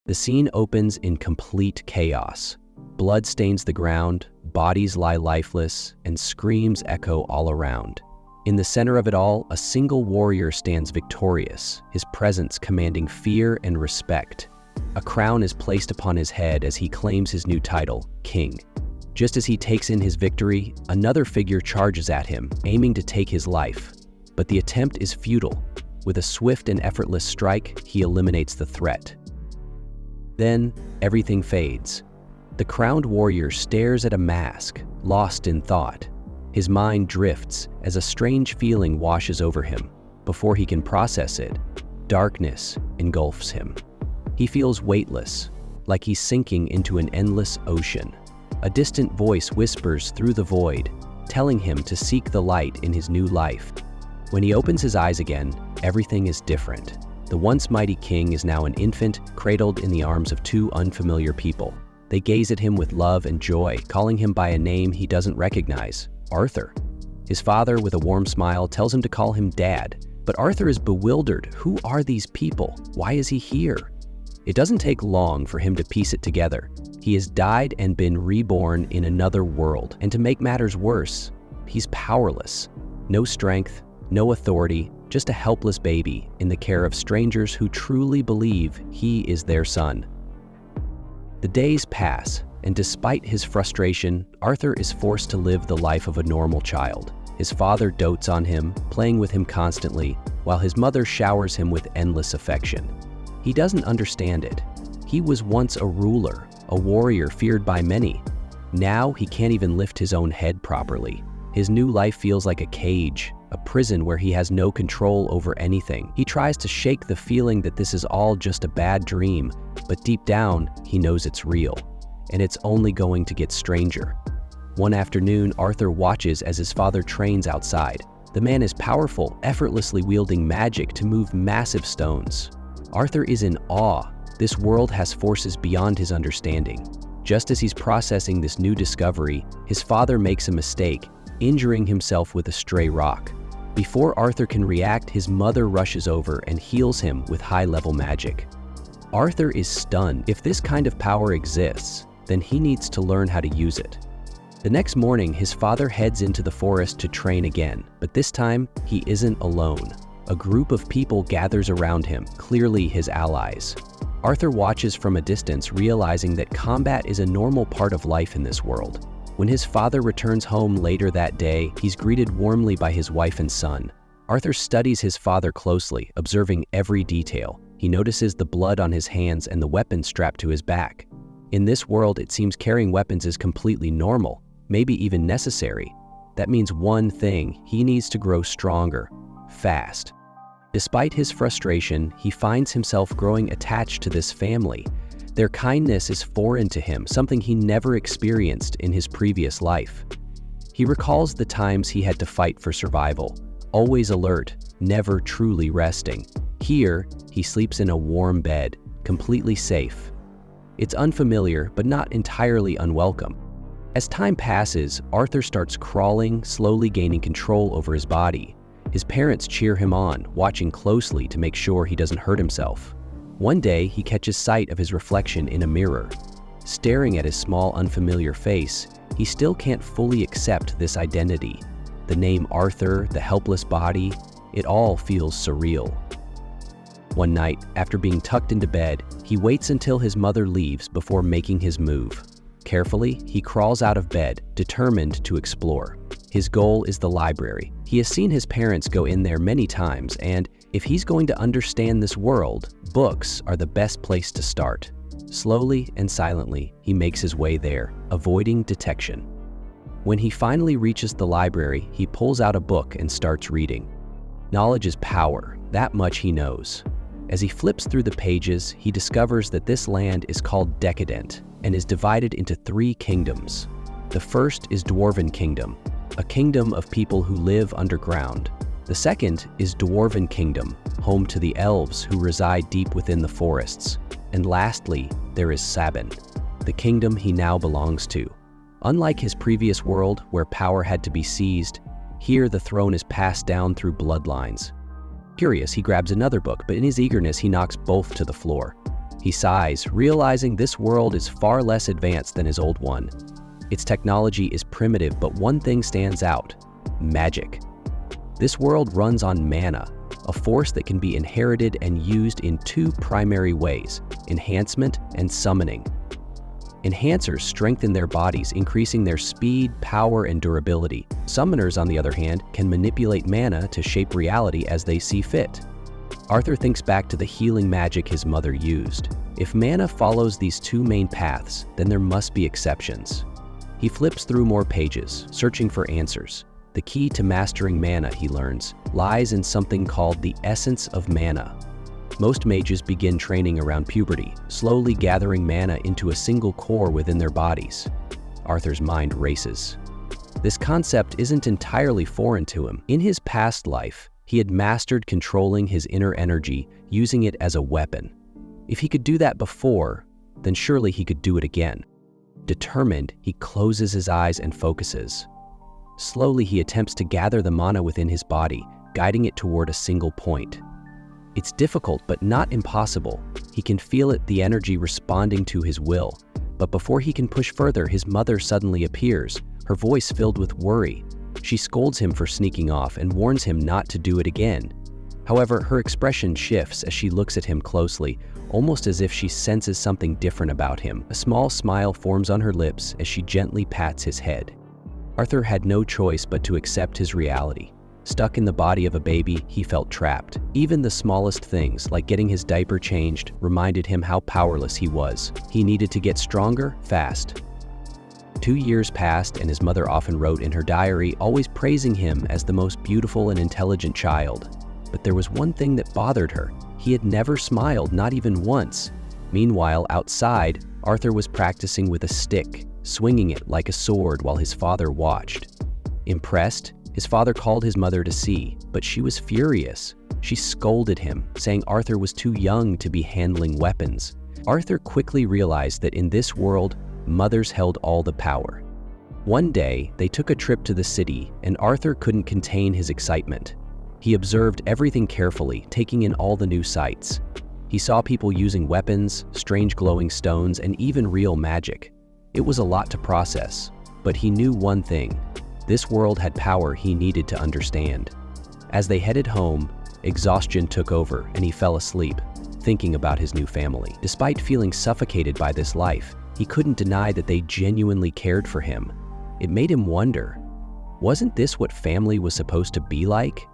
The scene opens in complete chaos. Blood stains the ground, bodies lie lifeless, and screams echo all around. In the center of it all, a single warrior stands victorious, his presence commanding fear and respect. A crown is placed upon his head as he claims his new title, King. Just as he takes in his victory, another figure charges at him, aiming to take his life. But the attempt is futile. With a swift and effortless strike, he eliminates the threat. Then, everything fades. The crowned warrior stares at a mask, lost in thought. His mind drifts as a strange feeling washes over him. Before he can process it, darkness engulfs him. He feels weightless, like he's sinking into an endless ocean. A distant voice whispers through the void, telling him to seek the light in his new life. When he opens his eyes again, everything is different. The once mighty king is now an infant, cradled in the arms of two unfamiliar people. They gaze at him with love and joy, calling him by a name he doesn't recognize, Arthur. His father, with a warm smile, tells him to call him Dad. But Arthur is bewildered. Who are these people? Why is he here? It doesn't take long for him to piece it together. He has died and been reborn in another world. And to make matters worse, he's powerless. No strength, no authority, just a helpless baby in the care of strangers who truly believe he is their son. The days pass, and despite his frustration, Arthur is forced to live the life of a normal child. His father dotes on him, playing with him constantly, while his mother showers him with endless affection. He doesn't understand it. He was once a ruler, a warrior feared by many. Now he can't even lift his own head properly. His new life feels like a cage, a prison where he has no control over anything. He tries to shake the feeling that this is all just a bad dream, but deep down, he knows it's real, and it's only going to get stranger. One afternoon, Arthur watches as his father trains outside. The man is powerful, effortlessly wielding magic to move massive stones. Arthur is in awe. This world has forces beyond his understanding. Just as he's processing this new discovery, his father makes a mistake, injuring himself with a stray rock. Before Arthur can react, his mother rushes over and heals him with high-level magic. Arthur is stunned. If this kind of power exists, then he needs to learn how to use it. The next morning, his father heads into the forest to train again, but this time, he isn't alone. A group of people gathers around him, clearly his allies. Arthur watches from a distance, realizing that combat is a normal part of life in this world. When his father returns home later that day, he's greeted warmly by his wife and son. Arthur studies his father closely, observing every detail. He notices the blood on his hands and the weapon strapped to his back. In this world, it seems carrying weapons is completely normal, maybe even necessary. That means one thing: he needs to grow stronger, fast. Despite his frustration, he finds himself growing attached to this family. Their kindness is foreign to him, something he never experienced in his previous life. He recalls the times he had to fight for survival, always alert, never truly resting. Here, he sleeps in a warm bed, completely safe. It's unfamiliar, but not entirely unwelcome. As time passes, Arthur starts crawling, slowly gaining control over his body. His parents cheer him on, watching closely to make sure he doesn't hurt himself. One day, he catches sight of his reflection in a mirror. Staring at his small, unfamiliar face, he still can't fully accept this identity. The name Arthur, the helpless body, it all feels surreal. One night, after being tucked into bed, he waits until his mother leaves before making his move. Carefully, he crawls out of bed, determined to explore. His goal is the library. He has seen his parents go in there many times, and if he's going to understand this world, books are the best place to start. Slowly and silently, he makes his way there, avoiding detection. When he finally reaches the library, he pulls out a book and starts reading. Knowledge is power, that much he knows. As he flips through the pages, he discovers that this land is called Decadent and is divided into 3 kingdoms. The first is Dwarven Kingdom, a kingdom of people who live underground. The second is Dwarven Kingdom, home to the elves who reside deep within the forests. And lastly, there is Sabin, the kingdom he now belongs to. Unlike his previous world, where power had to be seized, here the throne is passed down through bloodlines. Curious, he grabs another book, but in his eagerness, he knocks both to the floor. He sighs, realizing this world is far less advanced than his old one. Its technology is primitive, but one thing stands out: magic. This world runs on mana, a force that can be inherited and used in two primary ways: enhancement and summoning. Enhancers strengthen their bodies, increasing their speed, power, and durability. Summoners, on the other hand, can manipulate mana to shape reality as they see fit. Arthur thinks back to the healing magic his mother used. If mana follows these two main paths, then there must be exceptions. He flips through more pages, searching for answers. The key to mastering mana, he learns, lies in something called the essence of mana. Most mages begin training around puberty, slowly gathering mana into a single core within their bodies. Arthur's mind races. This concept isn't entirely foreign to him. In his past life, he had mastered controlling his inner energy, using it as a weapon. If he could do that before, then surely he could do it again. Determined, he closes his eyes and focuses. Slowly, he attempts to gather the mana within his body, guiding it toward a single point. It's difficult, but not impossible. He can feel it, the energy responding to his will. But before he can push further, his mother suddenly appears, her voice filled with worry. She scolds him for sneaking off and warns him not to do it again. However, her expression shifts as she looks at him closely, almost as if she senses something different about him. A small smile forms on her lips as she gently pats his head. Arthur had no choice but to accept his reality. Stuck in the body of a baby, he felt trapped. Even the smallest things, like getting his diaper changed, reminded him how powerless he was. He needed to get stronger, fast. 2 years passed, and his mother often wrote in her diary, always praising him as the most beautiful and intelligent child. But there was one thing that bothered her. He had never smiled, not even once. Meanwhile, outside, Arthur was practicing with a stick, swinging it like a sword while his father watched. Impressed, his father called his mother to see, but she was furious. She scolded him, saying Arthur was too young to be handling weapons. Arthur quickly realized that in this world, mothers held all the power. One day, they took a trip to the city, and Arthur couldn't contain his excitement. He observed everything carefully, taking in all the new sights. He saw people using weapons, strange glowing stones, and even real magic. It was a lot to process, but he knew one thing: this world had power he needed to understand. As they headed home, exhaustion took over and he fell asleep, thinking about his new family. Despite feeling suffocated by this life, he couldn't deny that they genuinely cared for him. It made him wonder, wasn't this what family was supposed to be like?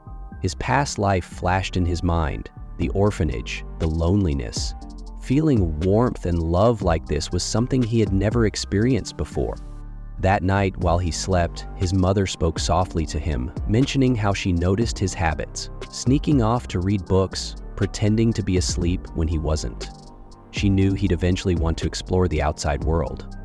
His past life flashed in his mind: the orphanage, the loneliness. Feeling warmth and love like this was something he had never experienced before. That night, while he slept, his mother spoke softly to him, mentioning how she noticed his habits, sneaking off to read books, pretending to be asleep when he wasn't. She knew he'd eventually want to explore the outside world.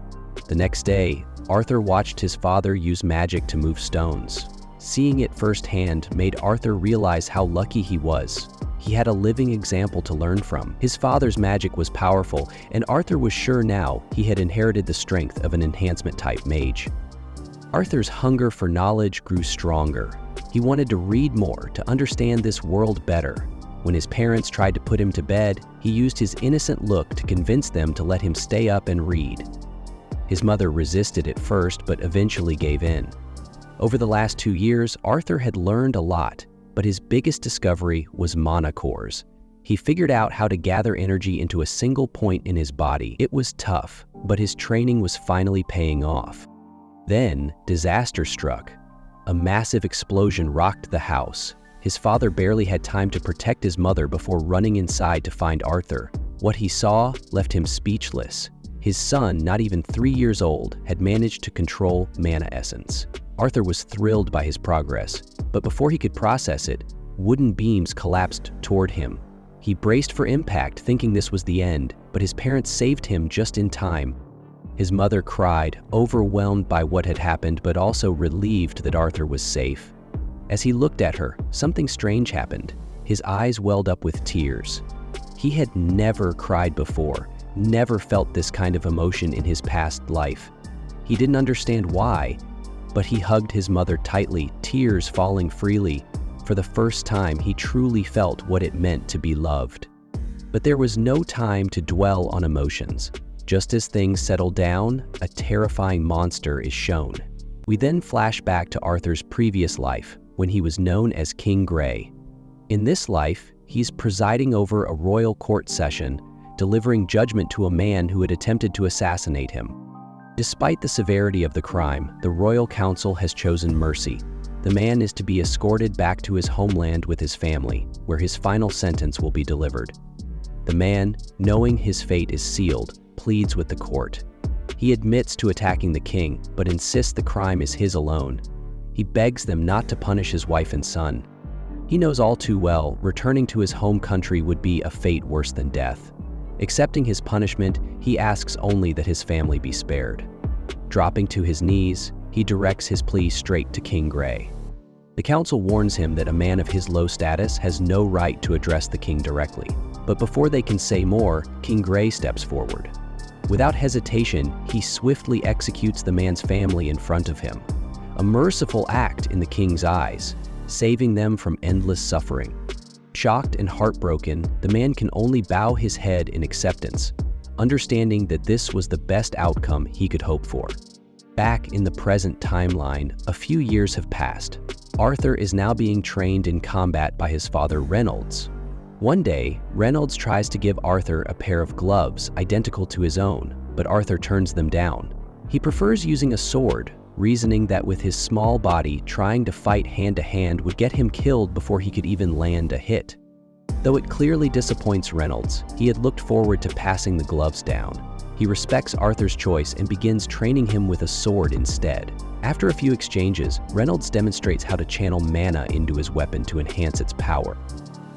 The next day, Arthur watched his father use magic to move stones. Seeing it firsthand made Arthur realize how lucky he was. He had a living example to learn from. His father's magic was powerful, and Arthur was sure now he had inherited the strength of an enhancement-type mage. Arthur's hunger for knowledge grew stronger. He wanted to read more, to understand this world better. When his parents tried to put him to bed, he used his innocent look to convince them to let him stay up and read. His mother resisted at first, but eventually gave in. Over the last 2 years, Arthur had learned a lot, but his biggest discovery was mana cores. He figured out how to gather energy into a single point in his body. It was tough, but his training was finally paying off. Then, disaster struck. A massive explosion rocked the house. His father barely had time to protect his mother before running inside to find Arthur. What he saw left him speechless. His son, not even 3 years old, had managed to control mana essence. Arthur was thrilled by his progress, but before he could process it, wooden beams collapsed toward him. He braced for impact, thinking this was the end, but his parents saved him just in time. His mother cried, overwhelmed by what had happened, but also relieved that Arthur was safe. As he looked at her, something strange happened. His eyes welled up with tears. He had never cried before, never felt this kind of emotion in his past life. He didn't understand why, but he hugged his mother tightly, tears falling freely. For the first time, he truly felt what it meant to be loved. But there was no time to dwell on emotions. Just as things settle down, a terrifying monster is shown. We then flash back to Arthur's previous life, when he was known as King Grey. In this life, he's presiding over a royal court session, delivering judgment to a man who had attempted to assassinate him. Despite the severity of the crime, the royal council has chosen mercy. The man is to be escorted back to his homeland with his family, where his final sentence will be delivered. The man, knowing his fate is sealed, pleads with the court. He admits to attacking the king, but insists the crime is his alone. He begs them not to punish his wife and son. He knows all too well returning to his home country would be a fate worse than death. Accepting his punishment, he asks only that his family be spared. Dropping to his knees, he directs his plea straight to King Grey. The council warns him that a man of his low status has no right to address the king directly. But before they can say more, King Grey steps forward. Without hesitation, he swiftly executes the man's family in front of him. A merciful act in the king's eyes, saving them from endless suffering. Shocked and heartbroken, the man can only bow his head in acceptance, understanding that this was the best outcome he could hope for. Back in the present timeline, a few years have passed. Arthur is now being trained in combat by his father Reynolds. One day, Reynolds tries to give Arthur a pair of gloves identical to his own, but Arthur turns them down. He prefers using a sword, reasoning that with his small body, trying to fight hand-to-hand would get him killed before he could even land a hit. Though it clearly disappoints Reynolds, he had looked forward to passing the gloves down. He respects Arthur's choice and begins training him with a sword instead. After a few exchanges, Reynolds demonstrates how to channel mana into his weapon to enhance its power.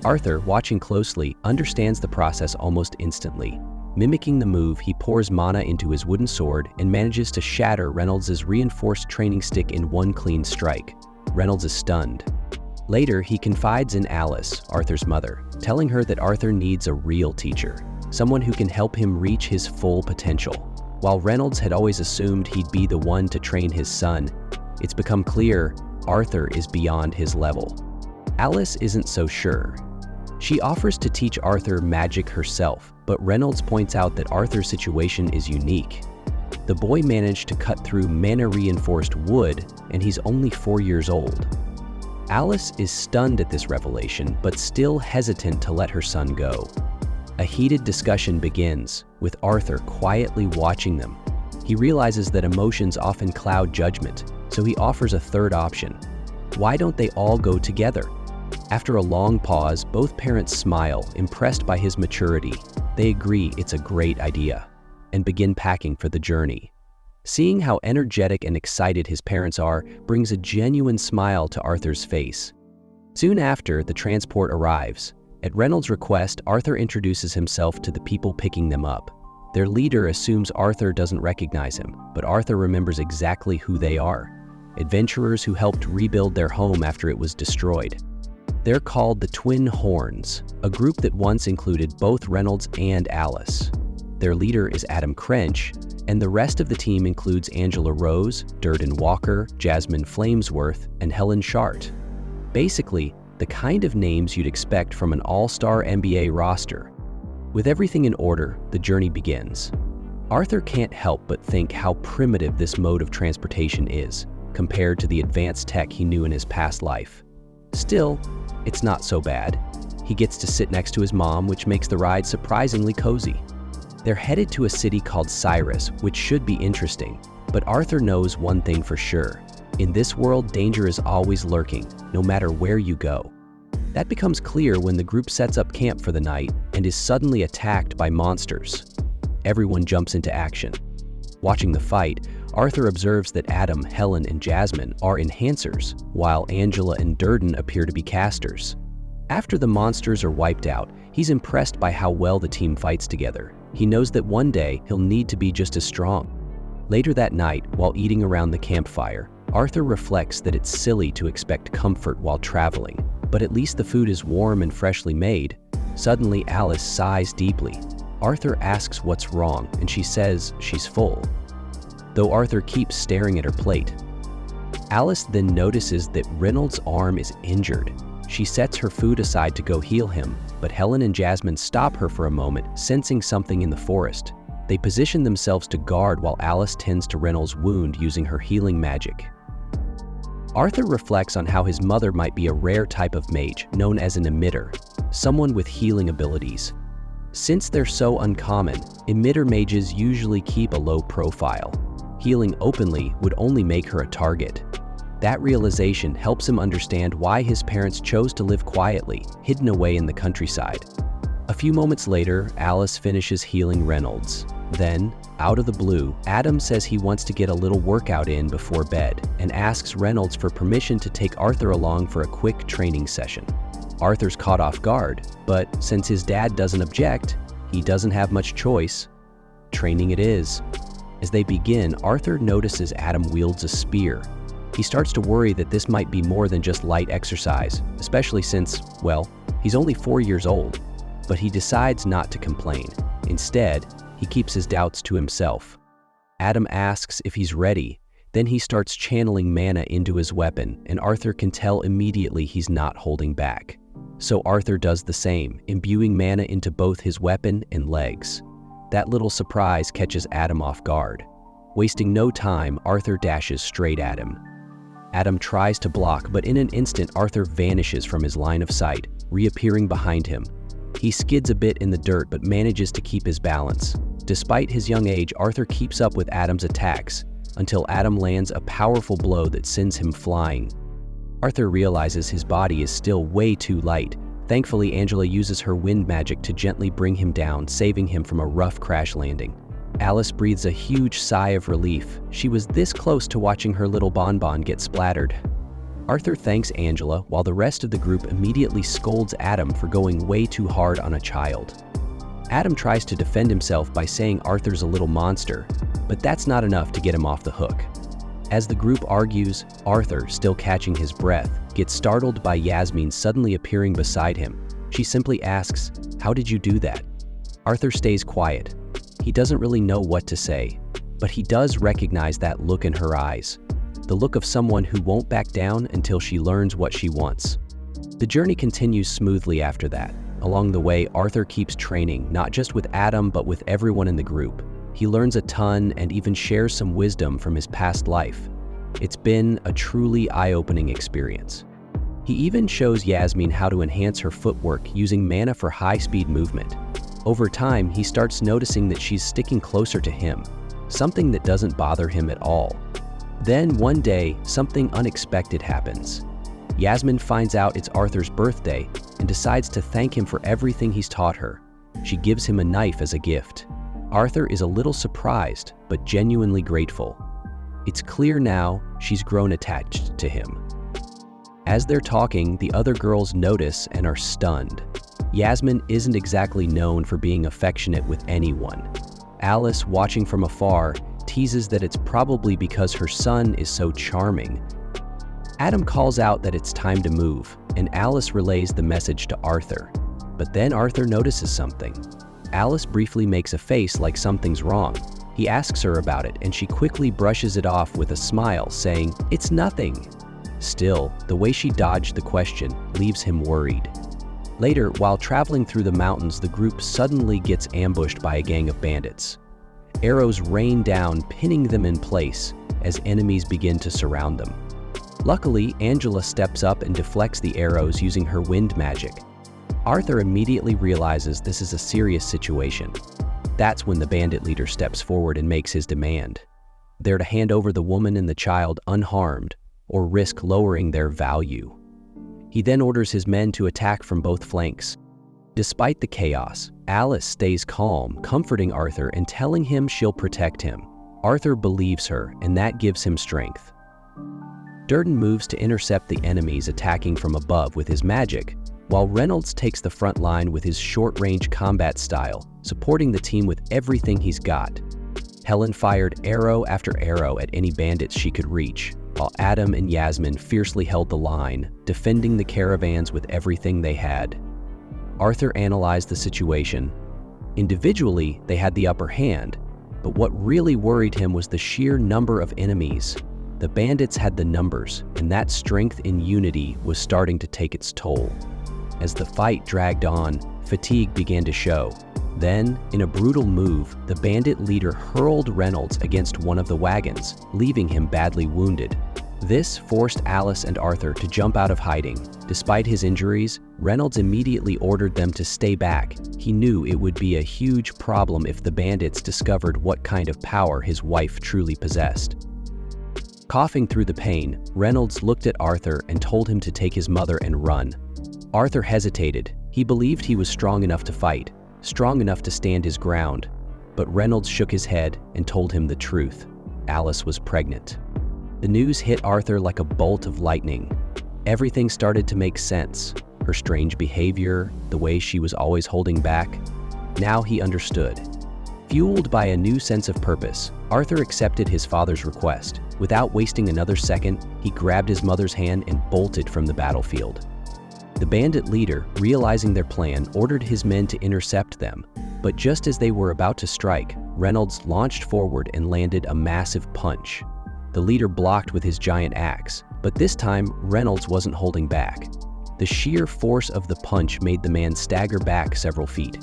Arthur, watching closely, understands the process almost instantly. Mimicking the move, he pours mana into his wooden sword and manages to shatter Reynolds' reinforced training stick in one clean strike. Reynolds is stunned. Later, he confides in Alice, Arthur's mother, telling her that Arthur needs a real teacher, someone who can help him reach his full potential. While Reynolds had always assumed he'd be the one to train his son, it's become clear Arthur is beyond his level. Alice isn't so sure. She offers to teach Arthur magic herself, but Reynolds points out that Arthur's situation is unique. The boy managed to cut through mana-reinforced wood, and he's only 4 years old. Alice is stunned at this revelation, but still hesitant to let her son go. A heated discussion begins, with Arthur quietly watching them. He realizes that emotions often cloud judgment, so he offers a third option. Why don't they all go together? After a long pause, both parents smile, impressed by his maturity. They agree it's a great idea, and begin packing for the journey. Seeing how energetic and excited his parents are brings a genuine smile to Arthur's face. Soon after, the transport arrives. At Reynolds' request, Arthur introduces himself to the people picking them up. Their leader assumes Arthur doesn't recognize him, but Arthur remembers exactly who they are. Adventurers who helped rebuild their home after it was destroyed. They're called the Twin Horns, a group that once included both Reynolds and Alice. Their leader is Adam Crench, and the rest of the team includes Angela Rose, Durden Walker, Jasmine Flamesworth, and Helen Shart. Basically, the kind of names you'd expect from an all-star NBA roster. With everything in order, the journey begins. Arthur can't help but think how primitive this mode of transportation is, compared to the advanced tech he knew in his past life. Still, it's not so bad. He gets to sit next to his mom, which makes the ride surprisingly cozy. They're headed to a city called Cyrus, which should be interesting, but Arthur knows one thing for sure. In this world, danger is always lurking, no matter where you go. That becomes clear when the group sets up camp for the night and is suddenly attacked by monsters. Everyone jumps into action. Watching the fight, Arthur observes that Adam, Helen, and Jasmine are enhancers, while Angela and Durden appear to be casters. After the monsters are wiped out, he's impressed by how well the team fights together. He knows that one day he'll need to be just as strong. Later that night, while eating around the campfire, Arthur reflects that it's silly to expect comfort while traveling, but at least the food is warm and freshly made. Suddenly, Alice sighs deeply. Arthur asks what's wrong, and she says she's full, though Arthur keeps staring at her plate. Alice then notices that Reynolds' arm is injured. She sets her food aside to go heal him, but Helen and Jasmine stop her for a moment, sensing something in the forest. They position themselves to guard while Alice tends to Reynolds' wound using her healing magic. Arthur reflects on how his mother might be a rare type of mage known as an emitter, someone with healing abilities. Since they're so uncommon, emitter mages usually keep a low profile. Healing openly would only make her a target. That realization helps him understand why his parents chose to live quietly, hidden away in the countryside. A few moments later, Alice finishes healing Reynolds. Then, out of the blue, Adam says he wants to get a little workout in before bed and asks Reynolds for permission to take Arthur along for a quick training session. Arthur's caught off guard, but since his dad doesn't object, he doesn't have much choice. Training it is. As they begin, Arthur notices Adam wields a spear. He starts to worry that this might be more than just light exercise, especially since, well, he's only 4 years old. But he decides not to complain. Instead, he keeps his doubts to himself. Adam asks if he's ready. Then he starts channeling mana into his weapon, and Arthur can tell immediately he's not holding back. So Arthur does the same, imbuing mana into both his weapon and legs. That little surprise catches Adam off guard. Wasting no time, Arthur dashes straight at him. Adam tries to block, but in an instant, Arthur vanishes from his line of sight, reappearing behind him. He skids a bit in the dirt but manages to keep his balance. Despite his young age, Arthur keeps up with Adam's attacks until Adam lands a powerful blow that sends him flying. Arthur realizes his body is still way too light. Thankfully, Angela uses her wind magic to gently bring him down, saving him from a rough crash landing. Alice breathes a huge sigh of relief. She was this close to watching her little bonbon get splattered. Arthur thanks Angela, while the rest of the group immediately scolds Adam for going way too hard on a child. Adam tries to defend himself by saying Arthur's a little monster, but that's not enough to get him off the hook. As the group argues, Arthur, still catching his breath, gets startled by Yasmin suddenly appearing beside him. She simply asks, "How did you do that?" Arthur stays quiet. He doesn't really know what to say, but he does recognize that look in her eyes. The look of someone who won't back down until she learns what she wants. The journey continues smoothly after that. Along the way, Arthur keeps training, not just with Adam, but with everyone in the group. He learns a ton and even shares some wisdom from his past life. It's been a truly eye-opening experience. He even shows Yasmin how to enhance her footwork using mana for high-speed movement. Over time, he starts noticing that she's sticking closer to him, something that doesn't bother him at all. Then one day, something unexpected happens. Yasmin finds out it's Arthur's birthday and decides to thank him for everything he's taught her. She gives him a knife as a gift. Arthur is a little surprised, but genuinely grateful. It's clear now she's grown attached to him. As they're talking, the other girls notice and are stunned. Yasmin isn't exactly known for being affectionate with anyone. Alice, watching from afar, teases that it's probably because her son is so charming. Adam calls out that it's time to move, and Alice relays the message to Arthur. But then Arthur notices something. Alice briefly makes a face like something's wrong. He asks her about it, and she quickly brushes it off with a smile, saying, "It's nothing." Still, the way she dodged the question leaves him worried. Later, while traveling through the mountains, the group suddenly gets ambushed by a gang of bandits. Arrows rain down, pinning them in place as enemies begin to surround them. Luckily, Angela steps up and deflects the arrows using her wind magic. Arthur immediately realizes this is a serious situation. That's when the bandit leader steps forward and makes his demand. They're to hand over the woman and the child unharmed or risk lowering their value. He then orders his men to attack from both flanks. Despite the chaos, Alice stays calm, comforting Arthur and telling him she'll protect him. Arthur believes her, and that gives him strength. Durden moves to intercept the enemies attacking from above with his magic, while Reynolds takes the front line with his short-range combat style, supporting the team with everything he's got. Helen fired arrow after arrow at any bandits she could reach, while Adam and Yasmin fiercely held the line, defending the caravans with everything they had. Arthur analyzed the situation. Individually, they had the upper hand, but what really worried him was the sheer number of enemies. The bandits had the numbers, and that strength in unity was starting to take its toll. As the fight dragged on, fatigue began to show. Then, in a brutal move, the bandit leader hurled Reynolds against one of the wagons, leaving him badly wounded. This forced Alice and Arthur to jump out of hiding. Despite his injuries, Reynolds immediately ordered them to stay back. He knew it would be a huge problem if the bandits discovered what kind of power his wife truly possessed. Coughing through the pain, Reynolds looked at Arthur and told him to take his mother and run. Arthur hesitated. He believed he was strong enough to fight, strong enough to stand his ground. But Reynolds shook his head and told him the truth. Alice was pregnant. The news hit Arthur like a bolt of lightning. Everything started to make sense. Her strange behavior, the way she was always holding back. Now he understood. Fueled by a new sense of purpose, Arthur accepted his father's request. Without wasting another second, he grabbed his mother's hand and bolted from the battlefield. The bandit leader, realizing their plan, ordered his men to intercept them. But just as they were about to strike, Reynolds launched forward and landed a massive punch. The leader blocked with his giant axe, but this time Reynolds wasn't holding back. The sheer force of the punch made the man stagger back several feet.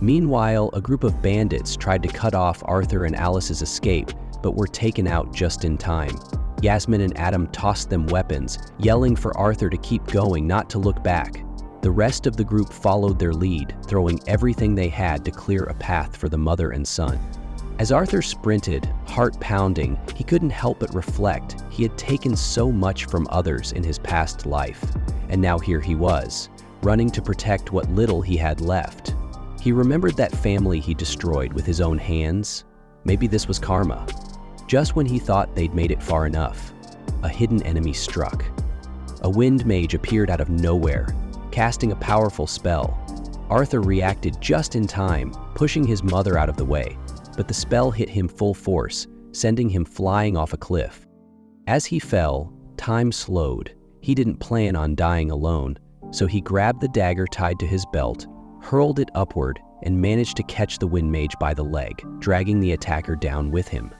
Meanwhile, a group of bandits tried to cut off Arthur and Alice's escape, but were taken out just in time. Yasmin and Adam tossed them weapons, yelling for Arthur to keep going, not to look back. The rest of the group followed their lead, throwing everything they had to clear a path for the mother and son. As Arthur sprinted, heart pounding, he couldn't help but reflect. He had taken so much from others in his past life, and now here he was, running to protect what little he had left. He remembered that family he destroyed with his own hands. Maybe this was karma. Just when he thought they'd made it far enough, a hidden enemy struck. A wind mage appeared out of nowhere, casting a powerful spell. Arthur reacted just in time, pushing his mother out of the way. But the spell hit him full force, sending him flying off a cliff. As he fell, time slowed. He didn't plan on dying alone, so he grabbed the dagger tied to his belt, hurled it upward, and managed to catch the wind mage by the leg, dragging the attacker down with him.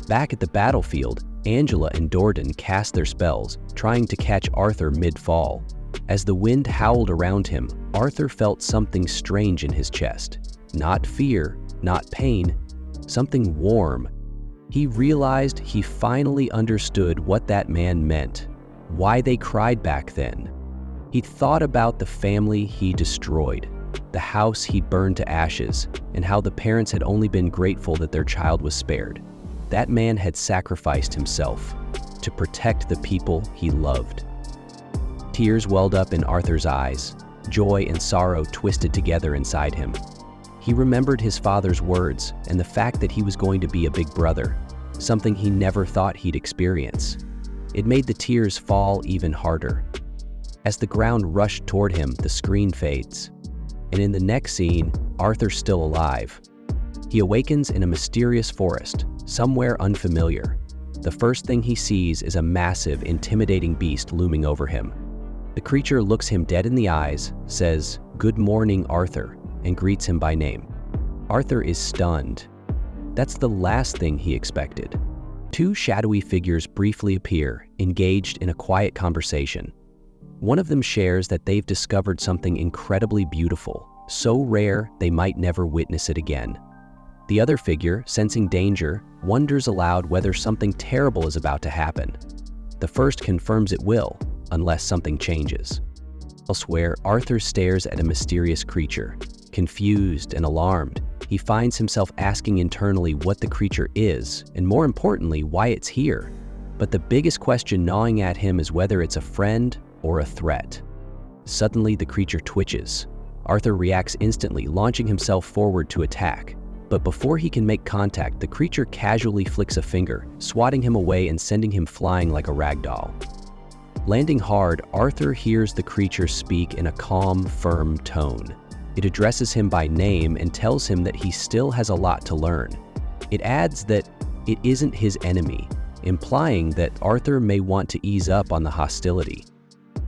Back at the battlefield, Angela and Dordan cast their spells, trying to catch Arthur mid-fall. As the wind howled around him, Arthur felt something strange in his chest. Not fear, not pain, something warm. He realized he finally understood what that man meant, why they cried back then. He thought about the family he destroyed, the house he burned to ashes, and how the parents had only been grateful that their child was spared. That man had sacrificed himself to protect the people he loved. Tears welled up in Arthur's eyes. Joy and sorrow twisted together inside him. He remembered his father's words and the fact that he was going to be a big brother, something he never thought he'd experience. It made the tears fall even harder. As the ground rushed toward him, the screen fades. And in the next scene, Arthur's still alive. He awakens in a mysterious forest, somewhere unfamiliar. The first thing he sees is a massive, intimidating beast looming over him. The creature looks him dead in the eyes, says, "Good morning, Arthur," and greets him by name. Arthur is stunned. That's the last thing he expected. Two shadowy figures briefly appear, engaged in a quiet conversation. One of them shares that they've discovered something incredibly beautiful, so rare they might never witness it again. The other figure, sensing danger, wonders aloud whether something terrible is about to happen. The first confirms it will, unless something changes. Elsewhere, Arthur stares at a mysterious creature. Confused and alarmed, he finds himself asking internally what the creature is, and more importantly, why it's here. But the biggest question gnawing at him is whether it's a friend or a threat. Suddenly, the creature twitches. Arthur reacts instantly, launching himself forward to attack. But before he can make contact, the creature casually flicks a finger, swatting him away and sending him flying like a rag doll. Landing hard, Arthur hears the creature speak in a calm, firm tone. It addresses him by name and tells him that he still has a lot to learn. It adds that it isn't his enemy, implying that Arthur may want to ease up on the hostility.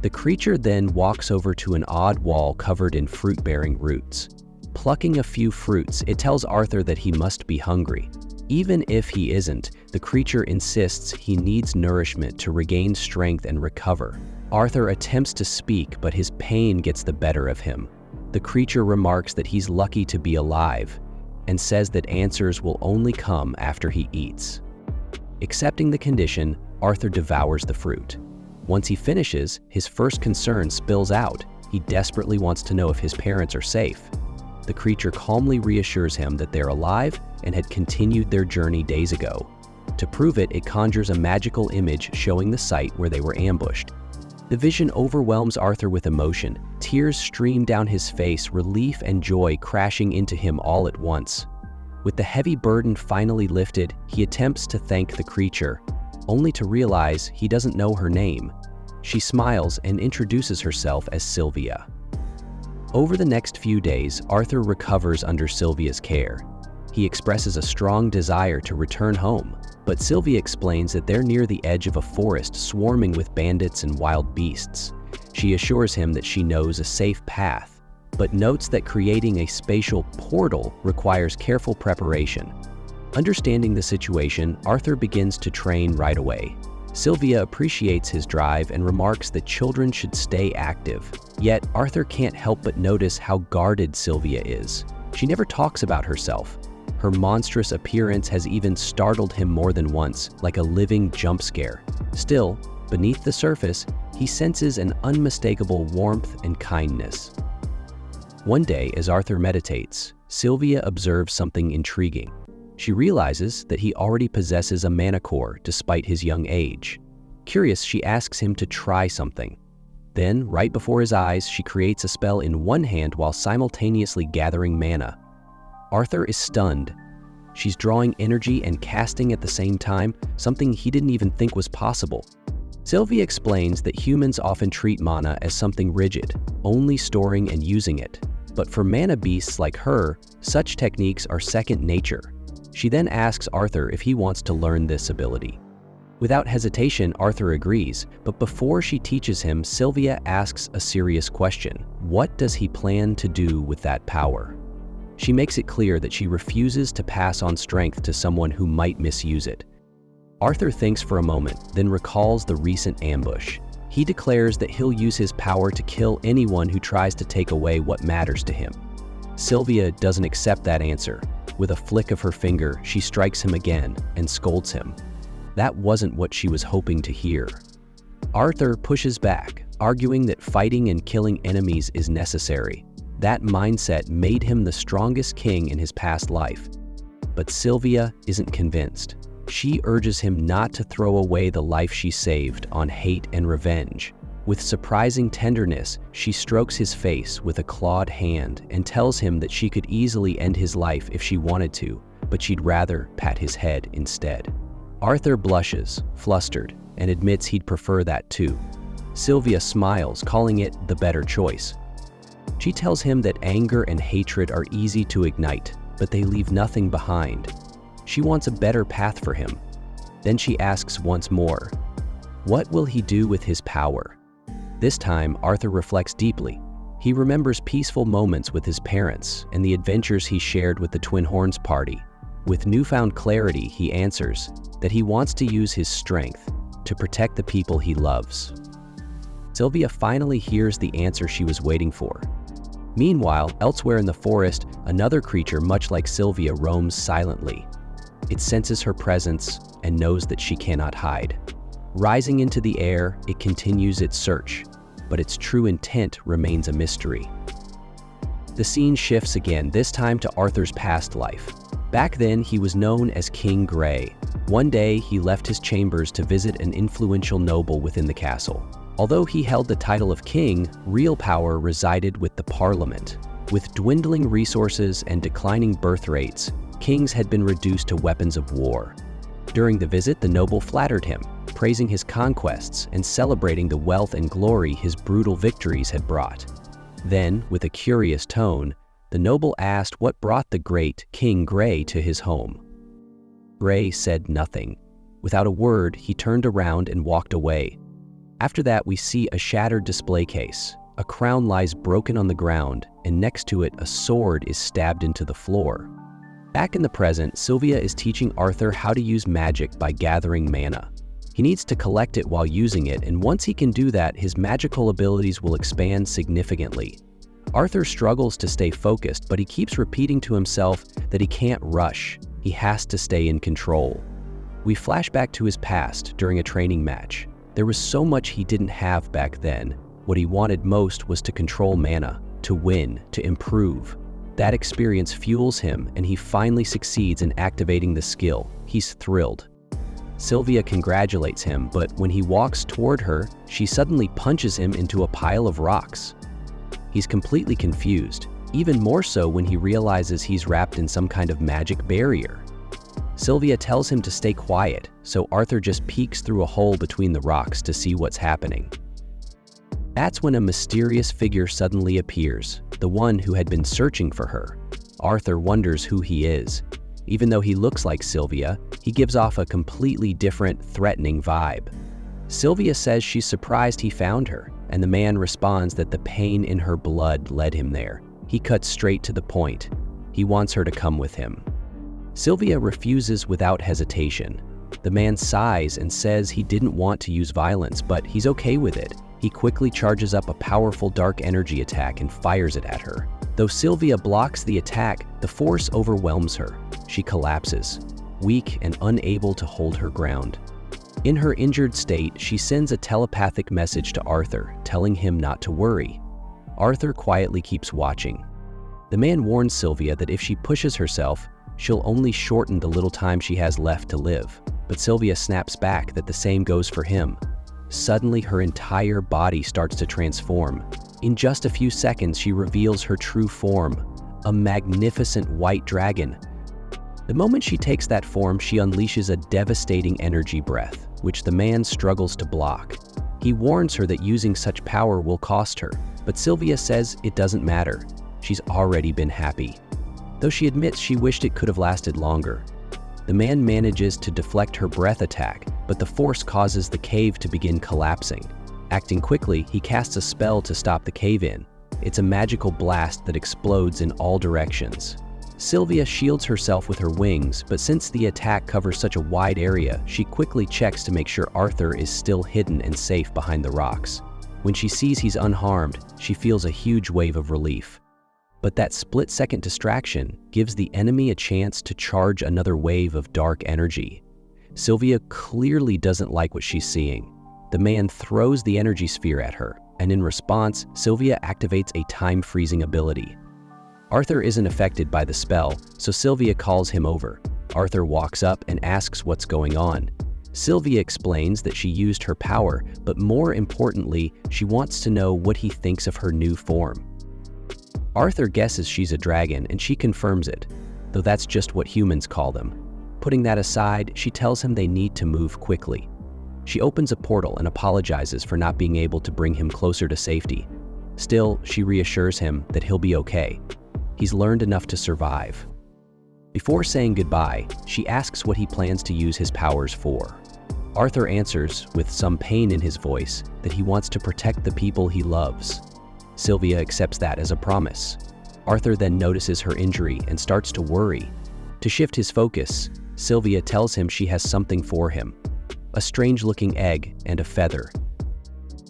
The creature then walks over to an odd wall covered in fruit-bearing roots. Plucking a few fruits, it tells Arthur that he must be hungry. Even if he isn't, the creature insists he needs nourishment to regain strength and recover. Arthur attempts to speak, but his pain gets the better of him. The creature remarks that he's lucky to be alive and says that answers will only come after he eats. Accepting the condition, Arthur devours the fruit. Once he finishes, his first concern spills out. He desperately wants to know if his parents are safe. The creature calmly reassures him that they're alive and had continued their journey days ago. To prove it, it conjures a magical image showing the site where they were ambushed. The vision overwhelms Arthur with emotion. Tears stream down his face, relief and joy crashing into him all at once. With the heavy burden finally lifted, he attempts to thank the creature, only to realize he doesn't know her name. She smiles and introduces herself as Sylvia. Over the next few days, Arthur recovers under Sylvia's care. He expresses a strong desire to return home, but Sylvia explains that they're near the edge of a forest swarming with bandits and wild beasts. She assures him that she knows a safe path, but notes that creating a spatial portal requires careful preparation. Understanding the situation, Arthur begins to train right away. Sylvia appreciates his drive and remarks that children should stay active. Yet, Arthur can't help but notice how guarded Sylvia is. She never talks about herself. Her monstrous appearance has even startled him more than once, like a living jump scare. Still, beneath the surface, he senses an unmistakable warmth and kindness. One day, as Arthur meditates, Sylvia observes something intriguing. She realizes that he already possesses a mana core despite his young age. Curious, she asks him to try something. Then, right before his eyes, she creates a spell in one hand while simultaneously gathering mana. Arthur is stunned. She's drawing energy and casting at the same time, something he didn't even think was possible. Sylvia explains that humans often treat mana as something rigid, only storing and using it. But for mana beasts like her, such techniques are second nature. She then asks Arthur if he wants to learn this ability. Without hesitation, Arthur agrees, but before she teaches him, Sylvia asks a serious question. What does he plan to do with that power? She makes it clear that she refuses to pass on strength to someone who might misuse it. Arthur thinks for a moment, then recalls the recent ambush. He declares that he'll use his power to kill anyone who tries to take away what matters to him. Sylvia doesn't accept that answer. With a flick of her finger, she strikes him again and scolds him. That wasn't what she was hoping to hear. Arthur pushes back, arguing that fighting and killing enemies is necessary. That mindset made him the strongest king in his past life. But Sylvia isn't convinced. She urges him not to throw away the life she saved on hate and revenge. With surprising tenderness, she strokes his face with a clawed hand and tells him that she could easily end his life if she wanted to, but she'd rather pat his head instead. Arthur blushes, flustered, and admits he'd prefer that too. Sylvia smiles, calling it the better choice. She tells him that anger and hatred are easy to ignite, but they leave nothing behind. She wants a better path for him. Then she asks once more, what will he do with his power? This time, Arthur reflects deeply. He remembers peaceful moments with his parents and the adventures he shared with the Twin Horns party. With newfound clarity, he answers that he wants to use his strength to protect the people he loves. Sylvia finally hears the answer she was waiting for. Meanwhile, elsewhere in the forest, another creature much like Sylvia roams silently. It senses her presence and knows that she cannot hide. Rising into the air, it continues its search, but its true intent remains a mystery. The scene shifts again, this time to Arthur's past life. Back then, he was known as King Gray. One day, he left his chambers to visit an influential noble within the castle. Although he held the title of king, real power resided with the parliament. With dwindling resources and declining birth rates, kings had been reduced to weapons of war. During the visit, the noble flattered him, praising his conquests and celebrating the wealth and glory his brutal victories had brought. Then, with a curious tone, the noble asked what brought the great King Gray to his home. Gray said nothing. Without a word, he turned around and walked away. After that, we see a shattered display case. A crown lies broken on the ground, and next to it, a sword is stabbed into the floor. Back in the present, Sylvia is teaching Arthur how to use magic by gathering mana. He needs to collect it while using it, and once he can do that, his magical abilities will expand significantly. Arthur struggles to stay focused, but he keeps repeating to himself that he can't rush. He has to stay in control. We flash back to his past during a training match. There was so much he didn't have back then. What he wanted most was to control mana, to win, to improve. That experience fuels him, and he finally succeeds in activating the skill. He's thrilled. Sylvia congratulates him, but when he walks toward her, she suddenly punches him into a pile of rocks. He's completely confused, even more so when he realizes he's wrapped in some kind of magic barrier. Sylvia tells him to stay quiet, so Arthur just peeks through a hole between the rocks to see what's happening. That's when a mysterious figure suddenly appears, the one who had been searching for her. Arthur wonders who he is. Even though he looks like Sylvia, he gives off a completely different, threatening vibe. Sylvia says she's surprised he found her, and the man responds that the pain in her blood led him there. He cuts straight to the point. He wants her to come with him. Sylvia refuses without hesitation. The man sighs and says he didn't want to use violence, but he's okay with it. He quickly charges up a powerful dark energy attack and fires it at her. Though Sylvia blocks the attack, the force overwhelms her. She collapses, weak and unable to hold her ground. In her injured state, she sends a telepathic message to Arthur, telling him not to worry. Arthur quietly keeps watching. The man warns Sylvia that if she pushes herself, she'll only shorten the little time she has left to live. But Sylvia snaps back that the same goes for him. Suddenly, her entire body starts to transform. In just a few seconds, she reveals her true form, a magnificent white dragon. The moment she takes that form, she unleashes a devastating energy breath, which the man struggles to block. He warns her that using such power will cost her, but Sylvia says it doesn't matter. She's already been happy. Though she admits she wished it could have lasted longer. The man manages to deflect her breath attack, but the force causes the cave to begin collapsing. Acting quickly, he casts a spell to stop the cave-in. It's a magical blast that explodes in all directions. Sylvia shields herself with her wings, but since the attack covers such a wide area, she quickly checks to make sure Arthur is still hidden and safe behind the rocks. When she sees he's unharmed, she feels a huge wave of relief. But that split-second distraction gives the enemy a chance to charge another wave of dark energy. Sylvia clearly doesn't like what she's seeing. The man throws the energy sphere at her, and in response, Sylvia activates a time-freezing ability. Arthur isn't affected by the spell, so Sylvia calls him over. Arthur walks up and asks what's going on. Sylvia explains that she used her power, but more importantly, she wants to know what he thinks of her new form. Arthur guesses she's a dragon, and she confirms it, though that's just what humans call them. Putting that aside, she tells him they need to move quickly. She opens a portal and apologizes for not being able to bring him closer to safety. Still, she reassures him that he'll be okay. He's learned enough to survive. Before saying goodbye, she asks what he plans to use his powers for. Arthur answers, with some pain in his voice, that he wants to protect the people he loves. Sylvia accepts that as a promise. Arthur then notices her injury and starts to worry. To shift his focus, Sylvia tells him she has something for him, a strange-looking egg and a feather.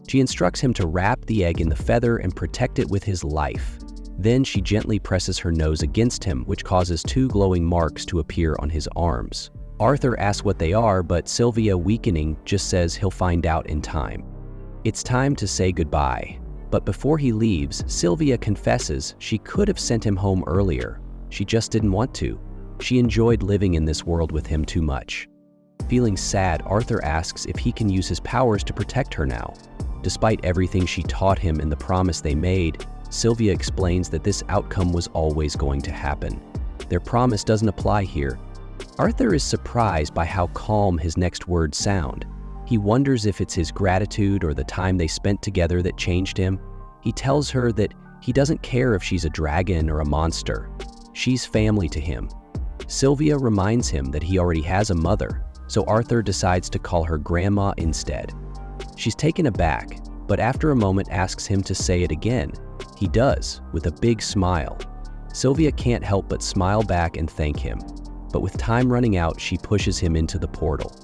She instructs him to wrap the egg in the feather and protect it with his life. Then she gently presses her nose against him, which causes two glowing marks to appear on his arms. Arthur asks what they are, but Sylvia, weakening, just says he'll find out in time. It's time to say goodbye. But before he leaves, Sylvia confesses she could have sent him home earlier. She just didn't want to. She enjoyed living in this world with him too much. Feeling sad, Arthur asks if he can use his powers to protect her now. Despite everything she taught him and the promise they made, Sylvia explains that this outcome was always going to happen. Their promise doesn't apply here. Arthur is surprised by how calm his next words sound. He wonders if it's his gratitude or the time they spent together that changed him. He tells her that he doesn't care if she's a dragon or a monster. She's family to him. Sylvia reminds him that he already has a mother, so Arthur decides to call her Grandma instead. She's taken aback, but after a moment asks him to say it again. He does, with a big smile. Sylvia can't help but smile back and thank him, but with time running out, she pushes him into the portal.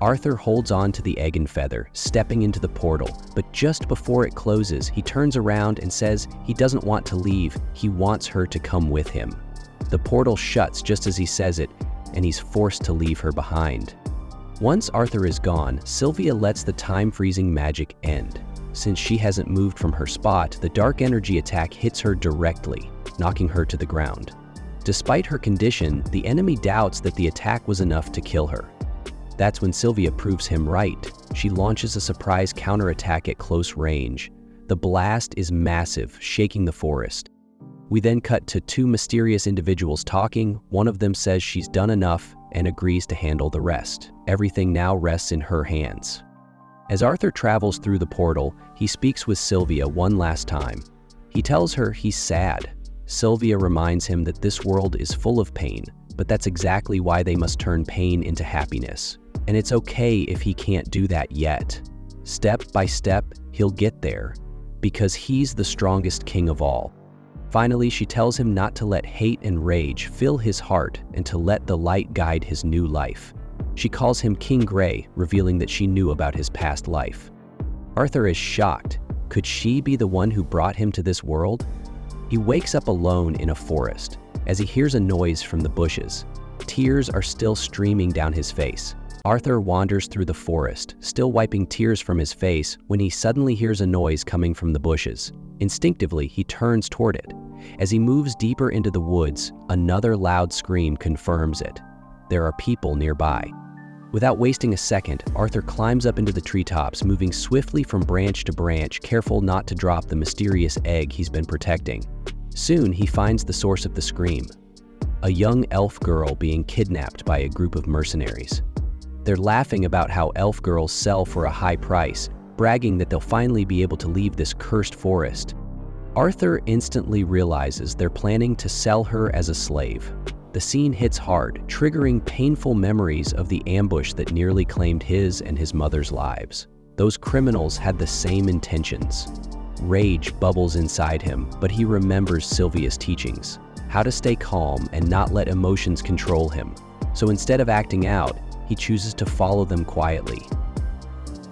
Arthur holds on to the egg and feather, stepping into the portal, but just before it closes, he turns around and says he doesn't want to leave, he wants her to come with him. The portal shuts just as he says it, and he's forced to leave her behind. Once Arthur is gone, Sylvia lets the time-freezing magic end. Since she hasn't moved from her spot, the dark energy attack hits her directly, knocking her to the ground. Despite her condition, the enemy doubts that the attack was enough to kill her. That's when Sylvia proves him right. She launches a surprise counterattack at close range. The blast is massive, shaking the forest. We then cut to two mysterious individuals talking. One of them says she's done enough and agrees to handle the rest. Everything now rests in her hands. As Arthur travels through the portal, he speaks with Sylvia one last time. He tells her he's sad. Sylvia reminds him that this world is full of pain, but that's exactly why they must turn pain into happiness. And it's okay if he can't do that yet. Step by step, he'll get there, because he's the strongest king of all. Finally, she tells him not to let hate and rage fill his heart and to let the light guide his new life. She calls him King Gray, revealing that she knew about his past life. Arthur is shocked. Could she be the one who brought him to this world? He wakes up alone in a forest as he hears a noise from the bushes. Tears are still streaming down his face. Arthur wanders through the forest, still wiping tears from his face, when he suddenly hears a noise coming from the bushes. Instinctively, he turns toward it. As he moves deeper into the woods, another loud scream confirms it. There are people nearby. Without wasting a second, Arthur climbs up into the treetops, moving swiftly from branch to branch, careful not to drop the mysterious egg he's been protecting. Soon, he finds the source of the scream. A young elf girl being kidnapped by a group of mercenaries. They're laughing about how elf girls sell for a high price, bragging that they'll finally be able to leave this cursed forest. Arthur instantly realizes they're planning to sell her as a slave. The scene hits hard, triggering painful memories of the ambush that nearly claimed his and his mother's lives. Those criminals had the same intentions. Rage bubbles inside him, but he remembers Sylvia's teachings, how to stay calm and not let emotions control him. So instead of acting out, he chooses to follow them quietly.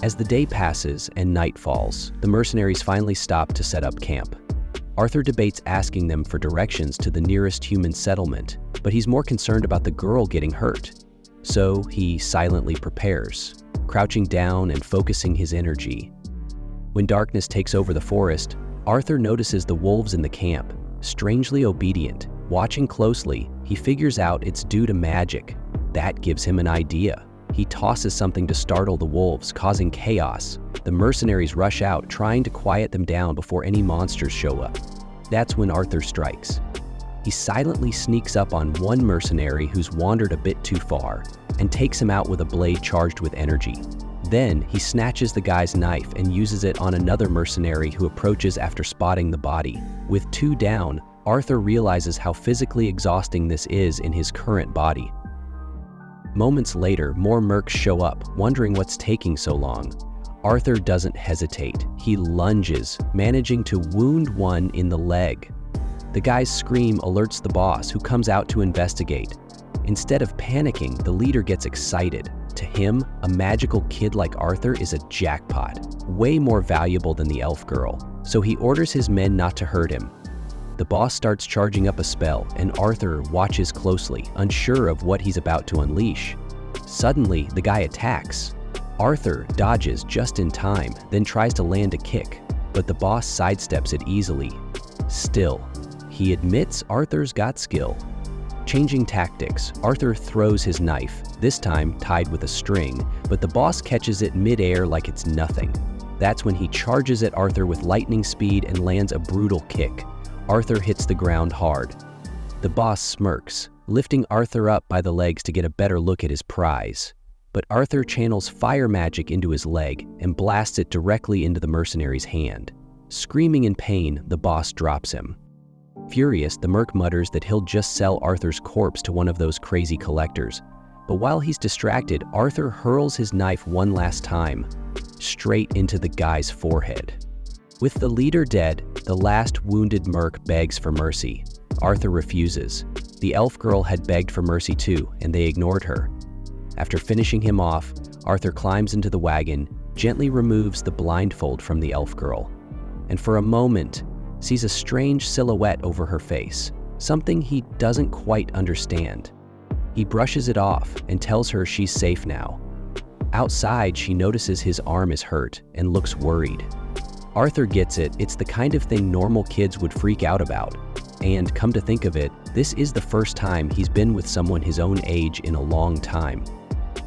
As the day passes and night falls, the mercenaries finally stop to set up camp. Arthur debates asking them for directions to the nearest human settlement, but he's more concerned about the girl getting hurt. So he silently prepares, crouching down and focusing his energy. When darkness takes over the forest, Arthur notices the wolves in the camp, strangely obedient. Watching closely, he figures out it's due to magic. That gives him an idea. He tosses something to startle the wolves, causing chaos. The mercenaries rush out, trying to quiet them down before any monsters show up. That's when Arthur strikes. He silently sneaks up on one mercenary who's wandered a bit too far and takes him out with a blade charged with energy. Then he snatches the guy's knife and uses it on another mercenary who approaches after spotting the body. With two down, Arthur realizes how physically exhausting this is in his current body. Moments later, more mercs show up, wondering what's taking so long. Arthur doesn't hesitate. He lunges, managing to wound one in the leg. The guy's scream alerts the boss, who comes out to investigate. Instead of panicking, the leader gets excited. To him, a magical kid like Arthur is a jackpot, way more valuable than the elf girl. So he orders his men not to hurt him. The boss starts charging up a spell, and Arthur watches closely, unsure of what he's about to unleash. Suddenly, the guy attacks. Arthur dodges just in time, then tries to land a kick, but the boss sidesteps it easily. Still, he admits Arthur's got skill. Changing tactics, Arthur throws his knife, this time tied with a string, but the boss catches it mid-air like it's nothing. That's when he charges at Arthur with lightning speed and lands a brutal kick. Arthur hits the ground hard. The boss smirks, lifting Arthur up by the legs to get a better look at his prize. But Arthur channels fire magic into his leg and blasts it directly into the mercenary's hand. Screaming in pain, the boss drops him. Furious, the merc mutters that he'll just sell Arthur's corpse to one of those crazy collectors. But while he's distracted, Arthur hurls his knife one last time, straight into the guy's forehead. With the leader dead, the last wounded merc begs for mercy. Arthur refuses. The elf girl had begged for mercy too, and they ignored her. After finishing him off, Arthur climbs into the wagon, gently removes the blindfold from the elf girl, and for a moment sees a strange silhouette over her face, something he doesn't quite understand. He brushes it off and tells her she's safe now. Outside, she notices his arm is hurt and looks worried. Arthur gets it, it's the kind of thing normal kids would freak out about. And come to think of it, this is the first time he's been with someone his own age in a long time.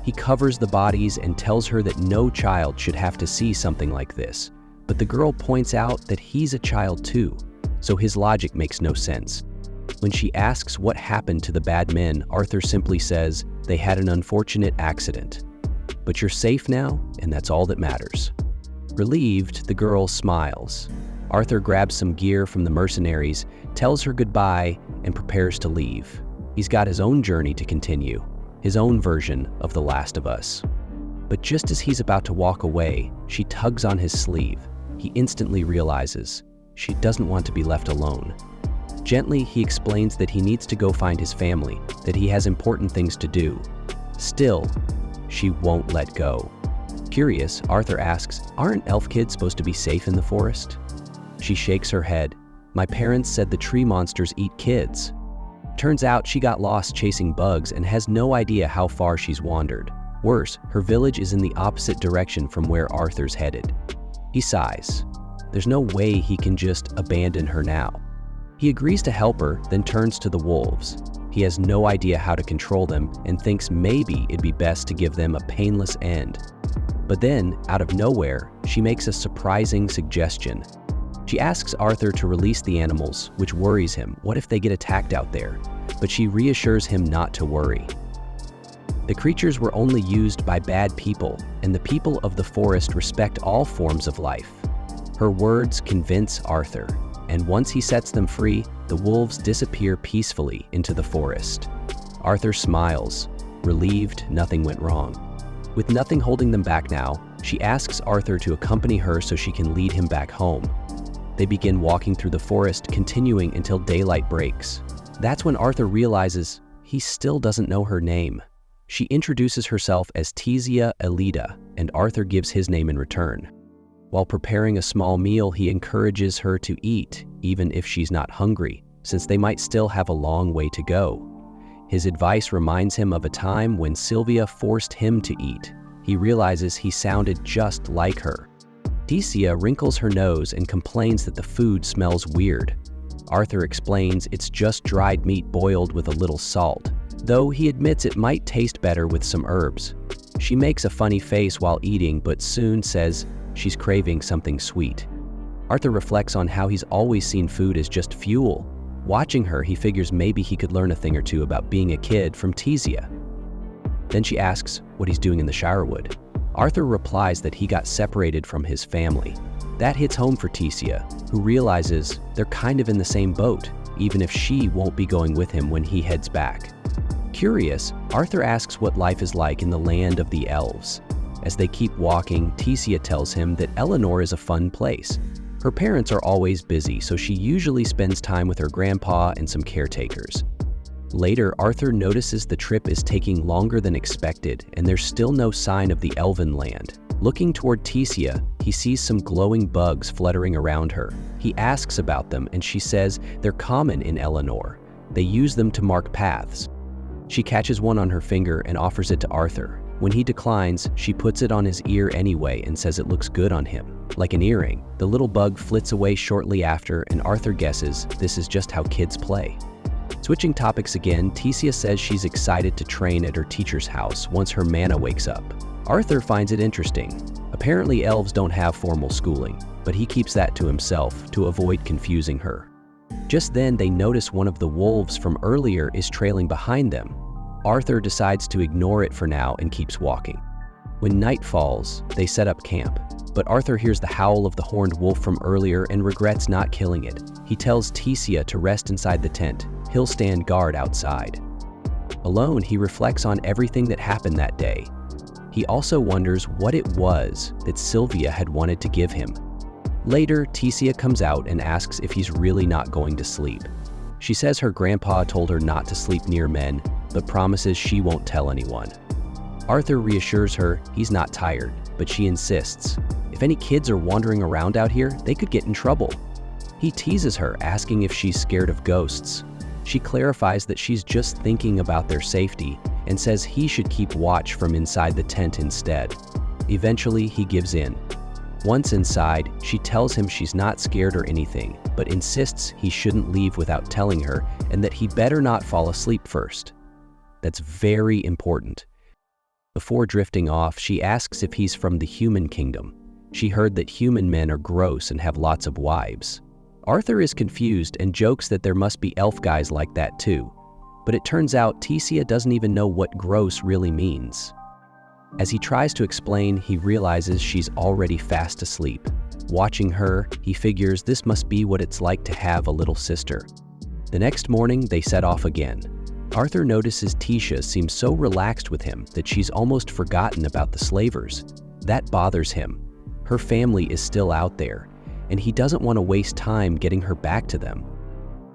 He covers the bodies and tells her that no child should have to see something like this. But the girl points out that he's a child too, so his logic makes no sense. When she asks what happened to the bad men, Arthur simply says, "They had an unfortunate accident. But you're safe now, and that's all that matters." Relieved, the girl smiles. Arthur grabs some gear from the mercenaries, tells her goodbye, and prepares to leave. He's got his own journey to continue, his own version of The Last of Us. But just as he's about to walk away, she tugs on his sleeve. He instantly realizes she doesn't want to be left alone. Gently, he explains that he needs to go find his family, that he has important things to do. Still, she won't let go. Curious, Arthur asks, "Aren't elf kids supposed to be safe in the forest?" She shakes her head. "My parents said the tree monsters eat kids." Turns out she got lost chasing bugs and has no idea how far she's wandered. Worse, her village is in the opposite direction from where Arthur's headed. He sighs. There's no way he can just abandon her now. He agrees to help her, then turns to the wolves. He has no idea how to control them and thinks maybe it'd be best to give them a painless end. But then, out of nowhere, she makes a surprising suggestion. She asks Arthur to release the animals, which worries him. What if they get attacked out there? But she reassures him not to worry. The creatures were only used by bad people, and the people of the forest respect all forms of life. Her words convince Arthur, and once he sets them free, the wolves disappear peacefully into the forest. Arthur smiles, relieved nothing went wrong. With nothing holding them back now, she asks Arthur to accompany her so she can lead him back home. They begin walking through the forest, continuing until daylight breaks. That's when Arthur realizes he still doesn't know her name. She introduces herself as Tizia Elida, and Arthur gives his name in return. While preparing a small meal, he encourages her to eat, even if she's not hungry, since they might still have a long way to go. His advice reminds him of a time when Sylvia forced him to eat. He realizes he sounded just like her. Tizia wrinkles her nose and complains that the food smells weird. Arthur explains it's just dried meat boiled with a little salt, though he admits it might taste better with some herbs. She makes a funny face while eating, but soon says she's craving something sweet. Arthur reflects on how he's always seen food as just fuel. Watching her, he figures maybe he could learn a thing or two about being a kid from Tizia. Then she asks what he's doing in the Shirewood. Arthur replies that he got separated from his family. That hits home for Tizia, who realizes they're kind of in the same boat, even if she won't be going with him when he heads back. Curious, Arthur asks what life is like in the land of the elves. As they keep walking, Tizia tells him that Eleanor is a fun place. Her parents are always busy, so she usually spends time with her grandpa and some caretakers. Later, Arthur notices the trip is taking longer than expected, and there's still no sign of the elven land. Looking toward Tizia, he sees some glowing bugs fluttering around her. He asks about them, and she says they're common in Eleanor. They use them to mark paths. She catches one on her finger and offers it to Arthur. When he declines, she puts it on his ear anyway and says it looks good on him. Like an earring, the little bug flits away shortly after, and Arthur guesses this is just how kids play. Switching topics again, Tizia says she's excited to train at her teacher's house once her mana wakes up. Arthur finds it interesting. Apparently elves don't have formal schooling, but he keeps that to himself to avoid confusing her. Just then they notice one of the wolves from earlier is trailing behind them. Arthur decides to ignore it for now and keeps walking. When night falls, they set up camp, but Arthur hears the howl of the horned wolf from earlier and regrets not killing it. He tells Tizia to rest inside the tent. He'll stand guard outside. Alone, he reflects on everything that happened that day. He also wonders what it was that Sylvia had wanted to give him. Later, Tizia comes out and asks if he's really not going to sleep. She says her grandpa told her not to sleep near men, but promises she won't tell anyone. Arthur reassures her he's not tired, but she insists. If any kids are wandering around out here, they could get in trouble. He teases her, asking if she's scared of ghosts. She clarifies that she's just thinking about their safety and says he should keep watch from inside the tent instead. Eventually, he gives in. Once inside, she tells him she's not scared or anything, but insists he shouldn't leave without telling her and that he better not fall asleep first. That's very important. Before drifting off, she asks if he's from the human kingdom. She heard that human men are gross and have lots of wives. Arthur is confused and jokes that there must be elf guys like that too. But it turns out Tecia doesn't even know what gross really means. As he tries to explain, he realizes she's already fast asleep. Watching her, he figures this must be what it's like to have a little sister. The next morning, they set off again. Arthur notices Tecia seems so relaxed with him that she's almost forgotten about the slavers. That bothers him. Her family is still out there, and he doesn't want to waste time getting her back to them.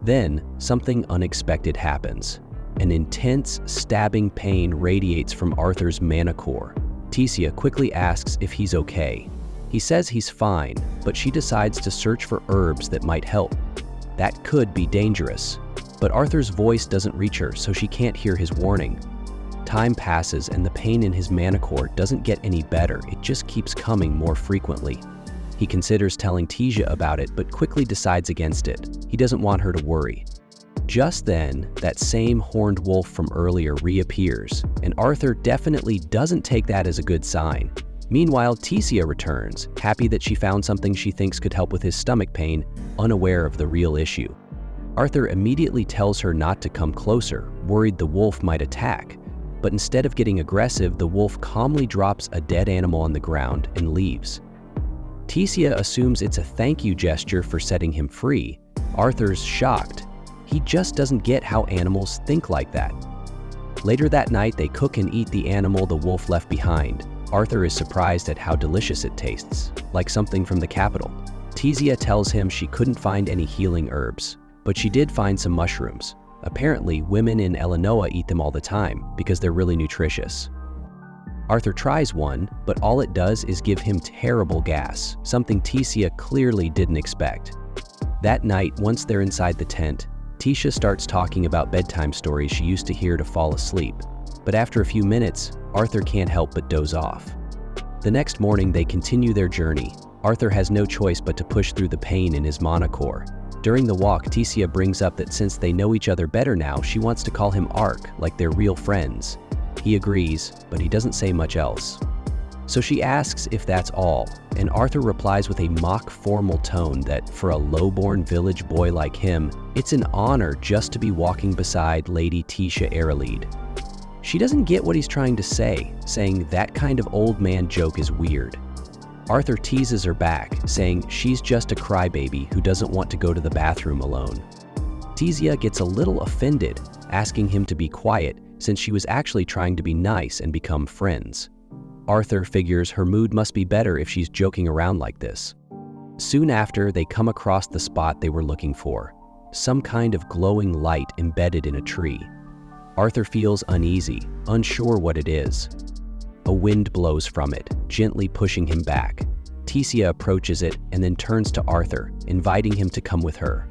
Then, something unexpected happens. An intense, stabbing pain radiates from Arthur's manicore. Tecia quickly asks if he's okay. He says he's fine, but she decides to search for herbs that might help. That could be dangerous. But Arthur's voice doesn't reach her, so she can't hear his warning. Time passes and the pain in his manicore doesn't get any better, it just keeps coming more frequently. He considers telling Tecia about it, but quickly decides against it. He doesn't want her to worry. Just then, that same horned wolf from earlier reappears, and Arthur definitely doesn't take that as a good sign. Meanwhile, Tecia returns, happy that she found something she thinks could help with his stomach pain, unaware of the real issue. Arthur immediately tells her not to come closer, worried the wolf might attack. But instead of getting aggressive, the wolf calmly drops a dead animal on the ground and leaves. Tecia assumes it's a thank you gesture for setting him free. Arthur's shocked. He just doesn't get how animals think like that. Later that night, they cook and eat the animal the wolf left behind. Arthur is surprised at how delicious it tastes, like something from the capital. Tecia tells him she couldn't find any healing herbs, but she did find some mushrooms. Apparently, women in Illinois eat them all the time because they're really nutritious. Arthur tries one, but all it does is give him terrible gas, something Tecia clearly didn't expect. That night, once they're inside the tent, Tecia starts talking about bedtime stories she used to hear to fall asleep. But after a few minutes, Arthur can't help but doze off. The next morning, they continue their journey. Arthur has no choice but to push through the pain in his manicore. During the walk, Tecia brings up that since they know each other better now, she wants to call him Ark, like they're real friends. He agrees, but he doesn't say much else. So she asks if that's all, and Arthur replies with a mock formal tone that, for a low-born village boy like him, it's an honor just to be walking beside Lady Tecia Aralead. She doesn't get what he's trying to say, saying that kind of old man joke is weird. Arthur teases her back, saying she's just a crybaby who doesn't want to go to the bathroom alone. Tecia gets a little offended, asking him to be quiet since she was actually trying to be nice and become friends. Arthur figures her mood must be better if she's joking around like this. Soon after, they come across the spot they were looking for, some kind of glowing light embedded in a tree. Arthur feels uneasy, unsure what it is. A wind blows from it, gently pushing him back. Tecia approaches it and then turns to Arthur, inviting him to come with her.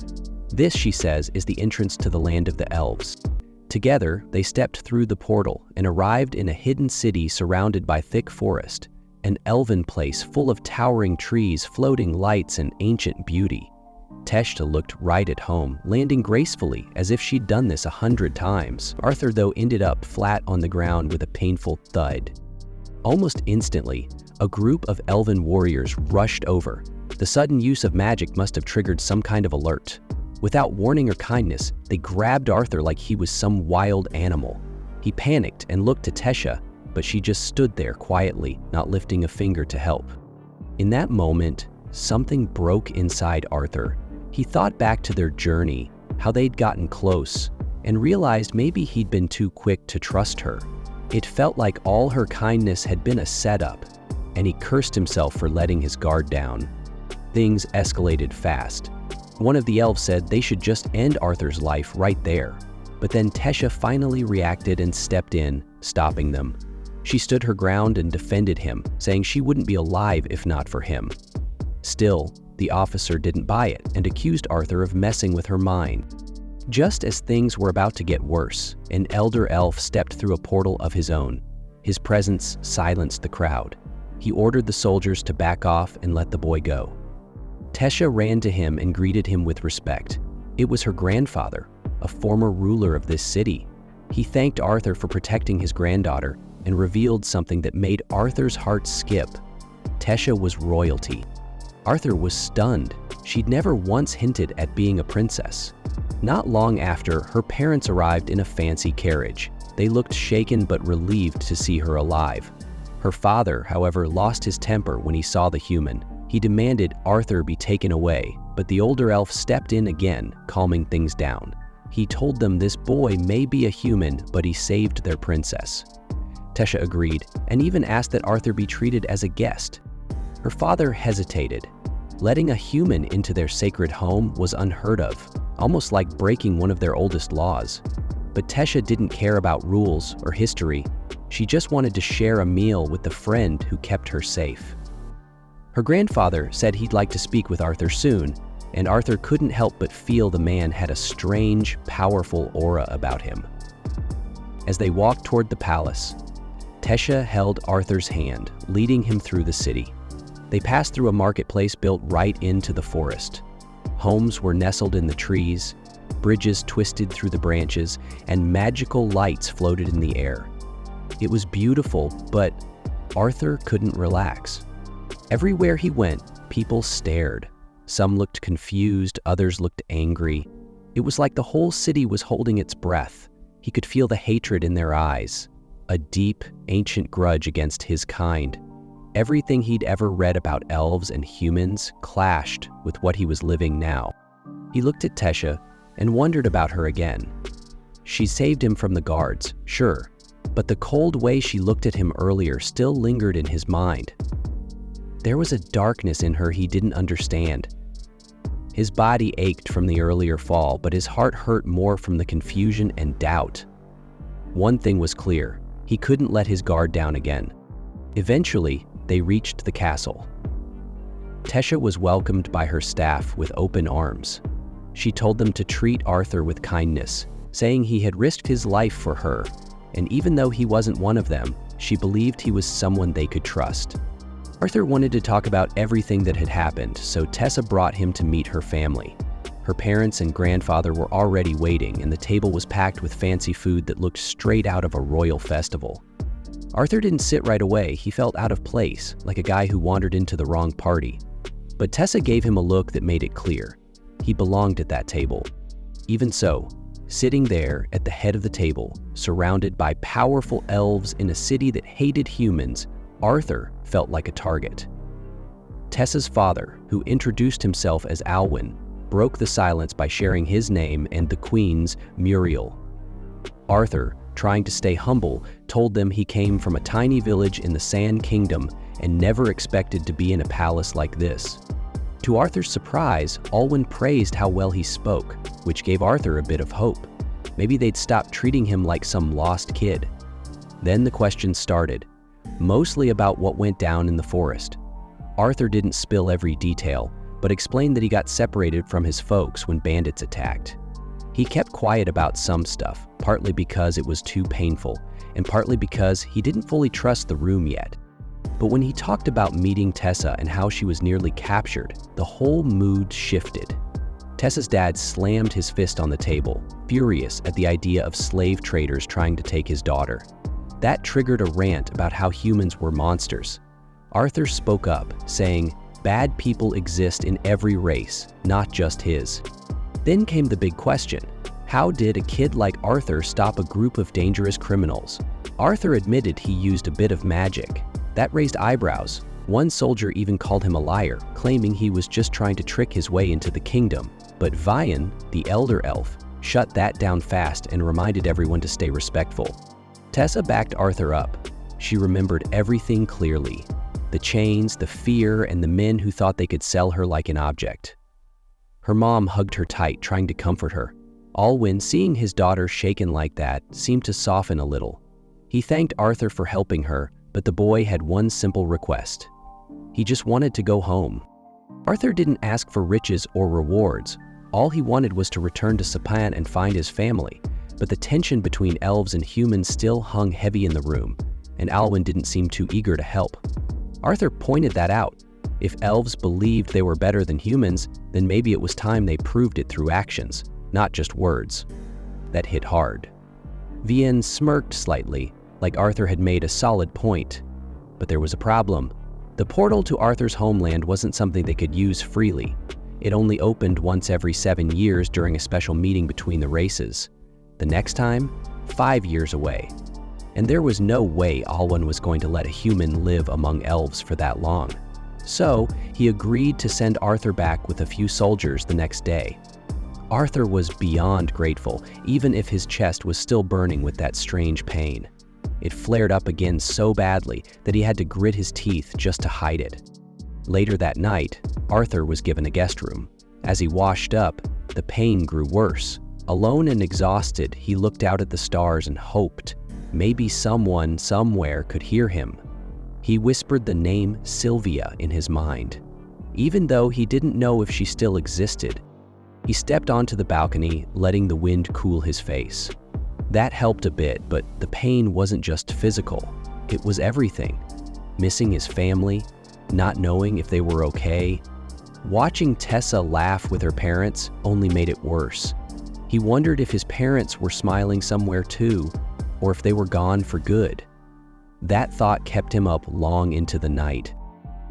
This, she says, is the entrance to the land of the elves. Together, they stepped through the portal and arrived in a hidden city surrounded by thick forest, an elven place full of towering trees, floating lights, and ancient beauty. Teshta looked right at home, landing gracefully as if she'd done this 100 times. Arthur, though, ended up flat on the ground with a painful thud. Almost instantly, a group of elven warriors rushed over. The sudden use of magic must have triggered some kind of alert. Without warning or kindness, they grabbed Arthur like he was some wild animal. He panicked and looked to Teshta, but she just stood there quietly, not lifting a finger to help. In that moment, something broke inside Arthur. He thought back to their journey, how they'd gotten close, and realized maybe he'd been too quick to trust her. It felt like all her kindness had been a setup, and he cursed himself for letting his guard down. Things escalated fast. One of the elves said they should just end Arthur's life right there. But then Tesha finally reacted and stepped in, stopping them. She stood her ground and defended him, saying she wouldn't be alive if not for him. Still, the officer didn't buy it and accused Arthur of messing with her mind. Just as things were about to get worse, an elder elf stepped through a portal of his own. His presence silenced the crowd. He ordered the soldiers to back off and let the boy go. Tesha ran to him and greeted him with respect. It was her grandfather, a former ruler of this city. He thanked Arthur for protecting his granddaughter and revealed something that made Arthur's heart skip. Tesha was royalty. Arthur was stunned. She'd never once hinted at being a princess. Not long after, her parents arrived in a fancy carriage. They looked shaken but relieved to see her alive. Her father, however, lost his temper when he saw the human. He demanded Arthur be taken away, but the older elf stepped in again, calming things down. He told them this boy may be a human, but he saved their princess. Tesha agreed, and even asked that Arthur be treated as a guest. Her father hesitated. Letting a human into their sacred home was unheard of, almost like breaking one of their oldest laws. But Tesha didn't care about rules or history. She just wanted to share a meal with the friend who kept her safe. Her grandfather said he'd like to speak with Arthur soon, and Arthur couldn't help but feel the man had a strange, powerful aura about him. As they walked toward the palace, Tesha held Arthur's hand, leading him through the city. They passed through a marketplace built right into the forest. Homes were nestled in the trees, bridges twisted through the branches, and magical lights floated in the air. It was beautiful, but Arthur couldn't relax. Everywhere he went, people stared. Some looked confused, others looked angry. It was like the whole city was holding its breath. He could feel the hatred in their eyes, a deep, ancient grudge against his kind. Everything he'd ever read about elves and humans clashed with what he was living now. He looked at Tesha and wondered about her again. She saved him from the guards, sure, but the cold way she looked at him earlier still lingered in his mind. There was a darkness in her he didn't understand. His body ached from the earlier fall, but his heart hurt more from the confusion and doubt. One thing was clear, he couldn't let his guard down again. Eventually, they reached the castle. Tesha was welcomed by her staff with open arms. She told them to treat Arthur with kindness, saying he had risked his life for her, and even though he wasn't one of them, she believed he was someone they could trust. Arthur wanted to talk about everything that had happened, so Tessa brought him to meet her family. Her parents and grandfather were already waiting, and the table was packed with fancy food that looked straight out of a royal festival. Arthur didn't sit right away. He felt out of place, like a guy who wandered into the wrong party. But Tessa gave him a look that made it clear. He belonged at that table. Even so, sitting there at the head of the table, surrounded by powerful elves in a city that hated humans, Arthur felt like a target. Tessa's father, who introduced himself as Alwyn, broke the silence by sharing his name and the Queen's, Muriel. Arthur, trying to stay humble, told them he came from a tiny village in the Sand Kingdom and never expected to be in a palace like this. To Arthur's surprise, Alwyn praised how well he spoke, which gave Arthur a bit of hope. Maybe they'd stop treating him like some lost kid. Then the questions started, mostly about what went down in the forest. Arthur didn't spill every detail, but explained that he got separated from his folks when bandits attacked. He kept quiet about some stuff, partly because it was too painful, and partly because he didn't fully trust the room yet. But when he talked about meeting Tessa and how she was nearly captured, the whole mood shifted. Tessa's dad slammed his fist on the table, furious at the idea of slave traders trying to take his daughter. That triggered a rant about how humans were monsters. Arthur spoke up, saying, "Bad people exist in every race, not just his." Then came the big question. How did a kid like Arthur stop a group of dangerous criminals? Arthur admitted he used a bit of magic. That raised eyebrows. One soldier even called him a liar, claiming he was just trying to trick his way into the kingdom. But Vian, the elder elf, shut that down fast and reminded everyone to stay respectful. Tessa backed Arthur up. She remembered everything clearly. The chains, the fear, and the men who thought they could sell her like an object. Her mom hugged her tight, trying to comfort her. Alwyn, seeing his daughter shaken like that, seemed to soften a little. He thanked Arthur for helping her, but the boy had one simple request. He just wanted to go home. Arthur didn't ask for riches or rewards. All he wanted was to return to Sapan and find his family, but the tension between elves and humans still hung heavy in the room, and Alwyn didn't seem too eager to help. Arthur pointed that out. If elves believed they were better than humans, then maybe it was time they proved it through actions, not just words. That hit hard. Vian smirked slightly, like Arthur had made a solid point. But there was a problem. The portal to Arthur's homeland wasn't something they could use freely. It only opened once every 7 years during a special meeting between the races. The next time, 5 years away. And there was no way Alwyn was going to let a human live among elves for that long. So, he agreed to send Arthur back with a few soldiers the next day. Arthur was beyond grateful, even if his chest was still burning with that strange pain. It flared up again so badly that he had to grit his teeth just to hide it. Later that night, Arthur was given a guest room. As he washed up, the pain grew worse. Alone and exhausted, he looked out at the stars and hoped maybe someone somewhere could hear him. He whispered the name Sylvia in his mind. Even though he didn't know if she still existed, he stepped onto the balcony, letting the wind cool his face. That helped a bit, but the pain wasn't just physical. It was everything. Missing his family, not knowing if they were okay. Watching Tessa laugh with her parents only made it worse. He wondered if his parents were smiling somewhere too, or if they were gone for good. That thought kept him up long into the night.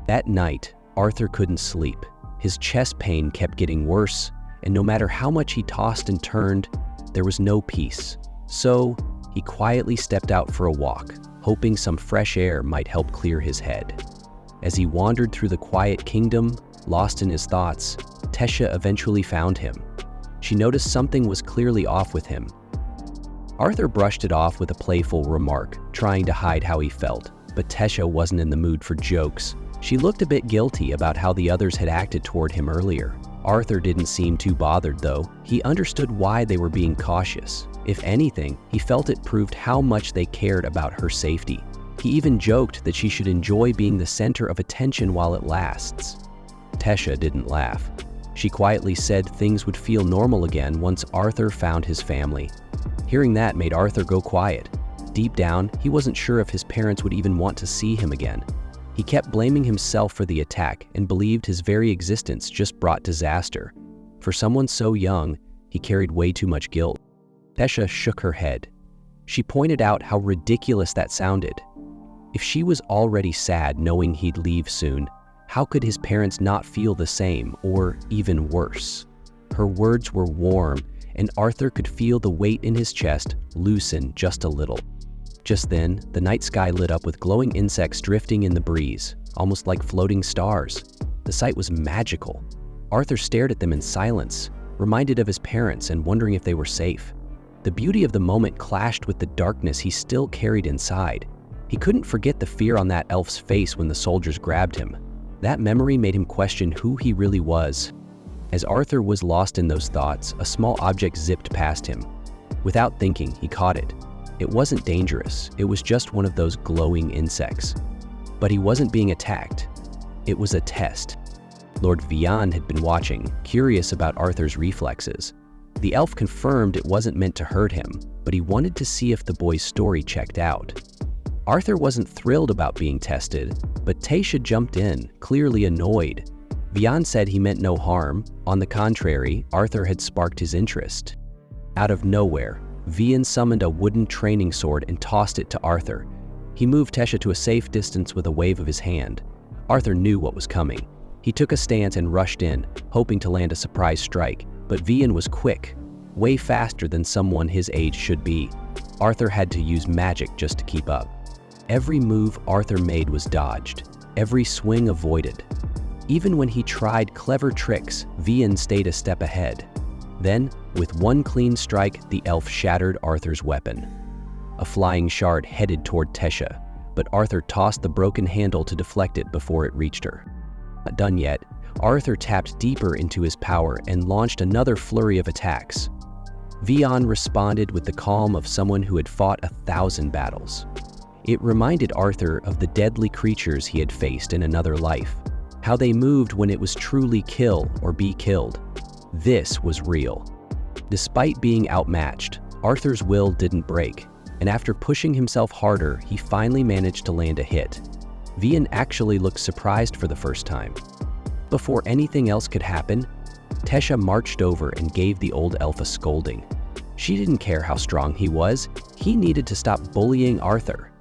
That night, Arthur couldn't sleep. His chest pain kept getting worse, and no matter how much he tossed and turned, there was no peace. So, he quietly stepped out for a walk, hoping some fresh air might help clear his head. As he wandered through the quiet kingdom, lost in his thoughts, Tesha eventually found him. She noticed something was clearly off with him. Arthur brushed it off with a playful remark, trying to hide how he felt, but Tesha wasn't in the mood for jokes. She looked a bit guilty about how the others had acted toward him earlier. Arthur didn't seem too bothered, though. He understood why they were being cautious. If anything, he felt it proved how much they cared about her safety. He even joked that she should enjoy being the center of attention while it lasts. Tesha didn't laugh. She quietly said things would feel normal again once Arthur found his family. Hearing that made Arthur go quiet. Deep down, he wasn't sure if his parents would even want to see him again. He kept blaming himself for the attack and believed his very existence just brought disaster. For someone so young, he carried way too much guilt. Tesha shook her head. She pointed out how ridiculous that sounded. If she was already sad knowing he'd leave soon, how could his parents not feel the same, or even worse? Her words were warm, and Arthur could feel the weight in his chest loosen just a little. Just then, the night sky lit up with glowing insects drifting in the breeze, almost like floating stars. The sight was magical. Arthur stared at them in silence, reminded of his parents and wondering if they were safe. The beauty of the moment clashed with the darkness he still carried inside. He couldn't forget the fear on that elf's face when the soldiers grabbed him. That memory made him question who he really was. As Arthur was lost in those thoughts, a small object zipped past him. Without thinking, he caught it. It wasn't dangerous, it was just one of those glowing insects. But he wasn't being attacked. It was a test. Lord Vian had been watching, curious about Arthur's reflexes. The elf confirmed it wasn't meant to hurt him, but he wanted to see if the boy's story checked out. Arthur wasn't thrilled about being tested, but Tesha jumped in, clearly annoyed. Vian said he meant no harm. On the contrary, Arthur had sparked his interest. Out of nowhere, Vian summoned a wooden training sword and tossed it to Arthur. He moved Tesha to a safe distance with a wave of his hand. Arthur knew what was coming. He took a stance and rushed in, hoping to land a surprise strike, but Vian was quick, way faster than someone his age should be. Arthur had to use magic just to keep up. Every move Arthur made was dodged, every swing avoided. Even when he tried clever tricks, Vian stayed a step ahead. Then, with one clean strike, the elf shattered Arthur's weapon. A flying shard headed toward Tesha, but Arthur tossed the broken handle to deflect it before it reached her. Not done yet, Arthur tapped deeper into his power and launched another flurry of attacks. Vian responded with the calm of someone who had fought 1,000 battles. It reminded Arthur of the deadly creatures he had faced in another life, how they moved when it was truly kill or be killed. This was real. Despite being outmatched, Arthur's will didn't break, and after pushing himself harder, he finally managed to land a hit. Vian actually looked surprised for the first time. Before anything else could happen, Tesha marched over and gave the old elf a scolding. She didn't care how strong he was, he needed to stop bullying Arthur.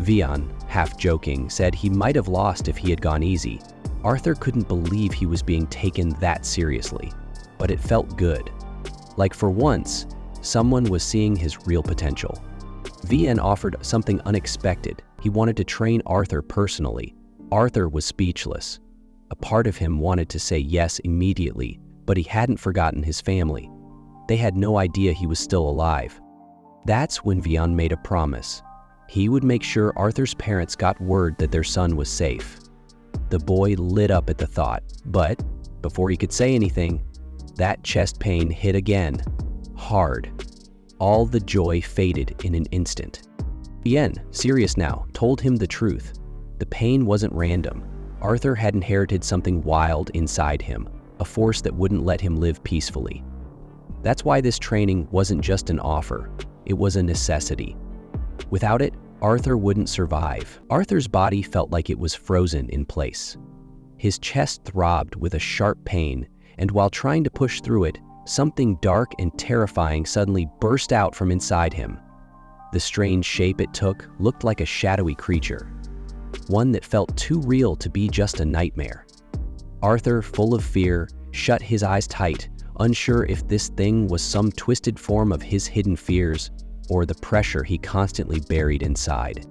Vian, half joking, said he might have lost if he had gone easy. Arthur couldn't believe he was being taken that seriously, but it felt good. Like for once, someone was seeing his real potential. Vian offered something unexpected. He wanted to train Arthur personally. Arthur was speechless. A part of him wanted to say yes immediately, but he hadn't forgotten his family. They had no idea he was still alive. That's when Vian made a promise. He would make sure Arthur's parents got word that their son was safe. The boy lit up at the thought, but before he could say anything, that chest pain hit again, hard. All the joy faded in an instant. Vian, serious now, told him the truth. The pain wasn't random. Arthur had inherited something wild inside him, a force that wouldn't let him live peacefully. That's why this training wasn't just an offer, it was a necessity. Without it, Arthur wouldn't survive. Arthur's body felt like it was frozen in place. His chest throbbed with a sharp pain, and while trying to push through it, something dark and terrifying suddenly burst out from inside him. The strange shape it took looked like a shadowy creature, one that felt too real to be just a nightmare. Arthur, full of fear, shut his eyes tight, unsure if this thing was some twisted form of his hidden fears or the pressure he constantly buried inside.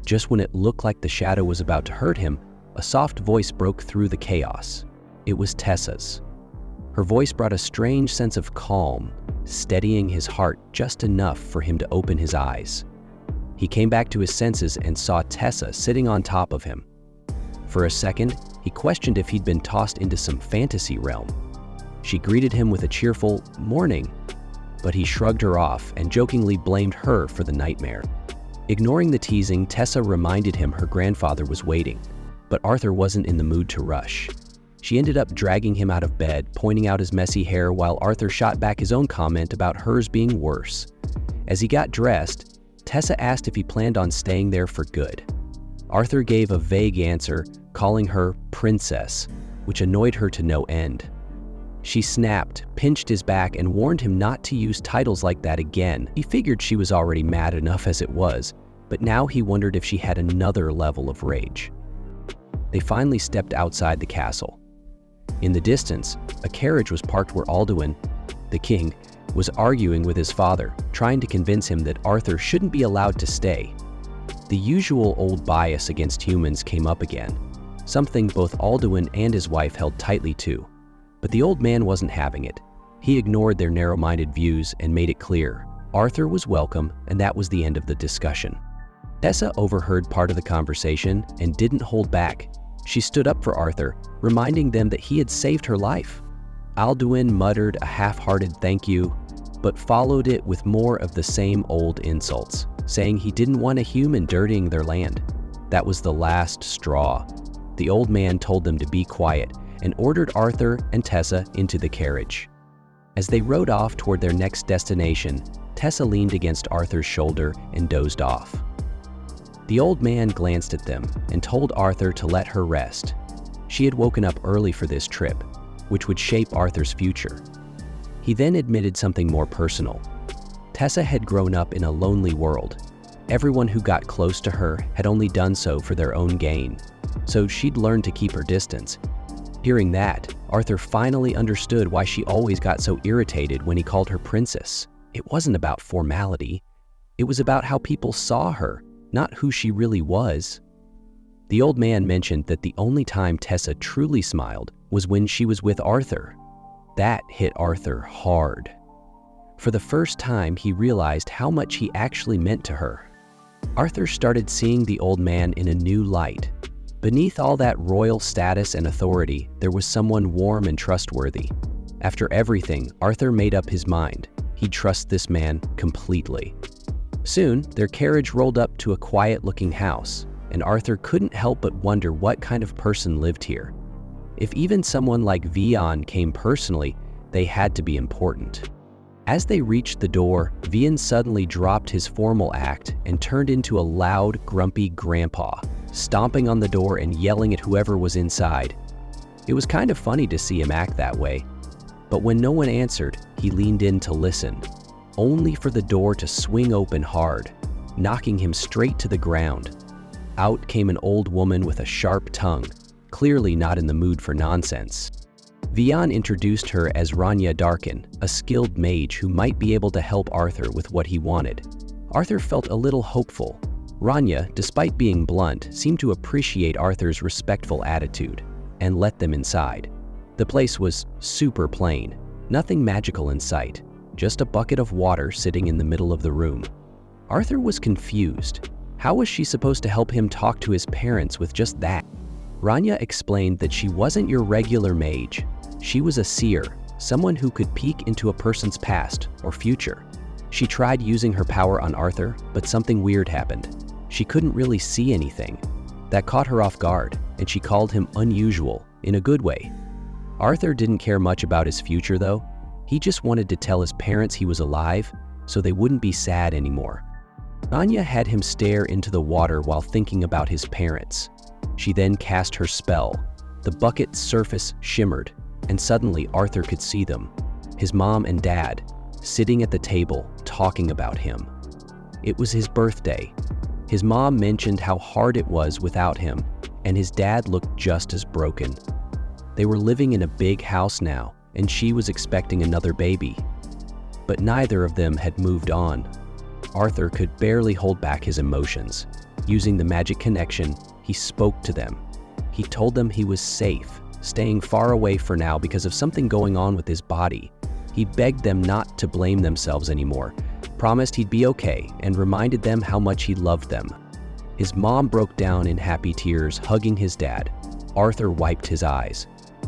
Just when it looked like the shadow was about to hurt him, a soft voice broke through the chaos. It was Tessa's. Her voice brought a strange sense of calm, steadying his heart just enough for him to open his eyes. He came back to his senses and saw Tessa sitting on top of him. For a second, he questioned if he'd been tossed into some fantasy realm. She greeted him with a cheerful "morning," but he shrugged her off and jokingly blamed her for the nightmare. Ignoring the teasing, Tessa reminded him her grandfather was waiting, but Arthur wasn't in the mood to rush. She ended up dragging him out of bed, pointing out his messy hair while Arthur shot back his own comment about hers being worse. As he got dressed, Tessa asked if he planned on staying there for good. Arthur gave a vague answer, calling her princess, which annoyed her to no end. She snapped, pinched his back, and warned him not to use titles like that again. He figured she was already mad enough as it was, but now he wondered if she had another level of rage. They finally stepped outside the castle. In the distance, a carriage was parked where Alduin, the king, was arguing with his father, trying to convince him that Arthur shouldn't be allowed to stay. The usual old bias against humans came up again, something both Alduin and his wife held tightly to. But the old man wasn't having it. He ignored their narrow-minded views and made it clear Arthur was welcome, and that was the end of the discussion. Tessa overheard part of the conversation and didn't hold back. She stood up for Arthur, reminding them that he had saved her life. Alduin muttered a half-hearted thank you, but followed it with more of the same old insults, saying he didn't want a human dirtying their land. That was the last straw. The old man told them to be quiet and ordered Arthur and Tessa into the carriage. As they rode off toward their next destination, Tessa leaned against Arthur's shoulder and dozed off. The old man glanced at them and told Arthur to let her rest. She had woken up early for this trip, which would shape Arthur's future. He then admitted something more personal. Tessa had grown up in a lonely world. Everyone who got close to her had only done so for their own gain, so she'd learned to keep her distance. Hearing that, Arthur finally understood why she always got so irritated when he called her princess. It wasn't about formality. It was about how people saw her, not who she really was. The old man mentioned that the only time Tessa truly smiled was when she was with Arthur. That hit Arthur hard. For the first time, he realized how much he actually meant to her. Arthur started seeing the old man in a new light. Beneath all that royal status and authority, there was someone warm and trustworthy. After everything, Arthur made up his mind. He'd trust this man completely. Soon, their carriage rolled up to a quiet-looking house, and Arthur couldn't help but wonder what kind of person lived here. If even someone like Vian came personally, they had to be important. As they reached the door, Vian suddenly dropped his formal act and turned into a loud, grumpy grandpa, stomping on the door and yelling at whoever was inside. It was kind of funny to see him act that way. But when no one answered, he leaned in to listen, only for the door to swing open hard, knocking him straight to the ground. Out came an old woman with a sharp tongue, clearly not in the mood for nonsense. Vian introduced her as Ranya Darkin, a skilled mage who might be able to help Arthur with what he wanted. Arthur felt a little hopeful. Ranya, despite being blunt, seemed to appreciate Arthur's respectful attitude and let them inside. The place was super plain, nothing magical in sight, just a bucket of water sitting in the middle of the room. Arthur was confused. How was she supposed to help him talk to his parents with just that? Ranya explained that she wasn't your regular mage. She was a seer, someone who could peek into a person's past or future. She tried using her power on Arthur, but something weird happened. She couldn't really see anything. That caught her off guard, and she called him unusual, in a good way. Arthur didn't care much about his future, though. He just wanted to tell his parents he was alive, so they wouldn't be sad anymore. Ranya had him stare into the water while thinking about his parents. She then cast her spell. The bucket's surface shimmered, and suddenly Arthur could see them, his mom and dad, sitting at the table, talking about him. It was his birthday. His mom mentioned how hard it was without him, and his dad looked just as broken. They were living in a big house now, and she was expecting another baby. But neither of them had moved on. Arthur could barely hold back his emotions. Using the magic connection, he spoke to them. He told them he was safe, staying far away for now because of something going on with his body. He begged them not to blame themselves anymore, promised he'd be okay, and reminded them how much he loved them. His mom broke down in happy tears, hugging his dad. Arthur wiped his eyes.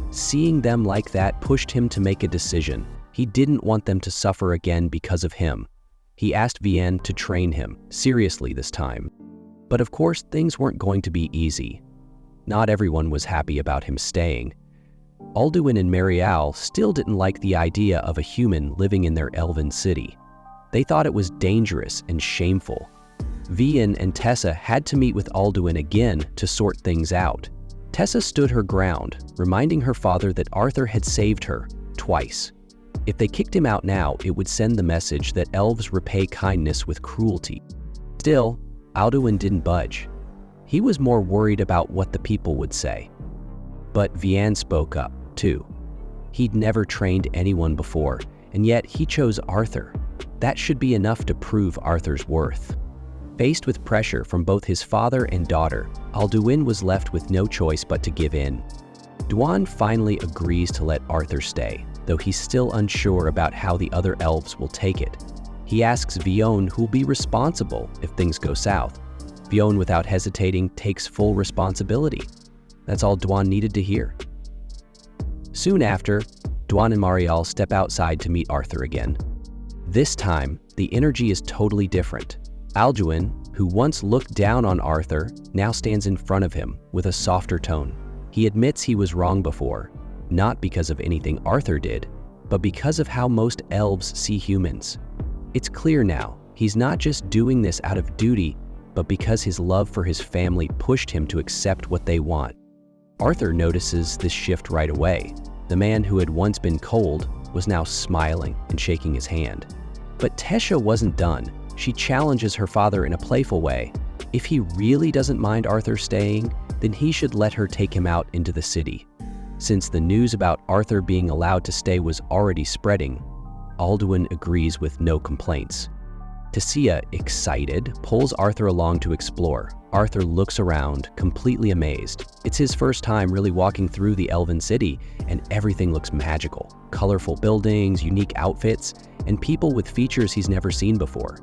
Seeing them like that pushed him to make a decision. He didn't want them to suffer again because of him. He asked Vian to train him, seriously this time. But of course, things weren't going to be easy. Not everyone was happy about him staying. Alduin and Marial still didn't like the idea of a human living in their elven city. They thought it was dangerous and shameful. Vian and Tessa had to meet with Alduin again to sort things out. Tessa stood her ground, reminding her father that Arthur had saved her, twice. If they kicked him out now, it would send the message that elves repay kindness with cruelty. Still, Alduin didn't budge. He was more worried about what the people would say. But Vian spoke up, too. He'd never trained anyone before, and yet he chose Arthur. That should be enough to prove Arthur's worth. Faced with pressure from both his father and daughter, Alduin was left with no choice but to give in. Duan finally agrees to let Arthur stay, though he's still unsure about how the other elves will take it. He asks Vion who'll be responsible if things go south. Vion, without hesitating, takes full responsibility. That's all Duan needed to hear. Soon after, Duan and Marial step outside to meet Arthur again. This time, the energy is totally different. Alduin, who once looked down on Arthur, now stands in front of him with a softer tone. He admits he was wrong before, not because of anything Arthur did, but because of how most elves see humans. It's clear now, he's not just doing this out of duty, but because his love for his family pushed him to accept what they want. Arthur notices this shift right away. The man who had once been cold was now smiling and shaking his hand. But Tesha wasn't done. She challenges her father in a playful way. If he really doesn't mind Arthur staying, then he should let her take him out into the city. Since the news about Arthur being allowed to stay was already spreading, Alduin agrees with no complaints. Tessia, excited, pulls Arthur along to explore. Arthur looks around, completely amazed. It's his first time really walking through the elven city, and everything looks magical. Colorful buildings, unique outfits, and people with features he's never seen before.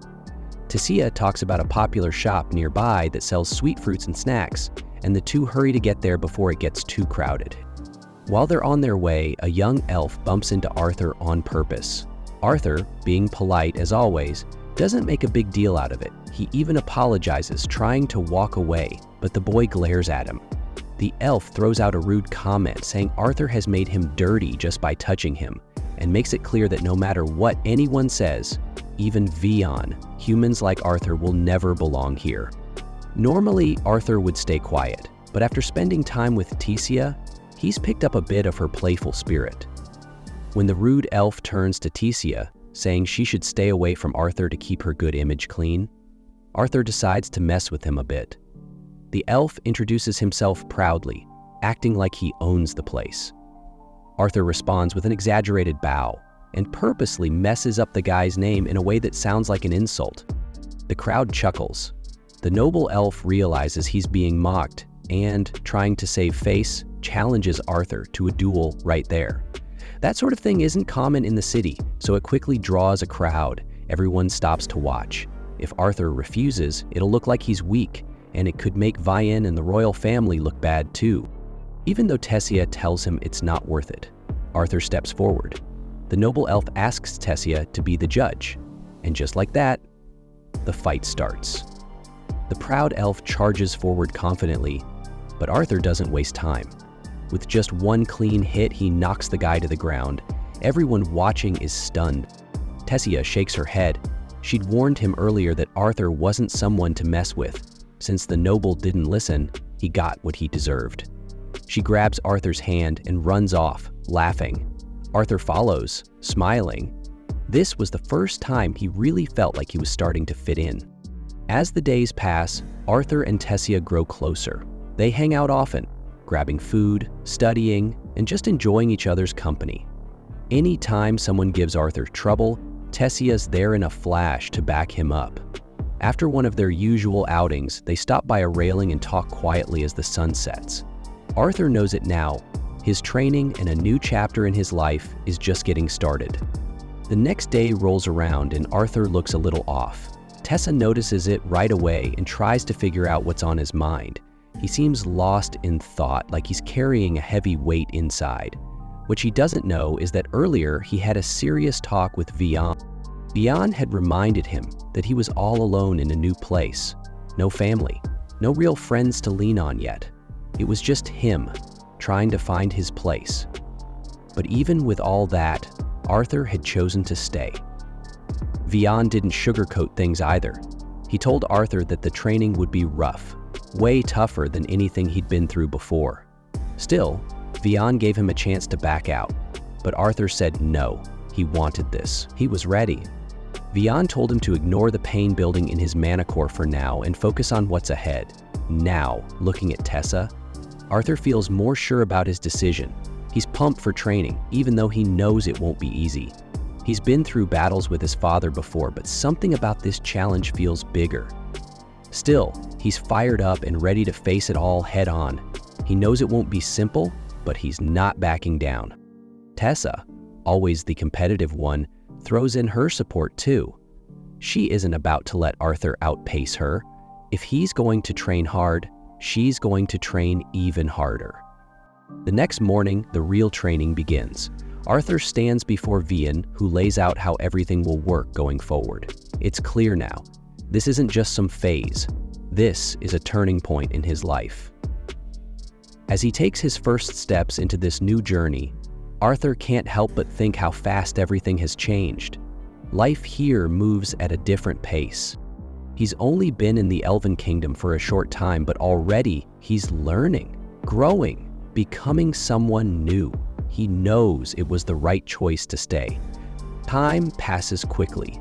Tessia talks about a popular shop nearby that sells sweet fruits and snacks, and the two hurry to get there before it gets too crowded. While they're on their way, a young elf bumps into Arthur on purpose. Arthur, being polite as always, doesn't make a big deal out of it. He even apologizes, trying to walk away, but the boy glares at him. The elf throws out a rude comment saying Arthur has made him dirty just by touching him, and makes it clear that no matter what anyone says, even Vian, humans like Arthur will never belong here. Normally, Arthur would stay quiet, but after spending time with Tecia, he's picked up a bit of her playful spirit. When the rude elf turns to Tecia, saying she should stay away from Arthur to keep her good image clean, Arthur decides to mess with him a bit. The elf introduces himself proudly, acting like he owns the place. Arthur responds with an exaggerated bow and purposely messes up the guy's name in a way that sounds like an insult. The crowd chuckles. The noble elf realizes he's being mocked and, trying to save face, challenges Arthur to a duel right there. That sort of thing isn't common in the city, so it quickly draws a crowd. Everyone stops to watch. If Arthur refuses, it'll look like he's weak, and it could make Vian and the royal family look bad too. Even though Tecia tells him it's not worth it, Arthur steps forward. The noble elf asks Tecia to be the judge, and just like that, the fight starts. The proud elf charges forward confidently, but Arthur doesn't waste time. With just one clean hit, he knocks the guy to the ground. Everyone watching is stunned. Tecia shakes her head. She'd warned him earlier that Arthur wasn't someone to mess with. Since the noble didn't listen, he got what he deserved. She grabs Arthur's hand and runs off, laughing. Arthur follows, smiling. This was the first time he really felt like he was starting to fit in. As the days pass, Arthur and Tecia grow closer. They hang out often, grabbing food, studying, and just enjoying each other's company. Anytime someone gives Arthur trouble, Tecia's there in a flash to back him up. After one of their usual outings, they stop by a railing and talk quietly as the sun sets. Arthur knows it now. His training and a new chapter in his life is just getting started. The next day rolls around and Arthur looks a little off. Tessa notices it right away and tries to figure out what's on his mind. He seems lost in thought, like he's carrying a heavy weight inside. What she doesn't know is that earlier he had a serious talk with Vian. Vian had reminded him that he was all alone in a new place. No family, no real friends to lean on yet. It was just him, trying to find his place. But even with all that, Arthur had chosen to stay. Vian didn't sugarcoat things either. He told Arthur that the training would be rough, way tougher than anything he'd been through before. Still, Vian gave him a chance to back out, but Arthur said no. He wanted this. He was ready. Vian told him to ignore the pain building in his mana core for now and focus on what's ahead. Now, looking at Tessa, Arthur feels more sure about his decision. He's pumped for training, even though he knows it won't be easy. He's been through battles with his father before, but something about this challenge feels bigger. Still, he's fired up and ready to face it all head on. He knows it won't be simple, but he's not backing down. Tessa, always the competitive one, throws in her support too. She isn't about to let Arthur outpace her. If he's going to train hard, she's going to train even harder. The next morning, the real training begins. Arthur stands before Vian, who lays out how everything will work going forward. It's clear now. This isn't just some phase. This is a turning point in his life. As he takes his first steps into this new journey, Arthur can't help but think how fast everything has changed. Life here moves at a different pace. He's only been in the Elven Kingdom for a short time, but already he's learning, growing, becoming someone new. He knows it was the right choice to stay. Time passes quickly.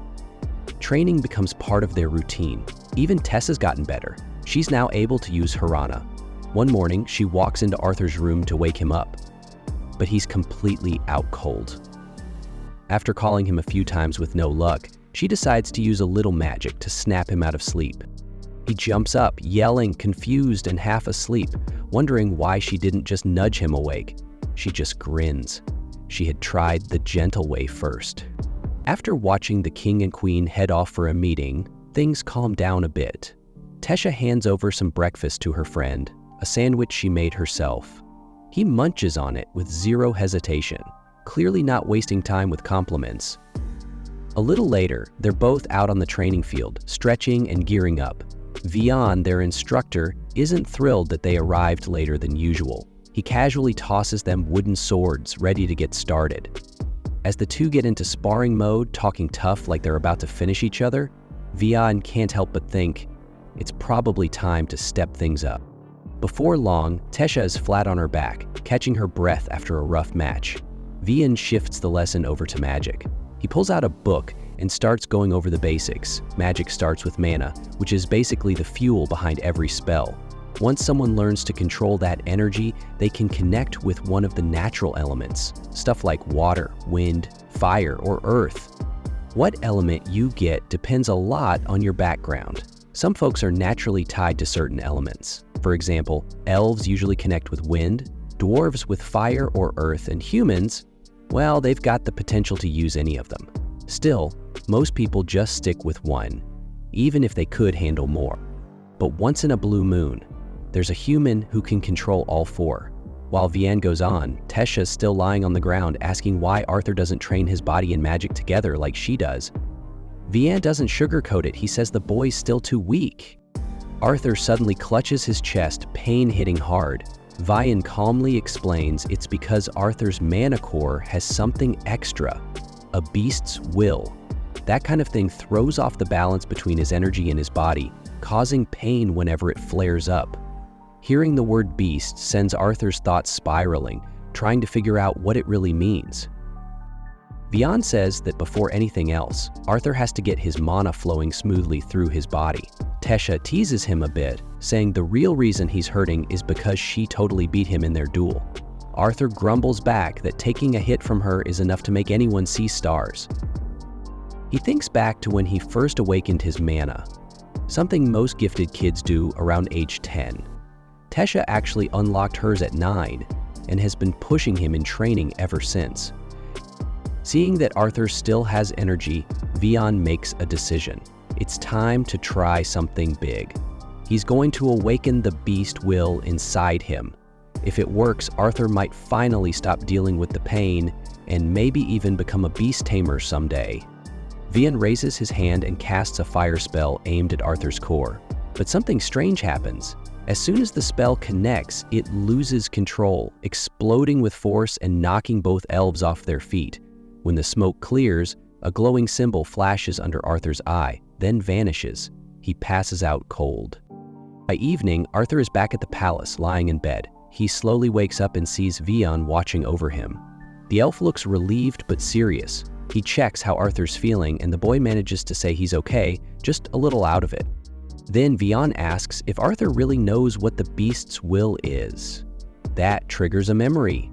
Training becomes part of their routine. Even Tessa's gotten better. She's now able to use Harana. One morning, she walks into Arthur's room to wake him up, but he's completely out cold. After calling him a few times with no luck, she decides to use a little magic to snap him out of sleep. He jumps up, yelling, confused and half asleep, wondering why she didn't just nudge him awake. She just grins. She had tried the gentle way first. After watching the king and queen head off for a meeting, things calm down a bit. Tesha hands over some breakfast to her friend, a sandwich she made herself. He munches on it with zero hesitation, clearly not wasting time with compliments. A little later, they're both out on the training field, stretching and gearing up. Vian, their instructor, isn't thrilled that they arrived later than usual. He casually tosses them wooden swords, ready to get started. As the two get into sparring mode, talking tough like they're about to finish each other, Vian can't help but think, it's probably time to step things up. Before long, Tesha is flat on her back, catching her breath after a rough match. Vian shifts the lesson over to magic. He pulls out a book and starts going over the basics. Magic starts with mana, which is basically the fuel behind every spell. Once someone learns to control that energy, they can connect with one of the natural elements, stuff like water, wind, fire, or earth. What element you get depends a lot on your background. Some folks are naturally tied to certain elements. For example, elves usually connect with wind, dwarves with fire or earth, and humans, well, they've got the potential to use any of them. Still, most people just stick with one, even if they could handle more. But once in a blue moon, there's a human who can control all four. While Vian goes on, Tesha's still lying on the ground asking why Arthur doesn't train his body and magic together like she does. Vian doesn't sugarcoat it, he says the boy's still too weak. Arthur suddenly clutches his chest, pain hitting hard. Vian calmly explains it's because Arthur's mana core has something extra, a beast's will. That kind of thing throws off the balance between his energy and his body, causing pain whenever it flares up. Hearing the word beast sends Arthur's thoughts spiraling, trying to figure out what it really means. Vian says that before anything else, Arthur has to get his mana flowing smoothly through his body. Tesha teases him a bit, saying the real reason he's hurting is because she totally beat him in their duel. Arthur grumbles back that taking a hit from her is enough to make anyone see stars. He thinks back to when he first awakened his mana, something most gifted kids do around age 10. Tesha actually unlocked hers at 9 and has been pushing him in training ever since. Seeing that Arthur still has energy, Vian makes a decision. It's time to try something big. He's going to awaken the beast will inside him. If it works, Arthur might finally stop dealing with the pain and maybe even become a beast tamer someday. Vian raises his hand and casts a fire spell aimed at Arthur's core. But something strange happens. As soon as the spell connects, it loses control, exploding with force and knocking both elves off their feet. When the smoke clears, a glowing symbol flashes under Arthur's eye, then vanishes. He passes out cold. By evening, Arthur is back at the palace, lying in bed. He slowly wakes up and sees Vian watching over him. The elf looks relieved but serious. He checks how Arthur's feeling, and the boy manages to say he's okay, just a little out of it. Then Vian asks if Arthur really knows what the beast's will is. That triggers a memory.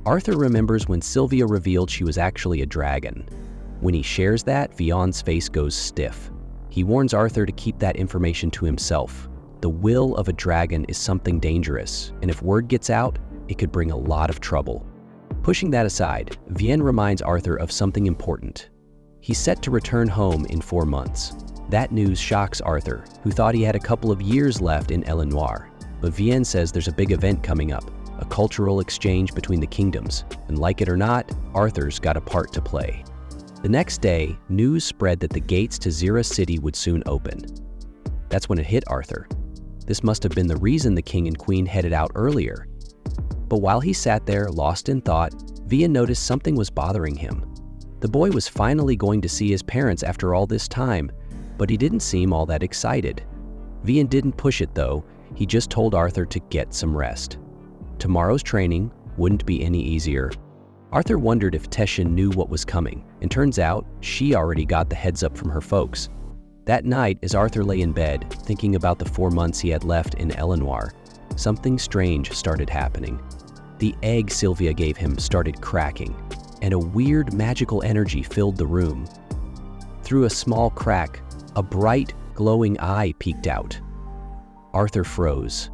Arthur remembers when Sylvia revealed she was actually a dragon. When he shares that, Vian's face goes stiff. He warns Arthur to keep that information to himself. The will of a dragon is something dangerous, and if word gets out, it could bring a lot of trouble. Pushing that aside, Vian reminds Arthur of something important. He's set to return home in 4 months. That news shocks Arthur, who thought he had a couple of years left in Eleanor. But Vian says there's a big event coming up, a cultural exchange between the kingdoms, and like it or not, Arthur's got a part to play. The next day, news spread that the gates to Zira City would soon open. That's when it hit Arthur. This must have been the reason the king and queen headed out earlier. But while he sat there, lost in thought, Vian noticed something was bothering him. The boy was finally going to see his parents after all this time, but he didn't seem all that excited. Vian didn't push it though, he just told Arthur to get some rest. Tomorrow's training wouldn't be any easier. Arthur wondered if Tesha knew what was coming, and turns out she already got the heads up from her folks. That night, as Arthur lay in bed, thinking about the 4 months he had left in Eleanor, something strange started happening. The egg Sylvia gave him started cracking, and a weird magical energy filled the room. Through a small crack, a bright, glowing eye peeked out. Arthur froze.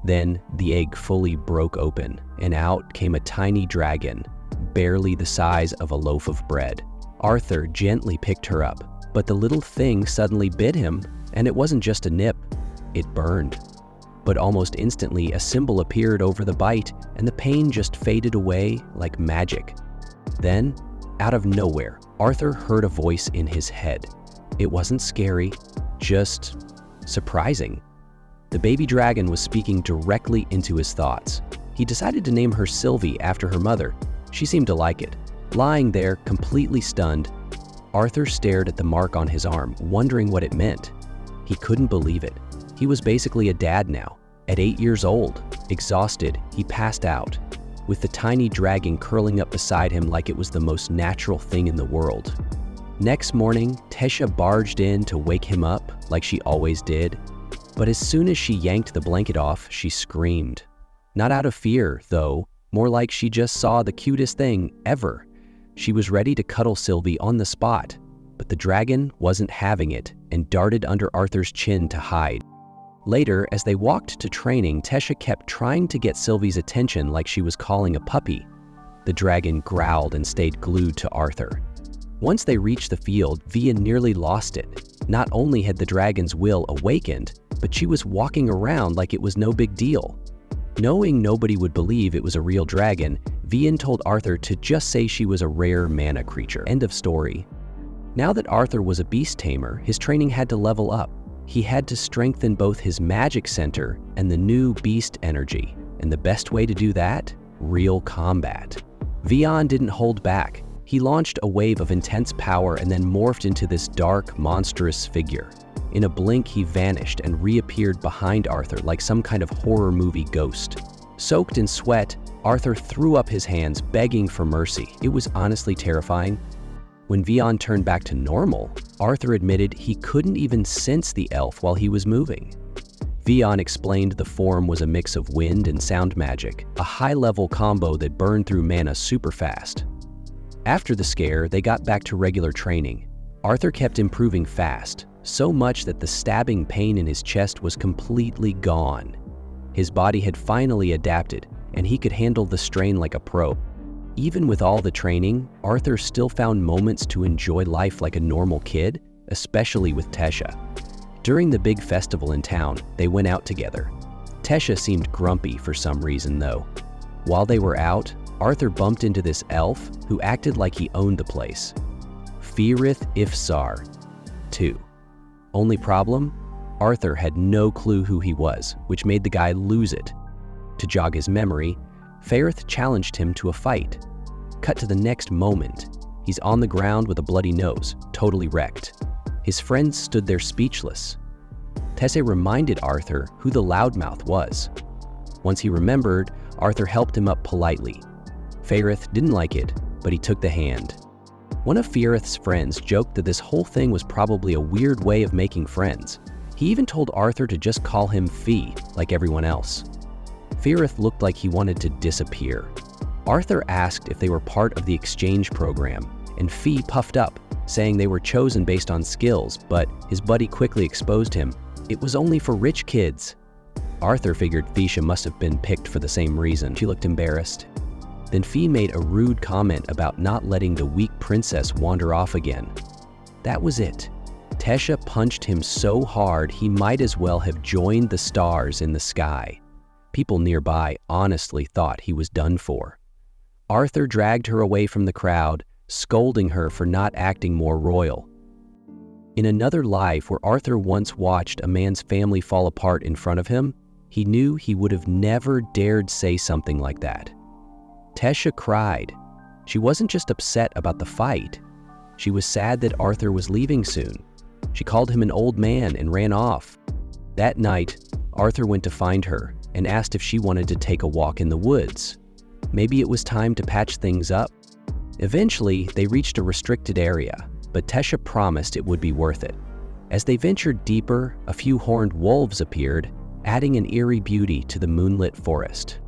Then the egg fully broke open, and out came a tiny dragon, barely the size of a loaf of bread. Arthur gently picked her up, but the little thing suddenly bit him, and it wasn't just a nip, it burned. But almost instantly, a symbol appeared over the bite, and the pain just faded away like magic. Then, out of nowhere, Arthur heard a voice in his head. It wasn't scary, just surprising. The baby dragon was speaking directly into his thoughts. He decided to name her Sylvie after her mother. She seemed to like it. Lying there, completely stunned, Arthur stared at the mark on his arm, wondering what it meant. He couldn't believe it. He was basically a dad now. At 8 years old, exhausted, he passed out, with the tiny dragon curling up beside him like it was the most natural thing in the world. Next morning, Tesha barged in to wake him up, like she always did. But as soon as she yanked the blanket off, she screamed. Not out of fear, though, more like she just saw the cutest thing ever. She was ready to cuddle Sylvie on the spot, but the dragon wasn't having it and darted under Arthur's chin to hide. Later, as they walked to training, Tesha kept trying to get Sylvie's attention like she was calling a puppy. The dragon growled and stayed glued to Arthur. Once they reached the field, Vian nearly lost it. Not only had the dragon's will awakened, but she was walking around like it was no big deal. Knowing nobody would believe it was a real dragon, Vian told Arthur to just say she was a rare mana creature. End of story. Now that Arthur was a beast tamer, his training had to level up. He had to strengthen both his magic center and the new beast energy. And the best way to do that? Real combat. Vian didn't hold back. He launched a wave of intense power and then morphed into this dark, monstrous figure. In a blink, he vanished and reappeared behind Arthur like some kind of horror movie ghost. Soaked in sweat, Arthur threw up his hands, begging for mercy. It was honestly terrifying. When Vian turned back to normal, Arthur admitted he couldn't even sense the elf while he was moving. Vian explained the form was a mix of wind and sound magic, a high-level combo that burned through mana super fast. After the scare, they got back to regular training. Arthur kept improving fast, so much that the stabbing pain in his chest was completely gone. His body had finally adapted, and he could handle the strain like a pro. Even with all the training, Arthur still found moments to enjoy life like a normal kid, especially with Tesha. During the big festival in town, they went out together. Tesha seemed grumpy for some reason, though. While they were out, Arthur bumped into this elf who acted like he owned the place. Firith Ifsar, 2. Only problem? Arthur had no clue who he was, which made the guy lose it. To jog his memory, Firith challenged him to a fight. Cut to the next moment. He's on the ground with a bloody nose, totally wrecked. His friends stood there speechless. Tesse reminded Arthur who the loudmouth was. Once he remembered, Arthur helped him up politely. Firith didn't like it, but he took the hand. One of Firith's friends joked that this whole thing was probably a weird way of making friends. He even told Arthur to just call him Fee, like everyone else. Firith looked like he wanted to disappear. Arthur asked if they were part of the exchange program, and Fee puffed up, saying they were chosen based on skills, but his buddy quickly exposed him. It was only for rich kids. Arthur figured Fisha must have been picked for the same reason. She looked embarrassed. Then Fee made a rude comment about not letting the weak princess wander off again. That was it. Tesha punched him so hard he might as well have joined the stars in the sky. People nearby honestly thought he was done for. Arthur dragged her away from the crowd, scolding her for not acting more royal. In another life where Arthur once watched a man's family fall apart in front of him, he knew he would have never dared say something like that. Tesha cried. She wasn't just upset about the fight. She was sad that Arthur was leaving soon. She called him an old man and ran off. That night, Arthur went to find her and asked if she wanted to take a walk in the woods. Maybe it was time to patch things up. Eventually, they reached a restricted area, but Tesha promised it would be worth it. As they ventured deeper, a few horned wolves appeared, adding an eerie beauty to the moonlit forest.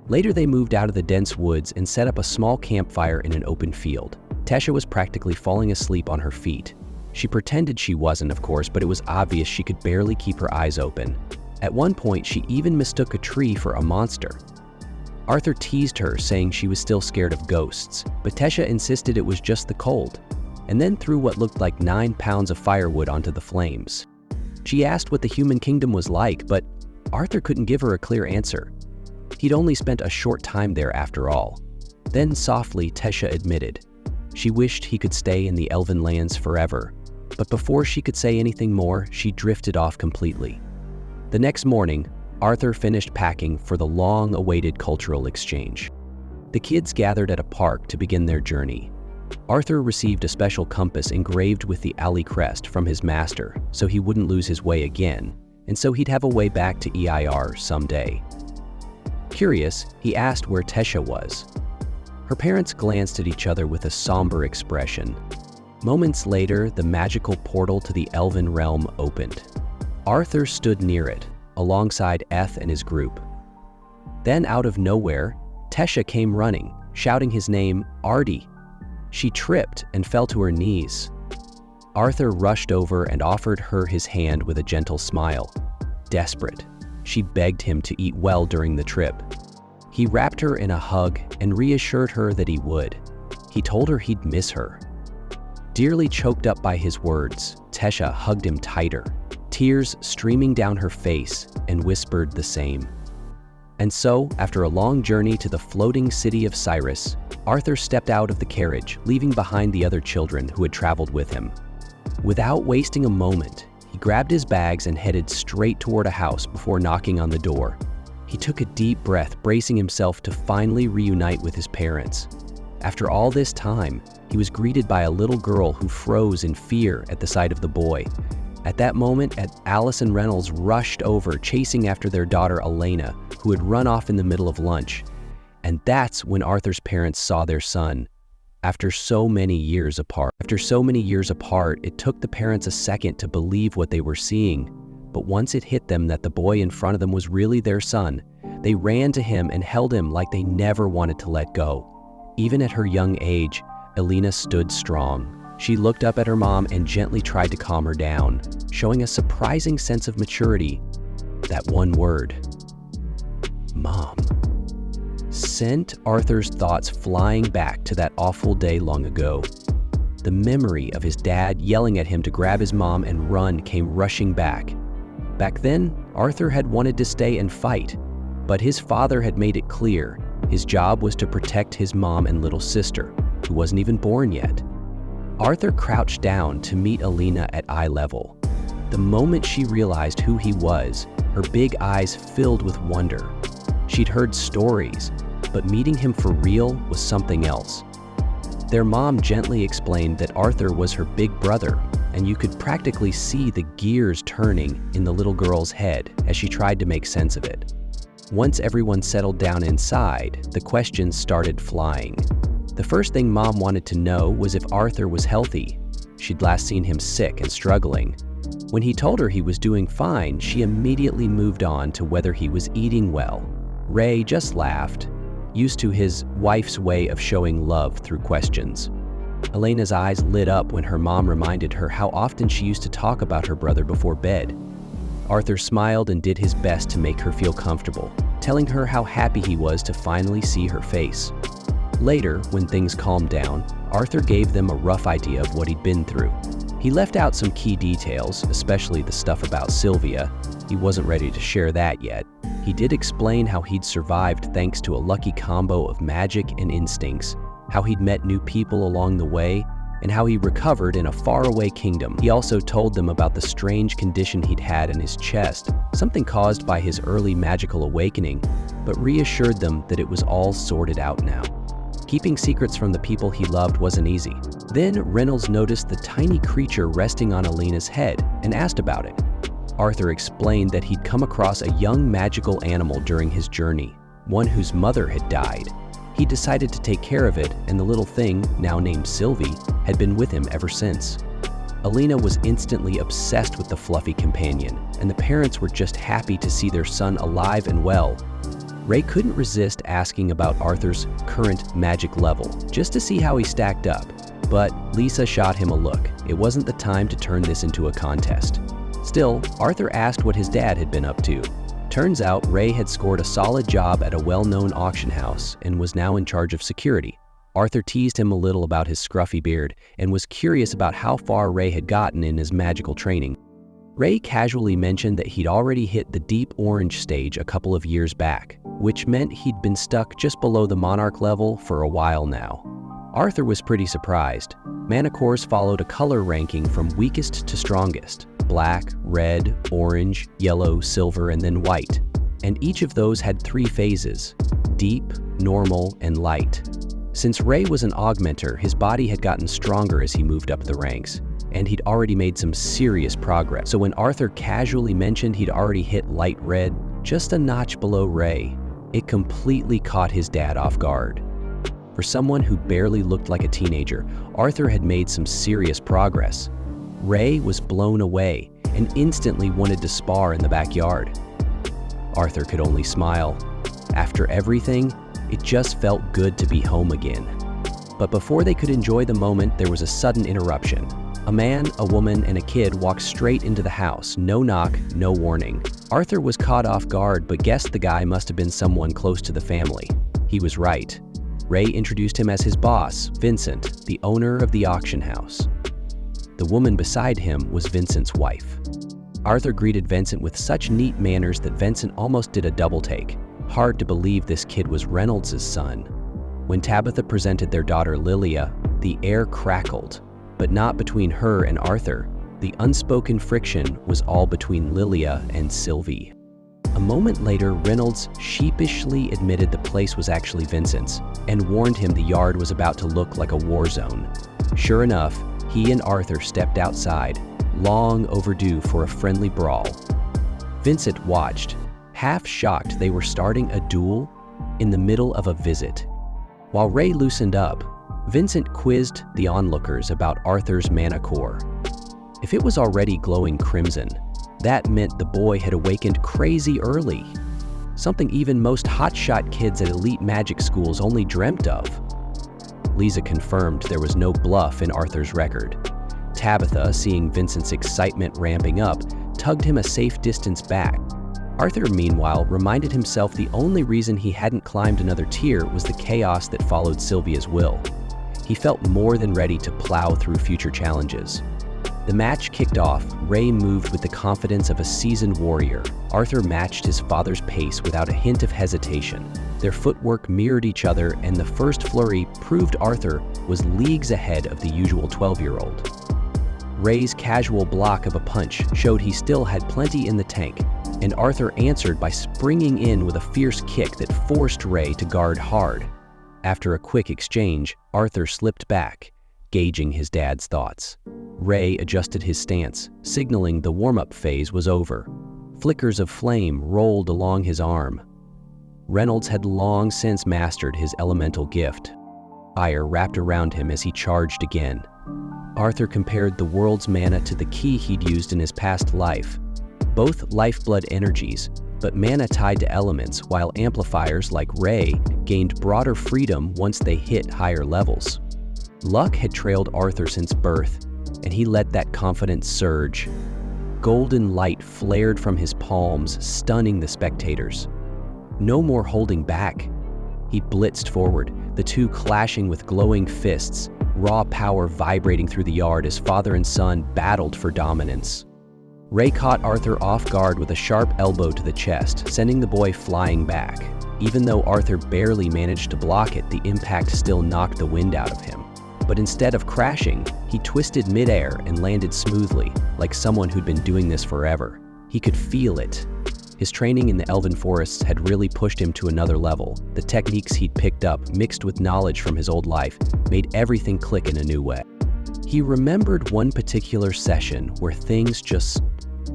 Later, they moved out of the dense woods and set up a small campfire in an open field. Tesha was practically falling asleep on her feet. She pretended she wasn't, of course, but it was obvious she could barely keep her eyes open. At one point, she even mistook a tree for a monster. Arthur teased her, saying she was still scared of ghosts, but Tesha insisted it was just the cold, and then threw what looked like 9 pounds of firewood onto the flames. She asked what the human kingdom was like, but Arthur couldn't give her a clear answer. He'd only spent a short time there after all. Then softly, Tesha admitted. She wished he could stay in the Elven lands forever, but before she could say anything more, she drifted off completely. The next morning, Arthur finished packing for the long-awaited cultural exchange. The kids gathered at a park to begin their journey. Arthur received a special compass engraved with the Ali crest from his master, so he wouldn't lose his way again, and so he'd have a way back to EIR someday. Curious, he asked where Tesha was. Her parents glanced at each other with a somber expression. Moments later, the magical portal to the Elven realm opened. Arthur stood near it, alongside Eth and his group. Then out of nowhere, Tesha came running, shouting his name, Artie. She tripped and fell to her knees. Arthur rushed over and offered her his hand with a gentle smile. Desperate, she begged him to eat well during the trip. He wrapped her in a hug and reassured her that he would. He told her he'd miss her. Dearly choked up by his words, Tesha hugged him tighter, tears streaming down her face, and whispered the same. And so, after a long journey to the floating city of Cyrus, Arthur stepped out of the carriage, leaving behind the other children who had traveled with him. Without wasting a moment, he grabbed his bags and headed straight toward a house before knocking on the door. He took a deep breath, bracing himself to finally reunite with his parents. After all this time, he was greeted by a little girl who froze in fear at the sight of the boy. At that moment, Alice and Reynolds rushed over, chasing after their daughter Elena, who had run off in the middle of lunch. And that's when Arthur's parents saw their son. After so many years apart, it took the parents a second to believe what they were seeing. But once it hit them that the boy in front of them was really their son, they ran to him and held him like they never wanted to let go. Even at her young age, Elena stood strong. She looked up at her mom and gently tried to calm her down, showing a surprising sense of maturity. That one word, Mom, sent Arthur's thoughts flying back to that awful day long ago. The memory of his dad yelling at him to grab his mom and run came rushing back. Back then, Arthur had wanted to stay and fight, but his father had made it clear his job was to protect his mom and little sister, who wasn't even born yet. Arthur crouched down to meet Elena at eye level. The moment she realized who he was, her big eyes filled with wonder. She'd heard stories, but meeting him for real was something else. Their mom gently explained that Arthur was her big brother, and you could practically see the gears turning in the little girl's head as she tried to make sense of it. Once everyone settled down inside, the questions started flying. The first thing Mom wanted to know was if Arthur was healthy. She'd last seen him sick and struggling. When he told her he was doing fine, she immediately moved on to whether he was eating well. Ray just laughed, used to his wife's way of showing love through questions. Elena's eyes lit up when her mom reminded her how often she used to talk about her brother before bed. Arthur smiled and did his best to make her feel comfortable, telling her how happy he was to finally see her face. Later, when things calmed down, Arthur gave them a rough idea of what he'd been through. He left out some key details, especially the stuff about Sylvia. He wasn't ready to share that yet. He did explain how he'd survived thanks to a lucky combo of magic and instincts, how he'd met new people along the way, and how he recovered in a faraway kingdom. He also told them about the strange condition he'd had in his chest, something caused by his early magical awakening, but reassured them that it was all sorted out now. Keeping secrets from the people he loved wasn't easy. Then Reynolds noticed the tiny creature resting on Elena's head and asked about it. Arthur explained that he'd come across a young magical animal during his journey, one whose mother had died. He decided to take care of it, and the little thing, now named Sylvie, had been with him ever since. Elena was instantly obsessed with the fluffy companion, and the parents were just happy to see their son alive and well. Ray couldn't resist asking about Arthur's current magic level, just to see how he stacked up. But Lisa shot him a look. It wasn't the time to turn this into a contest. Still, Arthur asked what his dad had been up to. Turns out Ray had scored a solid job at a well-known auction house and was now in charge of security. Arthur teased him a little about his scruffy beard and was curious about how far Ray had gotten in his magical training. Ray casually mentioned that he'd already hit the deep orange stage a couple of years back, which meant he'd been stuck just below the monarch level for a while now. Arthur was pretty surprised. Mana cores followed a color ranking from weakest to strongest: black, red, orange, yellow, silver, and then white. And each of those had 3 phases: deep, normal, and light. Since Ray was an augmenter, his body had gotten stronger as he moved up the ranks, and he'd already made some serious progress. So when Arthur casually mentioned he'd already hit light red, just a notch below Ray, it completely caught his dad off guard. For someone who barely looked like a teenager, Arthur had made some serious progress. Ray was blown away and instantly wanted to spar in the backyard. Arthur could only smile. After everything, it just felt good to be home again. But before they could enjoy the moment, there was a sudden interruption. A man, a woman, and a kid walked straight into the house. No knock, no warning. Arthur was caught off guard, but guessed the guy must have been someone close to the family. He was right. Ray introduced him as his boss, Vincent, the owner of the auction house. The woman beside him was Vincent's wife. Arthur greeted Vincent with such neat manners that Vincent almost did a double take. Hard to believe this kid was Reynolds' son. When Tabitha presented their daughter Lilia, the air crackled, but not between her and Arthur. The unspoken friction was all between Lilia and Sylvie. A moment later, Reynolds sheepishly admitted the place was actually Vincent's and warned him the yard was about to look like a war zone. Sure enough, he and Arthur stepped outside, long overdue for a friendly brawl. Vincent watched, half shocked they were starting a duel in the middle of a visit. While Ray loosened up, Vincent quizzed the onlookers about Arthur's mana core. If it was already glowing crimson, that meant the boy had awakened crazy early, something even most hotshot kids at elite magic schools only dreamt of. Lisa confirmed there was no bluff in Arthur's record. Tabitha, seeing Vincent's excitement ramping up, tugged him a safe distance back. Arthur, meanwhile, reminded himself the only reason he hadn't climbed another tier was the chaos that followed Sylvia's will. He felt more than ready to plow through future challenges. The match kicked off. Ray moved with the confidence of a seasoned warrior. Arthur matched his father's pace without a hint of hesitation. Their footwork mirrored each other, and the first flurry proved Arthur was leagues ahead of the usual 12-year-old. Ray's casual block of a punch showed he still had plenty in the tank, and Arthur answered by springing in with a fierce kick that forced Ray to guard hard. After a quick exchange, Arthur slipped back, gauging his dad's thoughts. Ray adjusted his stance, signaling the warm-up phase was over. Flickers of flame rolled along his arm. Reynolds had long since mastered his elemental gift. Fire wrapped around him as he charged again. Arthur compared the world's mana to the key he'd used in his past life. Both lifeblood energies, but mana tied to elements, while amplifiers like Ray gained broader freedom once they hit higher levels. Luck had trailed Arthur since birth, and he let that confidence surge. Golden light flared from his palms, stunning the spectators. No more holding back. He blitzed forward, the two clashing with glowing fists, raw power vibrating through the yard as father and son battled for dominance. Ray caught Arthur off guard with a sharp elbow to the chest, sending the boy flying back. Even though Arthur barely managed to block it, the impact still knocked the wind out of him. But instead of crashing, he twisted midair and landed smoothly, like someone who'd been doing this forever. He could feel it. His training in the Elven Forests had really pushed him to another level. The techniques he'd picked up, mixed with knowledge from his old life, made everything click in a new way. He remembered one particular session where things just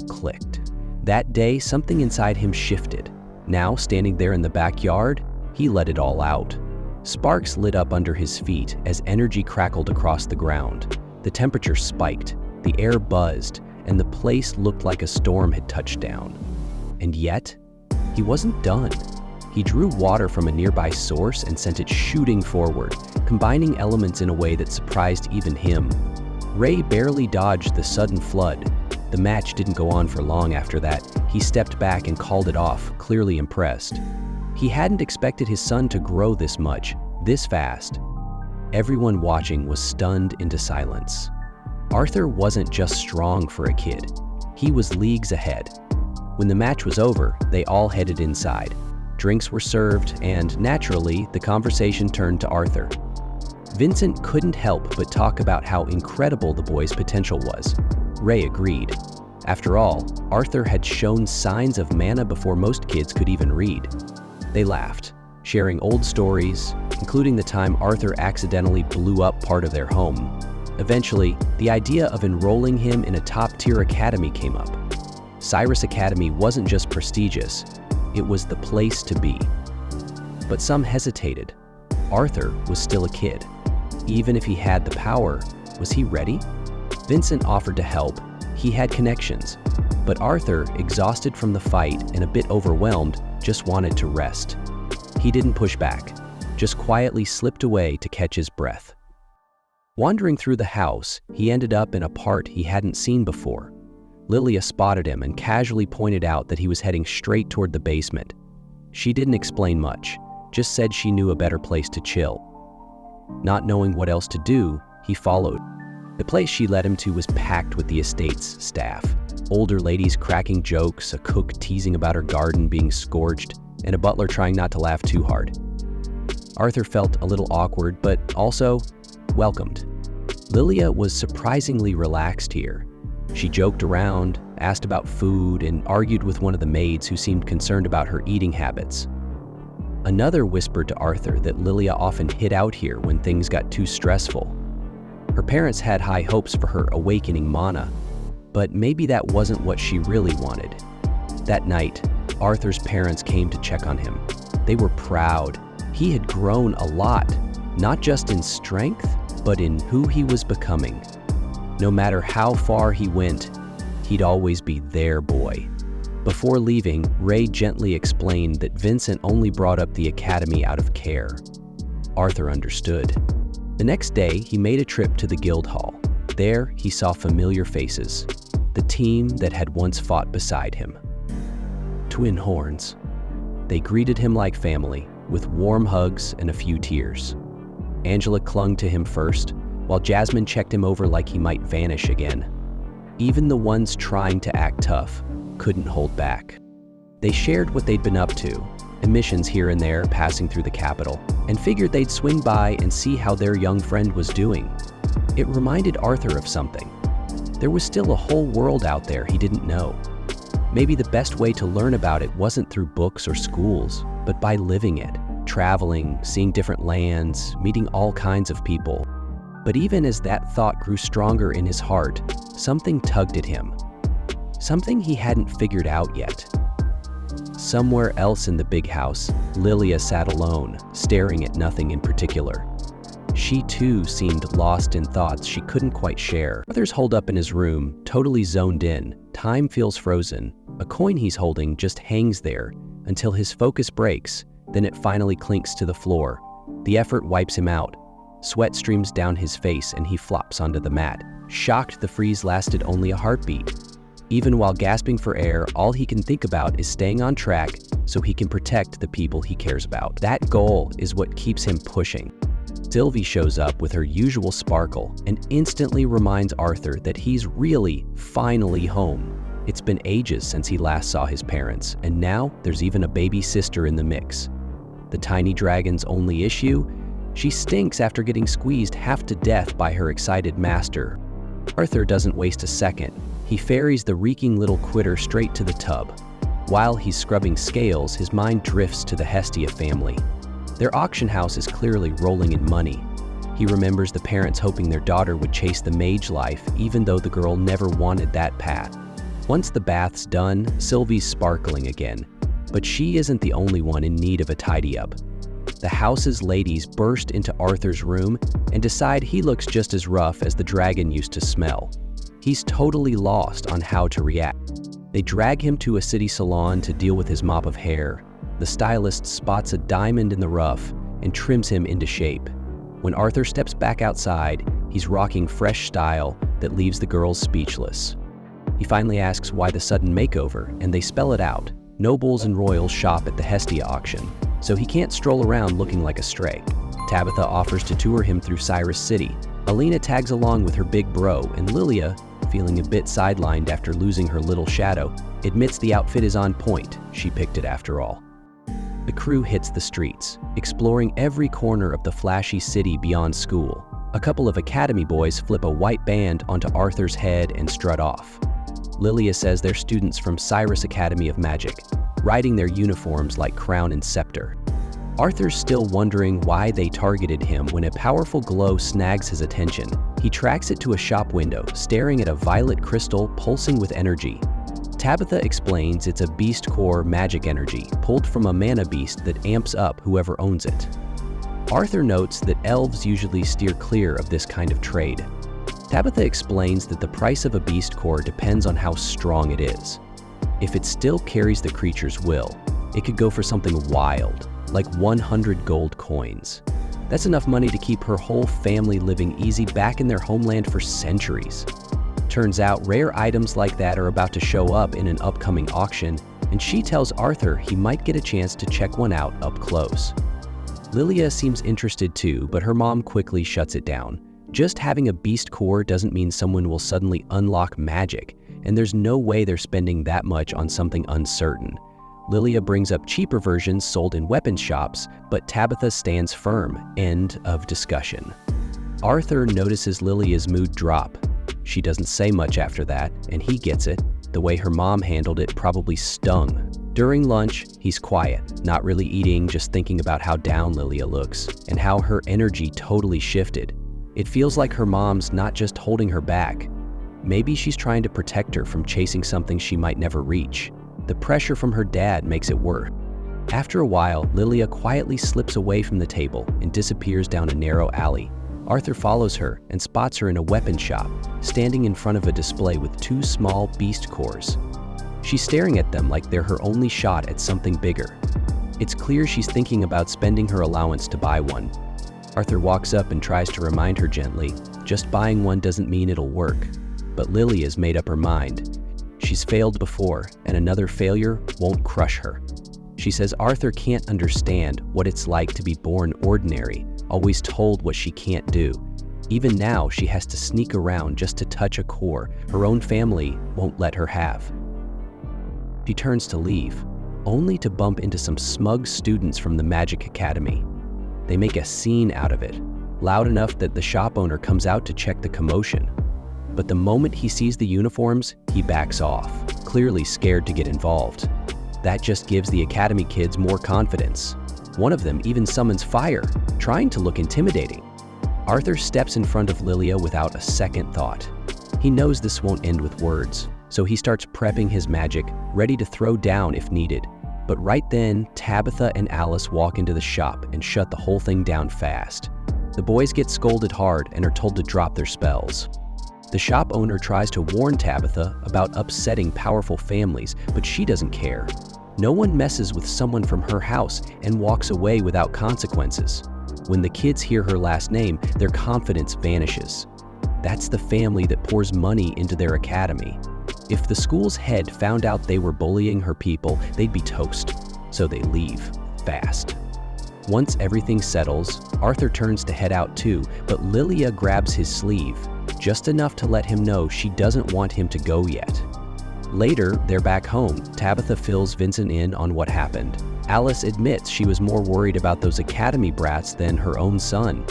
clicked. That day, something inside him shifted. Now, standing there in the backyard, he let it all out. Sparks lit up under his feet as energy crackled across the ground. The temperature spiked, the air buzzed, and the place looked like a storm had touched down. And yet, he wasn't done. He drew water from a nearby source and sent it shooting forward, combining elements in a way that surprised even him. Ray barely dodged the sudden flood. The match didn't go on for long after that. He stepped back and called it off, clearly impressed. He hadn't expected his son to grow this much, this fast. Everyone watching was stunned into silence. Arthur wasn't just strong for a kid. He was leagues ahead. When the match was over, they all headed inside. Drinks were served, and naturally, the conversation turned to Arthur. Vincent couldn't help but talk about how incredible the boy's potential was. Ray agreed. After all, Arthur had shown signs of mana before most kids could even read. They laughed, sharing old stories, including the time Arthur accidentally blew up part of their home. Eventually, the idea of enrolling him in a top-tier academy came up. Cyrus Academy wasn't just prestigious, it was the place to be. But some hesitated. Arthur was still a kid. Even if he had the power, was he ready? Vincent offered to help. He had connections. But Arthur, exhausted from the fight and a bit overwhelmed, just wanted to rest. He didn't push back, just quietly slipped away to catch his breath. Wandering through the house, he ended up in a part he hadn't seen before. Lilia spotted him and casually pointed out that he was heading straight toward the basement. She didn't explain much, just said she knew a better place to chill. Not knowing what else to do, he followed. The place she led him to was packed with the estate's staff. Older ladies cracking jokes, a cook teasing about her garden being scorched, and a butler trying not to laugh too hard. Arthur felt a little awkward, but also welcomed. Lilia was surprisingly relaxed here. She joked around, asked about food, and argued with one of the maids who seemed concerned about her eating habits. Another whispered to Arthur that Lilia often hid out here when things got too stressful. Her parents had high hopes for her awakening mana, but maybe that wasn't what she really wanted. That night, Arthur's parents came to check on him. They were proud. He had grown a lot, not just in strength, but in who he was becoming. No matter how far he went, he'd always be their boy. Before leaving, Ray gently explained that Vincent only brought up the academy out of care. Arthur understood. The next day, he made a trip to the guild hall. There, he saw familiar faces, the team that had once fought beside him. Twin horns. They greeted him like family, with warm hugs and a few tears. Angela clung to him first, while Jasmine checked him over like he might vanish again. Even the ones trying to act tough couldn't hold back. They shared what they'd been up to, missions here and there passing through the capital, and figured they'd swing by and see how their young friend was doing. It reminded Arthur of something. There was still a whole world out there he didn't know. Maybe the best way to learn about it wasn't through books or schools, but by living it, traveling, seeing different lands, meeting all kinds of people. But even as that thought grew stronger in his heart, something tugged at him. Something he hadn't figured out yet. Somewhere else in the big house, Lilia sat alone, staring at nothing in particular. She too seemed lost in thoughts she couldn't quite share. Others holed up in his room, totally zoned in. Time feels frozen. A coin he's holding just hangs there until his focus breaks, then it finally clinks to the floor. The effort wipes him out. Sweat streams down his face and he flops onto the mat. Shocked, the freeze lasted only a heartbeat. Even while gasping for air, all he can think about is staying on track so he can protect the people he cares about. That goal is what keeps him pushing. Sylvie shows up with her usual sparkle and instantly reminds Arthur that he's really, finally home. It's been ages since he last saw his parents, and now there's even a baby sister in the mix. The tiny dragon's only issue? She stinks after getting squeezed half to death by her excited master. Arthur doesn't waste a second. He ferries the reeking little quitter straight to the tub. While he's scrubbing scales, his mind drifts to the Hestia family. Their auction house is clearly rolling in money. He remembers the parents hoping their daughter would chase the mage life, even though the girl never wanted that path. Once the bath's done, Sylvie's sparkling again. But she isn't the only one in need of a tidy-up. The house's ladies burst into Arthur's room and decide he looks just as rough as the dragon used to smell. He's totally lost on how to react. They drag him to a city salon to deal with his mop of hair. The stylist spots a diamond in the rough and trims him into shape. When Arthur steps back outside, he's rocking fresh style that leaves the girls speechless. He finally asks why the sudden makeover, and they spell it out. Nobles and royals shop at the Hestia auction, so he can't stroll around looking like a stray. Tabitha offers to tour him through Cyrus City. Alina tags along with her big bro, and Lilia, feeling a bit sidelined after losing her little shadow, admits the outfit is on point. She picked it after all. The crew hits the streets, exploring every corner of the flashy city beyond school. A couple of academy boys flip a white band onto Arthur's head and strut off. Lilia says they're students from Cyrus Academy of Magic, riding their uniforms like crown and scepter. Arthur's still wondering why they targeted him when a powerful glow snags his attention. He tracks it to a shop window, staring at a violet crystal pulsing with energy. Tabitha explains it's a beast core magic energy, pulled from a mana beast that amps up whoever owns it. Arthur notes that elves usually steer clear of this kind of trade. Tabitha explains that the price of a beast core depends on how strong it is. If it still carries the creature's will, it could go for something wild, like 100 gold coins. That's enough money to keep her whole family living easy back in their homeland for centuries. Turns out rare items like that are about to show up in an upcoming auction, and she tells Arthur he might get a chance to check one out up close. Lilia seems interested too, but her mom quickly shuts it down. Just having a beast core doesn't mean someone will suddenly unlock magic, and there's no way they're spending that much on something uncertain. Lilia brings up cheaper versions sold in weapon shops, but Tabitha stands firm. End of discussion. Arthur notices Lilia's mood drop. She doesn't say much after that, and he gets it. The way her mom handled it probably stung. During lunch, he's quiet, not really eating, just thinking about how down Lilia looks, and how her energy totally shifted. It feels like her mom's not just holding her back. Maybe she's trying to protect her from chasing something she might never reach. The pressure from her dad makes it worse. After a while, Lilia quietly slips away from the table and disappears down a narrow alley. Arthur follows her and spots her in a weapon shop, standing in front of a display with two small beast cores. She's staring at them like they're her only shot at something bigger. It's clear she's thinking about spending her allowance to buy one. Arthur walks up and tries to remind her gently, just buying one doesn't mean it'll work. But Lilia's made up her mind. She's failed before, and another failure won't crush her. She says Arthur can't understand what it's like to be born ordinary, always told what she can't do. Even now, she has to sneak around just to touch a core her own family won't let her have. She turns to leave, only to bump into some smug students from the Magic Academy. They make a scene out of it, loud enough that the shop owner comes out to check the commotion. But the moment he sees the uniforms, he backs off, clearly scared to get involved. That just gives the academy kids more confidence. One of them even summons fire, trying to look intimidating. Arthur steps in front of Lilia without a second thought. He knows this won't end with words, so he starts prepping his magic, ready to throw down if needed. But right then, Tabitha and Alice walk into the shop and shut the whole thing down fast. The boys get scolded hard and are told to drop their spells. The shop owner tries to warn Tabitha about upsetting powerful families, but she doesn't care. No one messes with someone from her house and walks away without consequences. When the kids hear her last name, their confidence vanishes. That's the family that pours money into their academy. If the school's head found out they were bullying her people, they'd be toast. So they leave, fast. Once everything settles, Arthur turns to head out too, but Lilia grabs his sleeve, just enough to let him know she doesn't want him to go yet. Later, they're back home. Tabitha fills Vincent in on what happened. Alice admits she was more worried about those academy brats than her own son.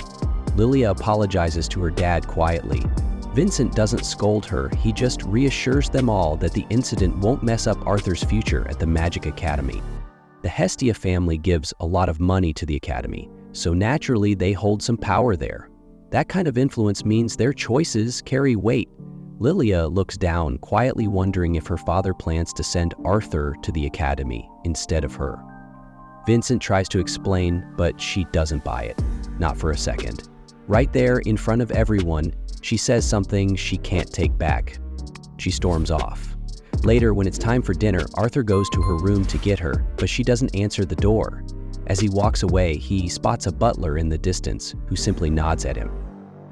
Lilia apologizes to her dad quietly. Vincent doesn't scold her, he just reassures them all that the incident won't mess up Arthur's future at the Magic Academy. The Hestia family gives a lot of money to the academy, so naturally they hold some power there. That kind of influence means their choices carry weight. Lilia looks down, quietly wondering if her father plans to send Arthur to the academy instead of her. Vincent tries to explain, but she doesn't buy it. Not for a second. Right there, in front of everyone, she says something she can't take back. She storms off. Later, when it's time for dinner, Arthur goes to her room to get her, but she doesn't answer the door. As he walks away, he spots a butler in the distance, who simply nods at him.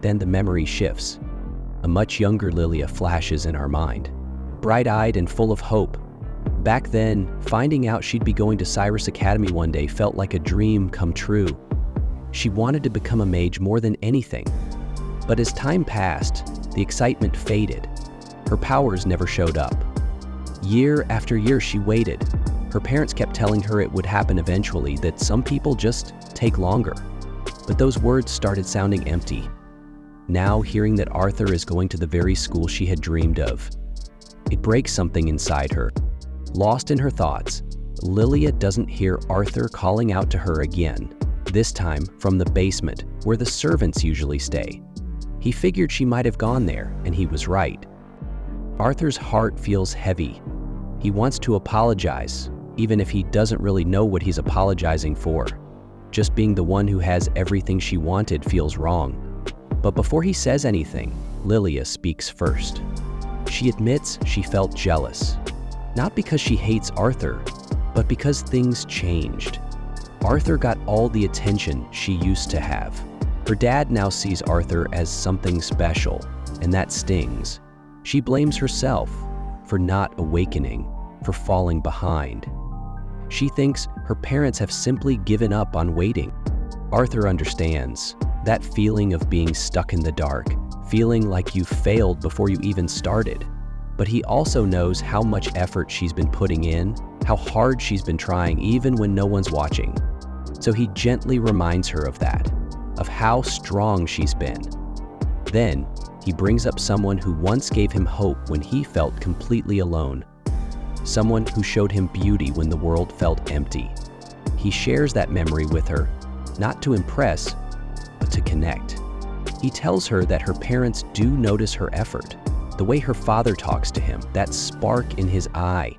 Then the memory shifts. A much younger Lilia flashes in our mind, bright-eyed and full of hope. Back then, finding out she'd be going to Cyrus Academy one day felt like a dream come true. She wanted to become a mage more than anything. But as time passed, the excitement faded. Her powers never showed up. Year after year she waited. Her parents kept telling her it would happen eventually, that some people just take longer. But those words started sounding empty. Now, hearing that Arthur is going to the very school she had dreamed of, it breaks something inside her. Lost in her thoughts, Lilia doesn't hear Arthur calling out to her again, this time from the basement, where the servants usually stay. He figured she might have gone there, and he was right. Arthur's heart feels heavy. He wants to apologize, even if he doesn't really know what he's apologizing for. Just being the one who has everything she wanted feels wrong. But before he says anything, Lilia speaks first. She admits she felt jealous, not because she hates Arthur, but because things changed. Arthur got all the attention she used to have. Her dad now sees Arthur as something special, and that stings. She blames herself for not awakening, for falling behind. She thinks her parents have simply given up on waiting. Arthur understands that feeling of being stuck in the dark, feeling like you failed before you even started. But he also knows how much effort she's been putting in, how hard she's been trying even when no one's watching. So he gently reminds her of that, of how strong she's been. Then, he brings up someone who once gave him hope when he felt completely alone. Someone who showed him beauty when the world felt empty. He shares that memory with her, not to impress, but to connect. He tells her that her parents do notice her effort, the way her father talks to him, that spark in his eye.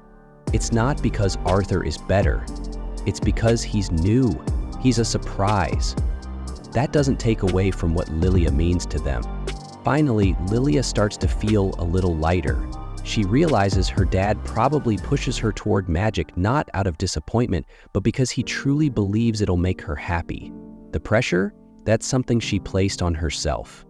It's not because Arthur is better. It's because he's new. He's a surprise. That doesn't take away from what Lilia means to them. Finally, Lilia starts to feel a little lighter. She realizes her dad probably pushes her toward magic not out of disappointment, but because he truly believes it'll make her happy. The pressure? That's something she placed on herself.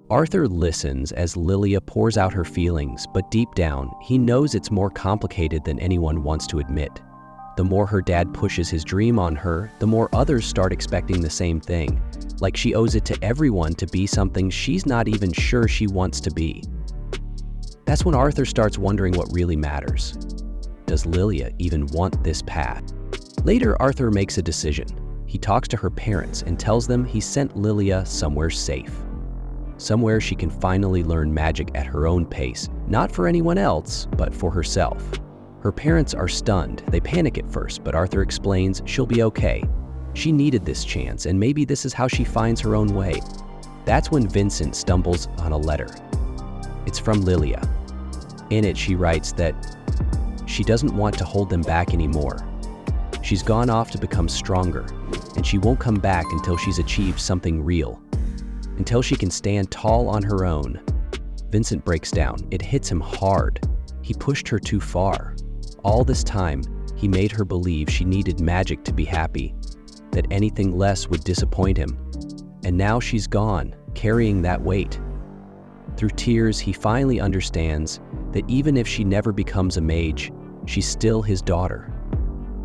Arthur listens as Lilia pours out her feelings, but deep down, he knows it's more complicated than anyone wants to admit. The more her dad pushes his dream on her, the more others start expecting the same thing, like she owes it to everyone to be something she's not even sure she wants to be. That's when Arthur starts wondering what really matters. Does Lilia even want this path? Later, Arthur makes a decision. He talks to her parents and tells them he sent Lilia somewhere safe. Somewhere she can finally learn magic at her own pace, not for anyone else, but for herself. Her parents are stunned. They panic at first, but Arthur explains she'll be okay. She needed this chance, and maybe this is how she finds her own way. That's when Vincent stumbles on a letter. It's from Lilia. In it, she writes that she doesn't want to hold them back anymore. She's gone off to become stronger, and she won't come back until she's achieved something real, until she can stand tall on her own. Vincent breaks down. It hits him hard. He pushed her too far. All this time, he made her believe she needed magic to be happy, that anything less would disappoint him. And now she's gone, carrying that weight. Through tears, he finally understands that even if she never becomes a mage, she's still his daughter.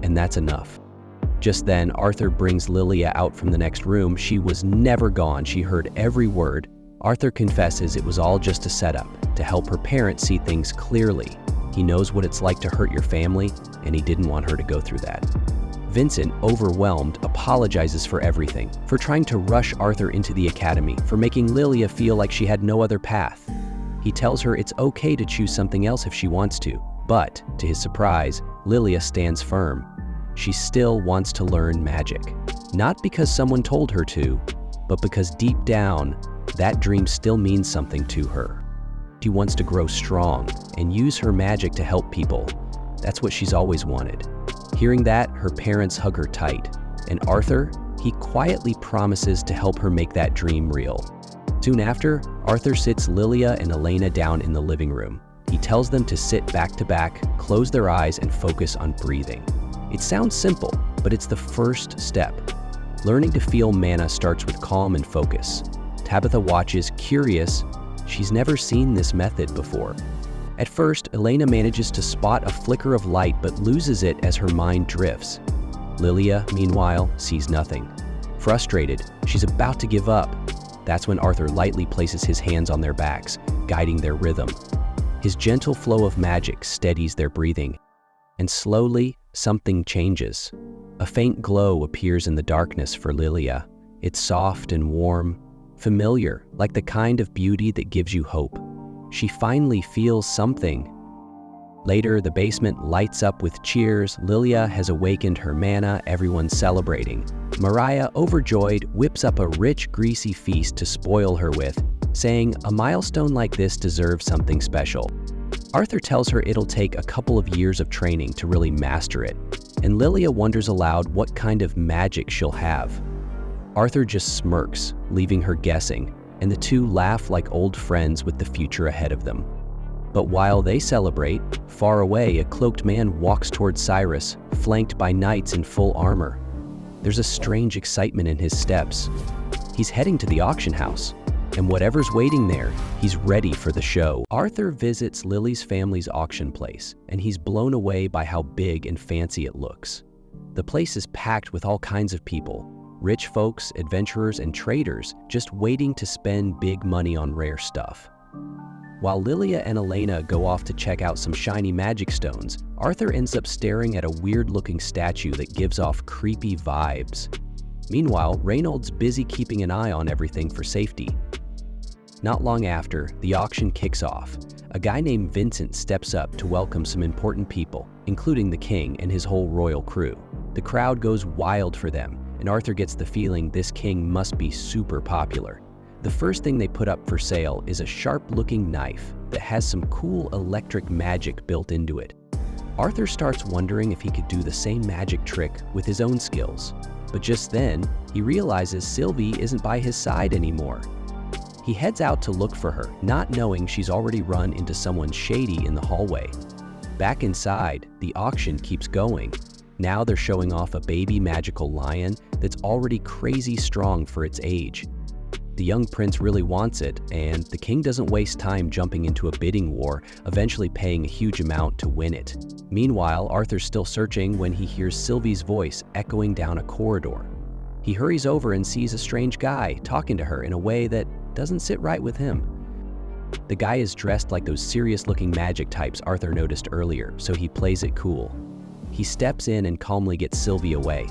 And that's enough. Just then, Arthur brings Lilia out from the next room. She was never gone. She heard every word. Arthur confesses it was all just a setup to help her parents see things clearly. He knows what it's like to hurt your family, and he didn't want her to go through that. Vincent, overwhelmed, apologizes for everything, for trying to rush Arthur into the academy, for making Lilia feel like she had no other path. He tells her it's okay to choose something else if she wants to, but, to his surprise, Lilia stands firm. She still wants to learn magic. Not because someone told her to, but because deep down, that dream still means something to her. She wants to grow strong and use her magic to help people. That's what she's always wanted. Hearing that, her parents hug her tight, and Arthur, he quietly promises to help her make that dream real. Soon after, Arthur sits Lilia and Elena down in the living room. He tells them to sit back to back, close their eyes, and focus on breathing. It sounds simple, but it's the first step. Learning to feel mana starts with calm and focus. Tabitha watches, curious. She's never seen this method before. At first, Elena manages to spot a flicker of light but loses it as her mind drifts. Lilia, meanwhile, sees nothing. Frustrated, she's about to give up. That's when Arthur lightly places his hands on their backs, guiding their rhythm. His gentle flow of magic steadies their breathing, and slowly, something changes. A faint glow appears in the darkness for Lilia. It's soft and warm, familiar, like the kind of beauty that gives you hope. She finally feels something. Later, the basement lights up with cheers. Lilia has awakened her mana, everyone's celebrating. Mariah, overjoyed, whips up a rich, greasy feast to spoil her with, saying a milestone like this deserves something special. Arthur tells her it'll take a couple of years of training to really master it, and Lilia wonders aloud what kind of magic she'll have. Arthur just smirks, leaving her guessing, and the two laugh like old friends with the future ahead of them. But while they celebrate, far away a cloaked man walks towards Cyrus, flanked by knights in full armor. There's a strange excitement in his steps. He's heading to the auction house, and whatever's waiting there, he's ready for the show. Arthur visits Lily's family's auction place, and he's blown away by how big and fancy it looks. The place is packed with all kinds of people, rich folks, adventurers, and traders just waiting to spend big money on rare stuff. While Lilia and Elena go off to check out some shiny magic stones, Arthur ends up staring at a weird-looking statue that gives off creepy vibes. Meanwhile, Reynolds busy keeping an eye on everything for safety. Not long after, the auction kicks off. A guy named Vincent steps up to welcome some important people, including the king and his whole royal crew. The crowd goes wild for them, and Arthur gets the feeling this king must be super popular. The first thing they put up for sale is a sharp-looking knife that has some cool electric magic built into it. Arthur starts wondering if he could do the same magic trick with his own skills. But just then, he realizes Sylvie isn't by his side anymore. He heads out to look for her, not knowing she's already run into someone shady in the hallway. Back inside, the auction keeps going. Now they're showing off a baby magical lion that's already crazy strong for its age. The young prince really wants it, and the king doesn't waste time jumping into a bidding war, eventually paying a huge amount to win it. Meanwhile, Arthur's still searching when he hears Sylvie's voice echoing down a corridor. He hurries over and sees a strange guy talking to her in a way that doesn't sit right with him. The guy is dressed like those serious-looking magic types Arthur noticed earlier, so he plays it cool. He steps in and calmly gets Sylvie away.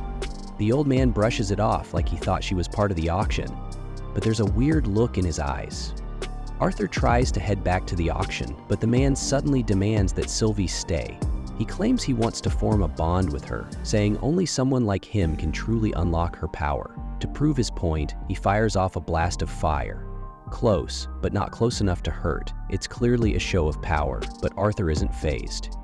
The old man brushes it off like he thought she was part of the auction, but there's a weird look in his eyes. Arthur tries to head back to the auction, but the man suddenly demands that Sylvie stay. He claims he wants to form a bond with her, saying only someone like him can truly unlock her power. To prove his point, he fires off a blast of fire. Close, but not close enough to hurt. It's clearly a show of power, but Arthur isn't fazed.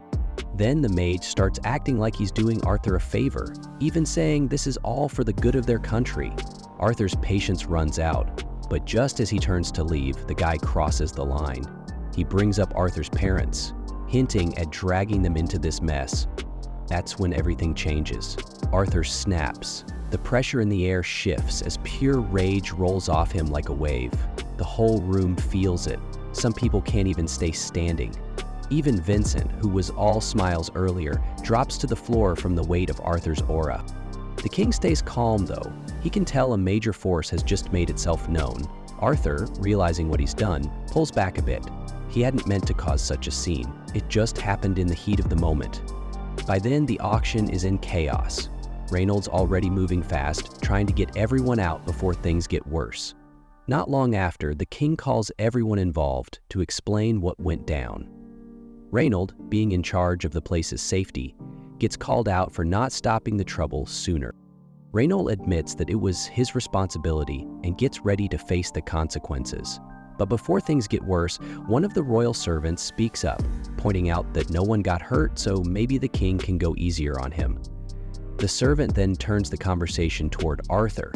Then the mage starts acting like he's doing Arthur a favor, even saying this is all for the good of their country. Arthur's patience runs out, but just as he turns to leave, the guy crosses the line. He brings up Arthur's parents, hinting at dragging them into this mess. That's when everything changes. Arthur snaps. The pressure in the air shifts as pure rage rolls off him like a wave. The whole room feels it. Some people can't even stay standing. Even Vincent, who was all smiles earlier, drops to the floor from the weight of Arthur's aura. The king stays calm though. He can tell a major force has just made itself known. Arthur, realizing what he's done, pulls back a bit. He hadn't meant to cause such a scene. It just happened in the heat of the moment. By then, the auction is in chaos. Reynolds already moving fast, trying to get everyone out before things get worse. Not long after, the king calls everyone involved to explain what went down. Reynolds, being in charge of the place's safety, gets called out for not stopping the trouble sooner. Reynolds admits that it was his responsibility and gets ready to face the consequences. But before things get worse, one of the royal servants speaks up, pointing out that no one got hurt, so maybe the king can go easier on him. The servant then turns the conversation toward Arthur,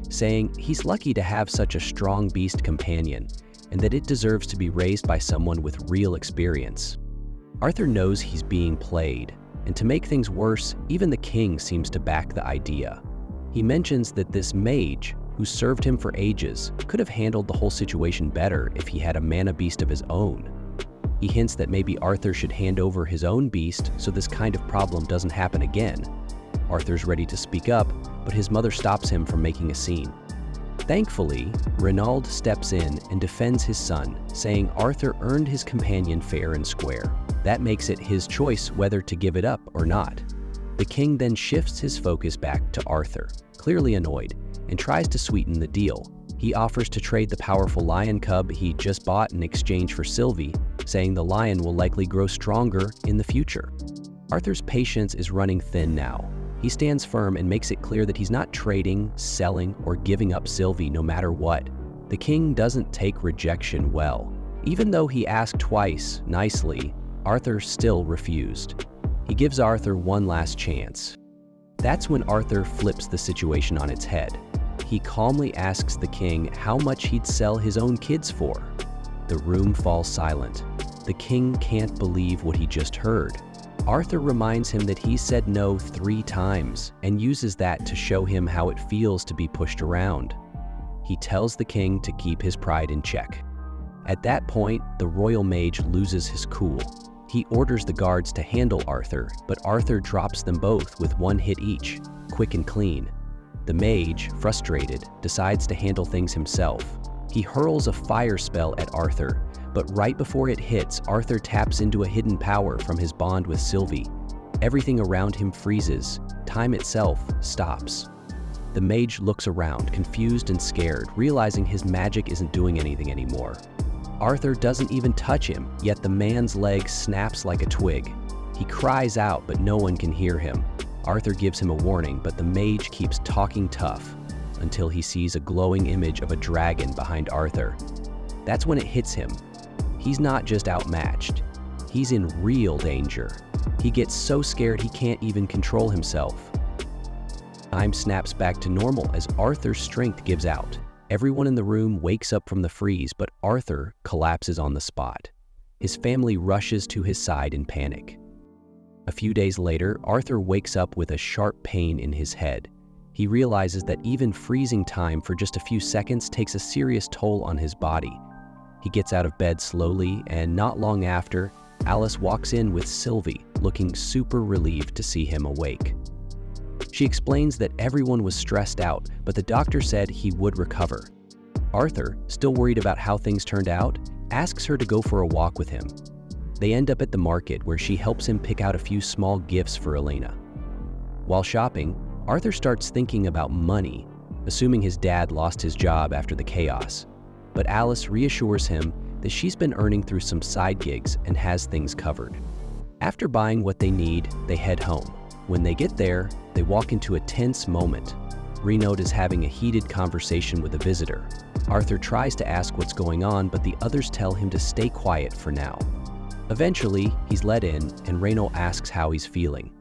saying he's lucky to have such a strong beast companion, and that it deserves to be raised by someone with real experience. Arthur knows he's being played, and to make things worse, even the king seems to back the idea. He mentions that this mage, who served him for ages, could have handled the whole situation better if he had a mana beast of his own. He hints that maybe Arthur should hand over his own beast so this kind of problem doesn't happen again. Arthur's ready to speak up, but his mother stops him from making a scene. Thankfully, Renaud steps in and defends his son, saying Arthur earned his companion fair and square. That makes it his choice whether to give it up or not. The king then shifts his focus back to Arthur, clearly annoyed, and tries to sweeten the deal. He offers to trade the powerful lion cub he just bought in exchange for Sylvie, saying the lion will likely grow stronger in the future. Arthur's patience is running thin now. He stands firm and makes it clear that he's not trading, selling, or giving up Sylvie no matter what. The king doesn't take rejection well. Even though he asked twice, nicely, Arthur still refused. He gives Arthur one last chance. That's when Arthur flips the situation on its head. He calmly asks the king how much he'd sell his own kids for. The room falls silent. The king can't believe what he just heard. Arthur reminds him that he said no 3 times and uses that to show him how it feels to be pushed around. He tells the king to keep his pride in check. At that point, the royal mage loses his cool. He orders the guards to handle Arthur, but Arthur drops them both with 1 hit each, quick and clean. The mage, frustrated, decides to handle things himself. He hurls a fire spell at Arthur, but right before it hits, Arthur taps into a hidden power from his bond with Sylvie. Everything around him freezes. Time itself stops. The mage looks around, confused and scared, realizing his magic isn't doing anything anymore. Arthur doesn't even touch him, yet the man's leg snaps like a twig. He cries out, but no one can hear him. Arthur gives him a warning, but the mage keeps talking tough until he sees a glowing image of a dragon behind Arthur. That's when it hits him. He's not just outmatched. He's in real danger. He gets so scared he can't even control himself. Time snaps back to normal as Arthur's strength gives out. Everyone in the room wakes up from the freeze, but Arthur collapses on the spot. His family rushes to his side in panic. A few days later, Arthur wakes up with a sharp pain in his head. He realizes that even freezing time for just a few seconds takes a serious toll on his body. He gets out of bed slowly, and not long after, Alice walks in with Sylvie, looking super relieved to see him awake. She explains that everyone was stressed out, but the doctor said he would recover. Arthur, still worried about how things turned out, asks her to go for a walk with him. They end up at the market where she helps him pick out a few small gifts for Elena. While shopping, Arthur starts thinking about money, assuming his dad lost his job after the chaos. But Alice reassures him that she's been earning through some side gigs and has things covered. After buying what they need, they head home. When they get there, they walk into a tense moment. Renaud is having a heated conversation with a visitor. Arthur tries to ask what's going on, but the others tell him to stay quiet for now. Eventually, he's let in, and Renaud asks how he's feeling.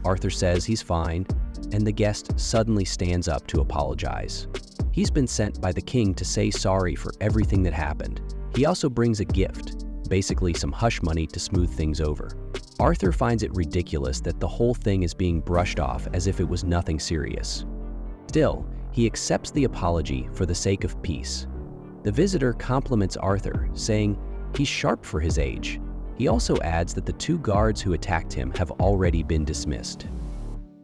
Arthur says he's fine, and the guest suddenly stands up to apologize. He's been sent by the king to say sorry for everything that happened. He also brings a gift, basically some hush money to smooth things over. Arthur finds it ridiculous that the whole thing is being brushed off as if it was nothing serious. Still, he accepts the apology for the sake of peace. The visitor compliments Arthur, saying he's sharp for his age. He also adds that the 2 guards who attacked him have already been dismissed.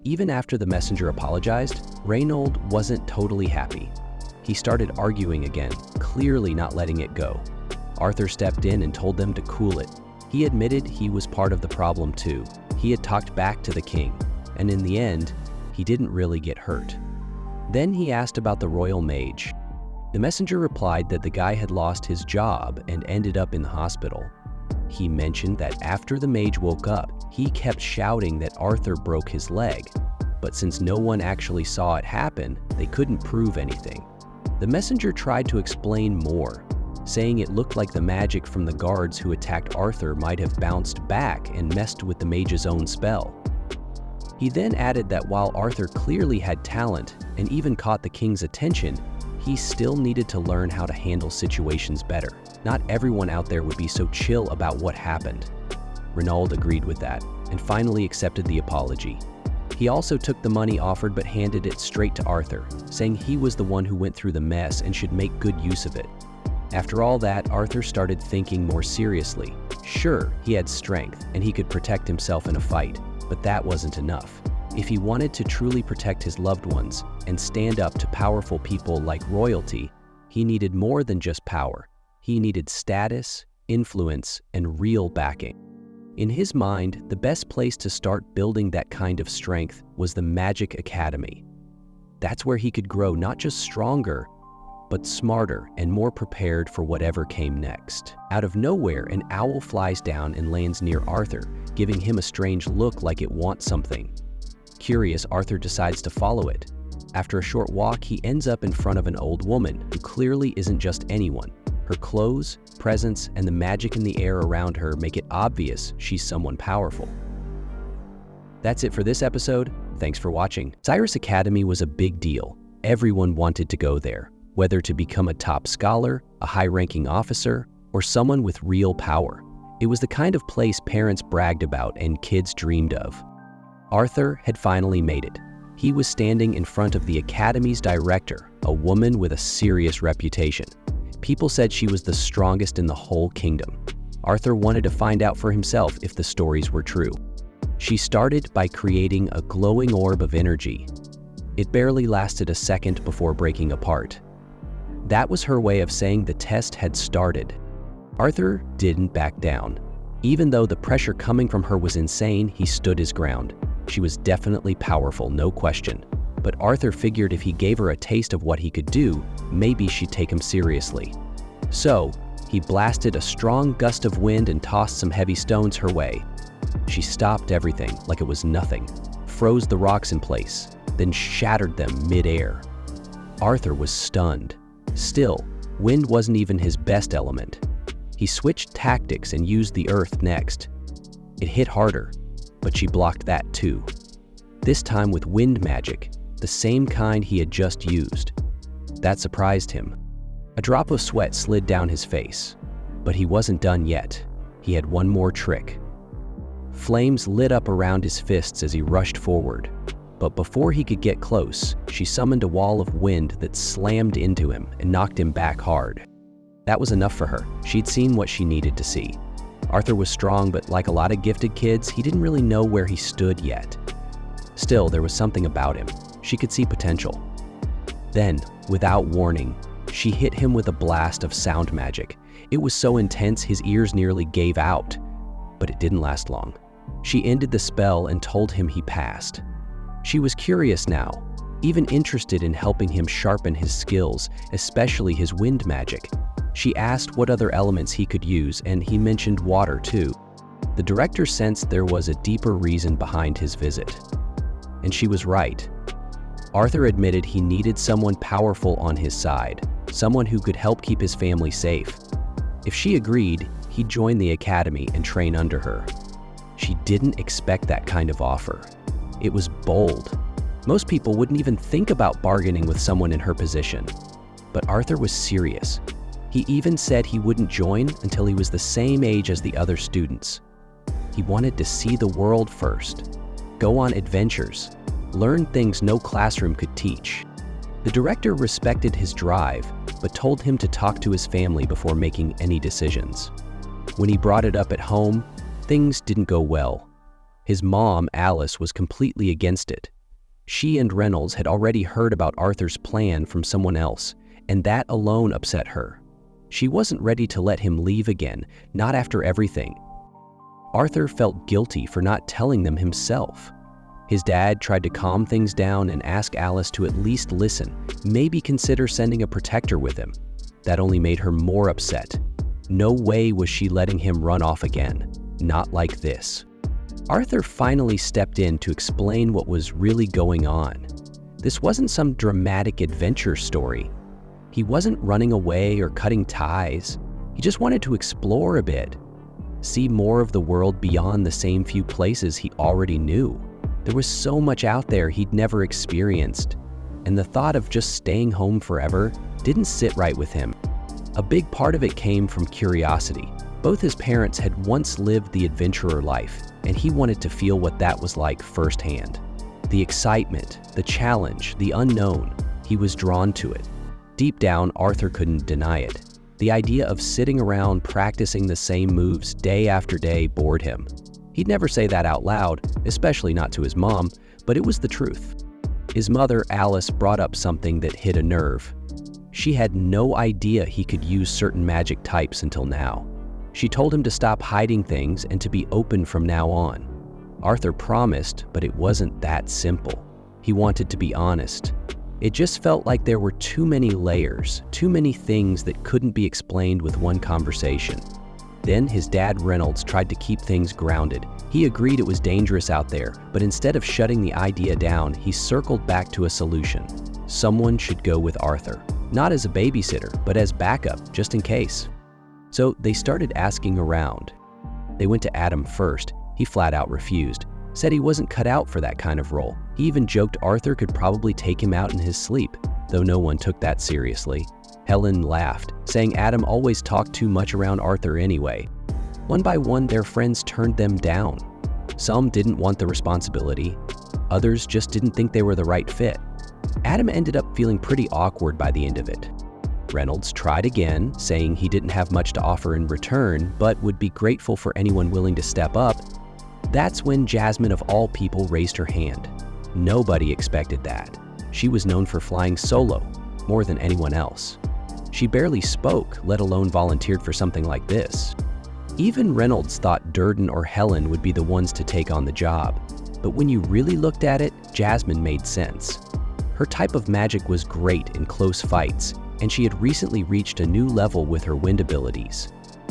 Even after the messenger apologized, Renaud wasn't totally happy. He started arguing again, clearly not letting it go. Arthur stepped in and told them to cool it. He admitted he was part of the problem too. He had talked back to the king, and in the end, he didn't really get hurt. Then he asked about the royal mage. The messenger replied that the guy had lost his job and ended up in the hospital. He mentioned that after the mage woke up, he kept shouting that Arthur broke his leg, but since no one actually saw it happen, they couldn't prove anything. The messenger tried to explain more, saying it looked like the magic from the guards who attacked Arthur might have bounced back and messed with the mage's own spell. He then added that while Arthur clearly had talent and even caught the king's attention, he still needed to learn how to handle situations better. Not everyone out there would be so chill about what happened. Renaud agreed with that and finally accepted the apology. He also took the money offered but handed it straight to Arthur, saying he was the one who went through the mess and should make good use of it. After all that, Arthur started thinking more seriously. Sure, he had strength and he could protect himself in a fight, but that wasn't enough. If he wanted to truly protect his loved ones and stand up to powerful people like royalty, he needed more than just power. He needed status, influence, and real backing. In his mind, the best place to start building that kind of strength was the Magic Academy. That's where he could grow not just stronger, but smarter and more prepared for whatever came next. Out of nowhere, an owl flies down and lands near Arthur, giving him a strange look like it wants something. Curious, Arthur decides to follow it. After a short walk, he ends up in front of an old woman who clearly isn't just anyone. Her clothes, presence, and the magic in the air around her make it obvious she's someone powerful. That's it for this episode. Thanks for watching. Cyrus Academy was a big deal. Everyone wanted to go there, whether to become a top scholar, a high-ranking officer, or someone with real power. It was the kind of place parents bragged about and kids dreamed of. Arthur had finally made it. He was standing in front of the Academy's director, a woman with a serious reputation. People said she was the strongest in the whole kingdom. Arthur wanted to find out for himself if the stories were true. She started by creating a glowing orb of energy. It barely lasted a second before breaking apart. That was her way of saying the test had started. Arthur didn't back down. Even though the pressure coming from her was insane, he stood his ground. She was definitely powerful, no question. But Arthur figured if he gave her a taste of what he could do, maybe she'd take him seriously. So, he blasted a strong gust of wind and tossed some heavy stones her way. She stopped everything like it was nothing, froze the rocks in place, then shattered them mid-air. Arthur was stunned. Still, wind wasn't even his best element. He switched tactics and used the earth next. It hit harder, but she blocked that too. This time with wind magic, the same kind he had just used. That surprised him. A drop of sweat slid down his face, but he wasn't done yet. He had one more trick. Flames lit up around his fists as he rushed forward, but before he could get close, she summoned a wall of wind that slammed into him and knocked him back hard. That was enough for her. She'd seen what she needed to see. Arthur was strong, but like a lot of gifted kids, he didn't really know where he stood yet. Still, there was something about him. She could see potential. Then, without warning, she hit him with a blast of sound magic. It was so intense his ears nearly gave out, but it didn't last long. She ended the spell and told him he passed. She was curious now, even interested in helping him sharpen his skills, especially his wind magic. She asked what other elements he could use, and he mentioned water too. The director sensed there was a deeper reason behind his visit. And she was right. Arthur admitted he needed someone powerful on his side, someone who could help keep his family safe. If she agreed, he'd join the academy and train under her. She didn't expect that kind of offer. It was bold. Most people wouldn't even think about bargaining with someone in her position. But Arthur was serious. He even said he wouldn't join until he was the same age as the other students. He wanted to see the world first, go on adventures, learn things no classroom could teach. The director respected his drive, but told him to talk to his family before making any decisions. When he brought it up at home, things didn't go well. His mom, Alice, was completely against it. She and Reynolds had already heard about Arthur's plan from someone else, and that alone upset her. She wasn't ready to let him leave again, not after everything. Arthur felt guilty for not telling them himself. His dad tried to calm things down and ask Alice to at least listen, maybe consider sending a protector with him. That only made her more upset. No way was she letting him run off again. Not like this. Arthur finally stepped in to explain what was really going on. This wasn't some dramatic adventure story. He wasn't running away or cutting ties. He just wanted to explore a bit, see more of the world beyond the same few places he already knew. There was so much out there he'd never experienced, and the thought of just staying home forever didn't sit right with him. A big part of it came from curiosity. Both his parents had once lived the adventurer life, and he wanted to feel what that was like firsthand. The excitement, the challenge, the unknown, he was drawn to it. Deep down, Arthur couldn't deny it. The idea of sitting around practicing the same moves day after day bored him. He'd never say that out loud, especially not to his mom, but it was the truth. His mother, Alice, brought up something that hit a nerve. She had no idea he could use certain magic types until now. She told him to stop hiding things and to be open from now on. Arthur promised, but it wasn't that simple. He wanted to be honest. It just felt like there were too many layers, too many things that couldn't be explained with one conversation. Then his dad, Reynolds, tried to keep things grounded. He agreed it was dangerous out there, but instead of shutting the idea down, he circled back to a solution. Someone should go with Arthur, not as a babysitter, but as backup, just in case. So they started asking around. They went to Adam first. He flat out refused, said he wasn't cut out for that kind of role. He even joked Arthur could probably take him out in his sleep, though no one took that seriously. Helen laughed, saying Adam always talked too much around Arthur anyway. One by one, their friends turned them down. Some didn't want the responsibility. Others just didn't think they were the right fit. Adam ended up feeling pretty awkward by the end of it. Reynolds tried again, saying he didn't have much to offer in return, but would be grateful for anyone willing to step up. That's when Jasmine, of all people, raised her hand. Nobody expected that. She was known for flying solo, more than anyone else. She barely spoke, let alone volunteered for something like this. Even Reynolds thought Durden or Helen would be the ones to take on the job. But when you really looked at it, Jasmine made sense. Her type of magic was great in close fights, and she had recently reached a new level with her wind abilities.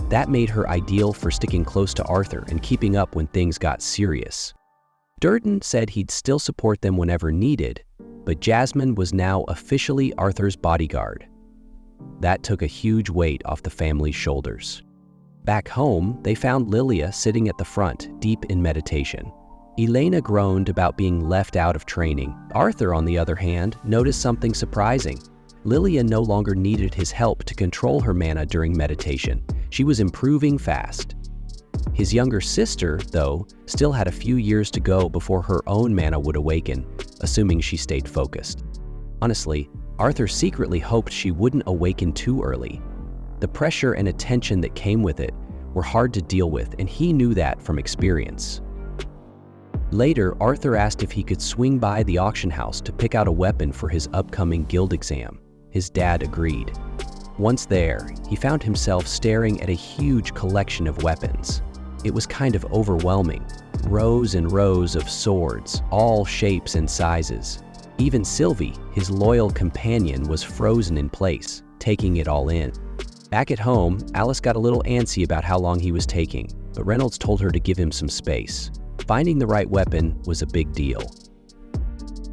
That made her ideal for sticking close to Arthur and keeping up when things got serious. Durden said he'd still support them whenever needed, but Jasmine was now officially Arthur's bodyguard. That took a huge weight off the family's shoulders. Back home, they found Lilia sitting at the front, deep in meditation. Elena groaned about being left out of training. Arthur, on the other hand, noticed something surprising. Lilia no longer needed his help to control her mana during meditation. She was improving fast. His younger sister, though, still had a few years to go before her own mana would awaken, assuming she stayed focused. Honestly, Arthur secretly hoped she wouldn't awaken too early. The pressure and attention that came with it were hard to deal with, and he knew that from experience. Later, Arthur asked if he could swing by the auction house to pick out a weapon for his upcoming guild exam. His dad agreed. Once there, he found himself staring at a huge collection of weapons. It was kind of overwhelming. Rows and rows of swords, all shapes and sizes. Even Sylvie, his loyal companion, was frozen in place, taking it all in. Back at home, Alice got a little antsy about how long he was taking, but Reynolds told her to give him some space. Finding the right weapon was a big deal.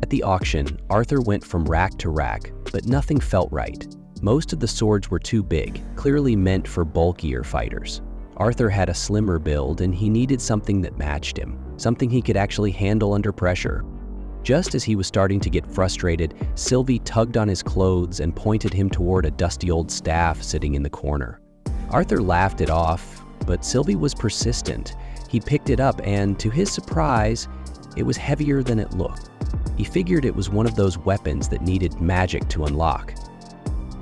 At the auction, Arthur went from rack to rack, but nothing felt right. Most of the swords were too big, clearly meant for bulkier fighters. Arthur had a slimmer build, and he needed something that matched him, something he could actually handle under pressure. Just as he was starting to get frustrated, Sylvie tugged on his clothes and pointed him toward a dusty old staff sitting in the corner. Arthur laughed it off, but Sylvie was persistent. He picked it up, and to his surprise, it was heavier than it looked. He figured it was one of those weapons that needed magic to unlock.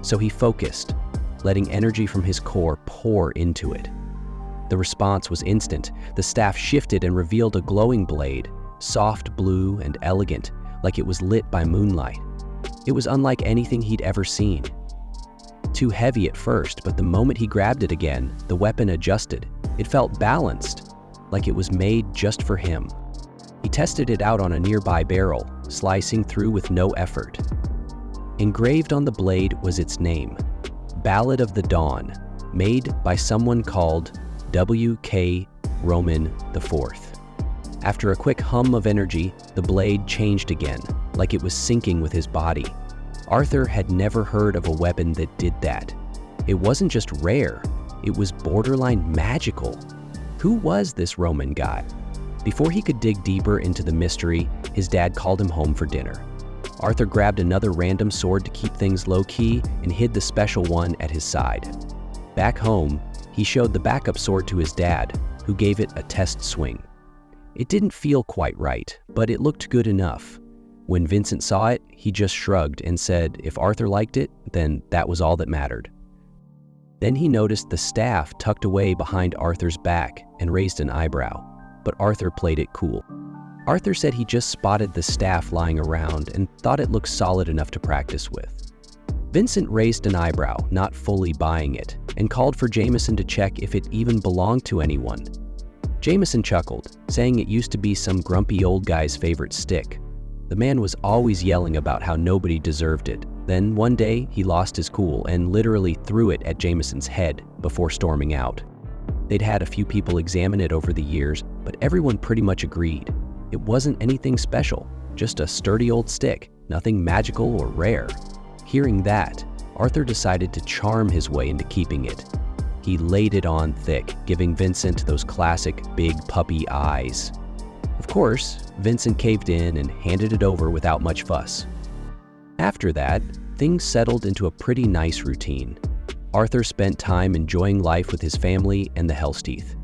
So he focused, letting energy from his core pour into it. The response was instant. The staff shifted and revealed a glowing blade, soft blue and elegant, like it was lit by moonlight. It was unlike anything he'd ever seen. Too heavy at first, but the moment he grabbed it again, the weapon adjusted. It felt balanced, like it was made just for him. He tested it out on a nearby barrel, slicing through with no effort. Engraved on the blade was its name, Ballad of the Dawn, made by someone called W.K. Roman IV. After a quick hum of energy, the blade changed again, like it was syncing with his body. Arthur had never heard of a weapon that did that. It wasn't just rare, it was borderline magical. Who was this Roman guy? Before he could dig deeper into the mystery, his dad called him home for dinner. Arthur grabbed another random sword to keep things low-key and hid the special one at his side. Back home, he showed the backup sword to his dad, who gave it a test swing. It didn't feel quite right, but it looked good enough. When Vincent saw it, he just shrugged and said if Arthur liked it, then that was all that mattered. Then he noticed the staff tucked away behind Arthur's back and raised an eyebrow, but Arthur played it cool. Arthur said he just spotted the staff lying around and thought it looked solid enough to practice with. Vincent raised an eyebrow, not fully buying it, and called for Jameson to check if it even belonged to anyone. Jameson chuckled, saying it used to be some grumpy old guy's favorite stick. The man was always yelling about how nobody deserved it. Then one day, he lost his cool and literally threw it at Jameson's head before storming out. They'd had a few people examine it over the years, but everyone pretty much agreed. It wasn't anything special, just a sturdy old stick, nothing magical or rare. Hearing that, Arthur decided to charm his way into keeping it. He laid it on thick, giving Vincent those classic big puppy eyes. Of course, Vincent caved in and handed it over without much fuss. After that, things settled into a pretty nice routine. Arthur spent time enjoying life with his family and the Hellsteeth.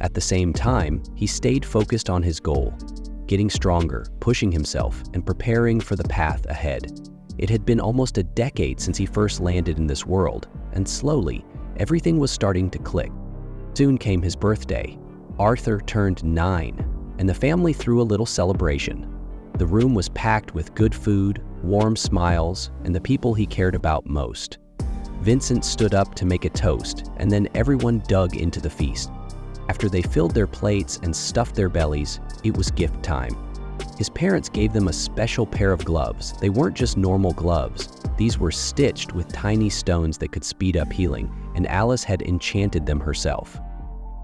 At the same time, he stayed focused on his goal, getting stronger, pushing himself, and preparing for the path ahead. It had been almost a decade since he first landed in this world, and slowly, everything was starting to click. Soon came his birthday. Arthur turned 9, and the family threw a little celebration. The room was packed with good food, warm smiles, and the people he cared about most. Vincent stood up to make a toast, and then everyone dug into the feast. After they filled their plates and stuffed their bellies, it was gift time. His parents gave them a special pair of gloves. They weren't just normal gloves. These were stitched with tiny stones that could speed up healing, and Alice had enchanted them herself.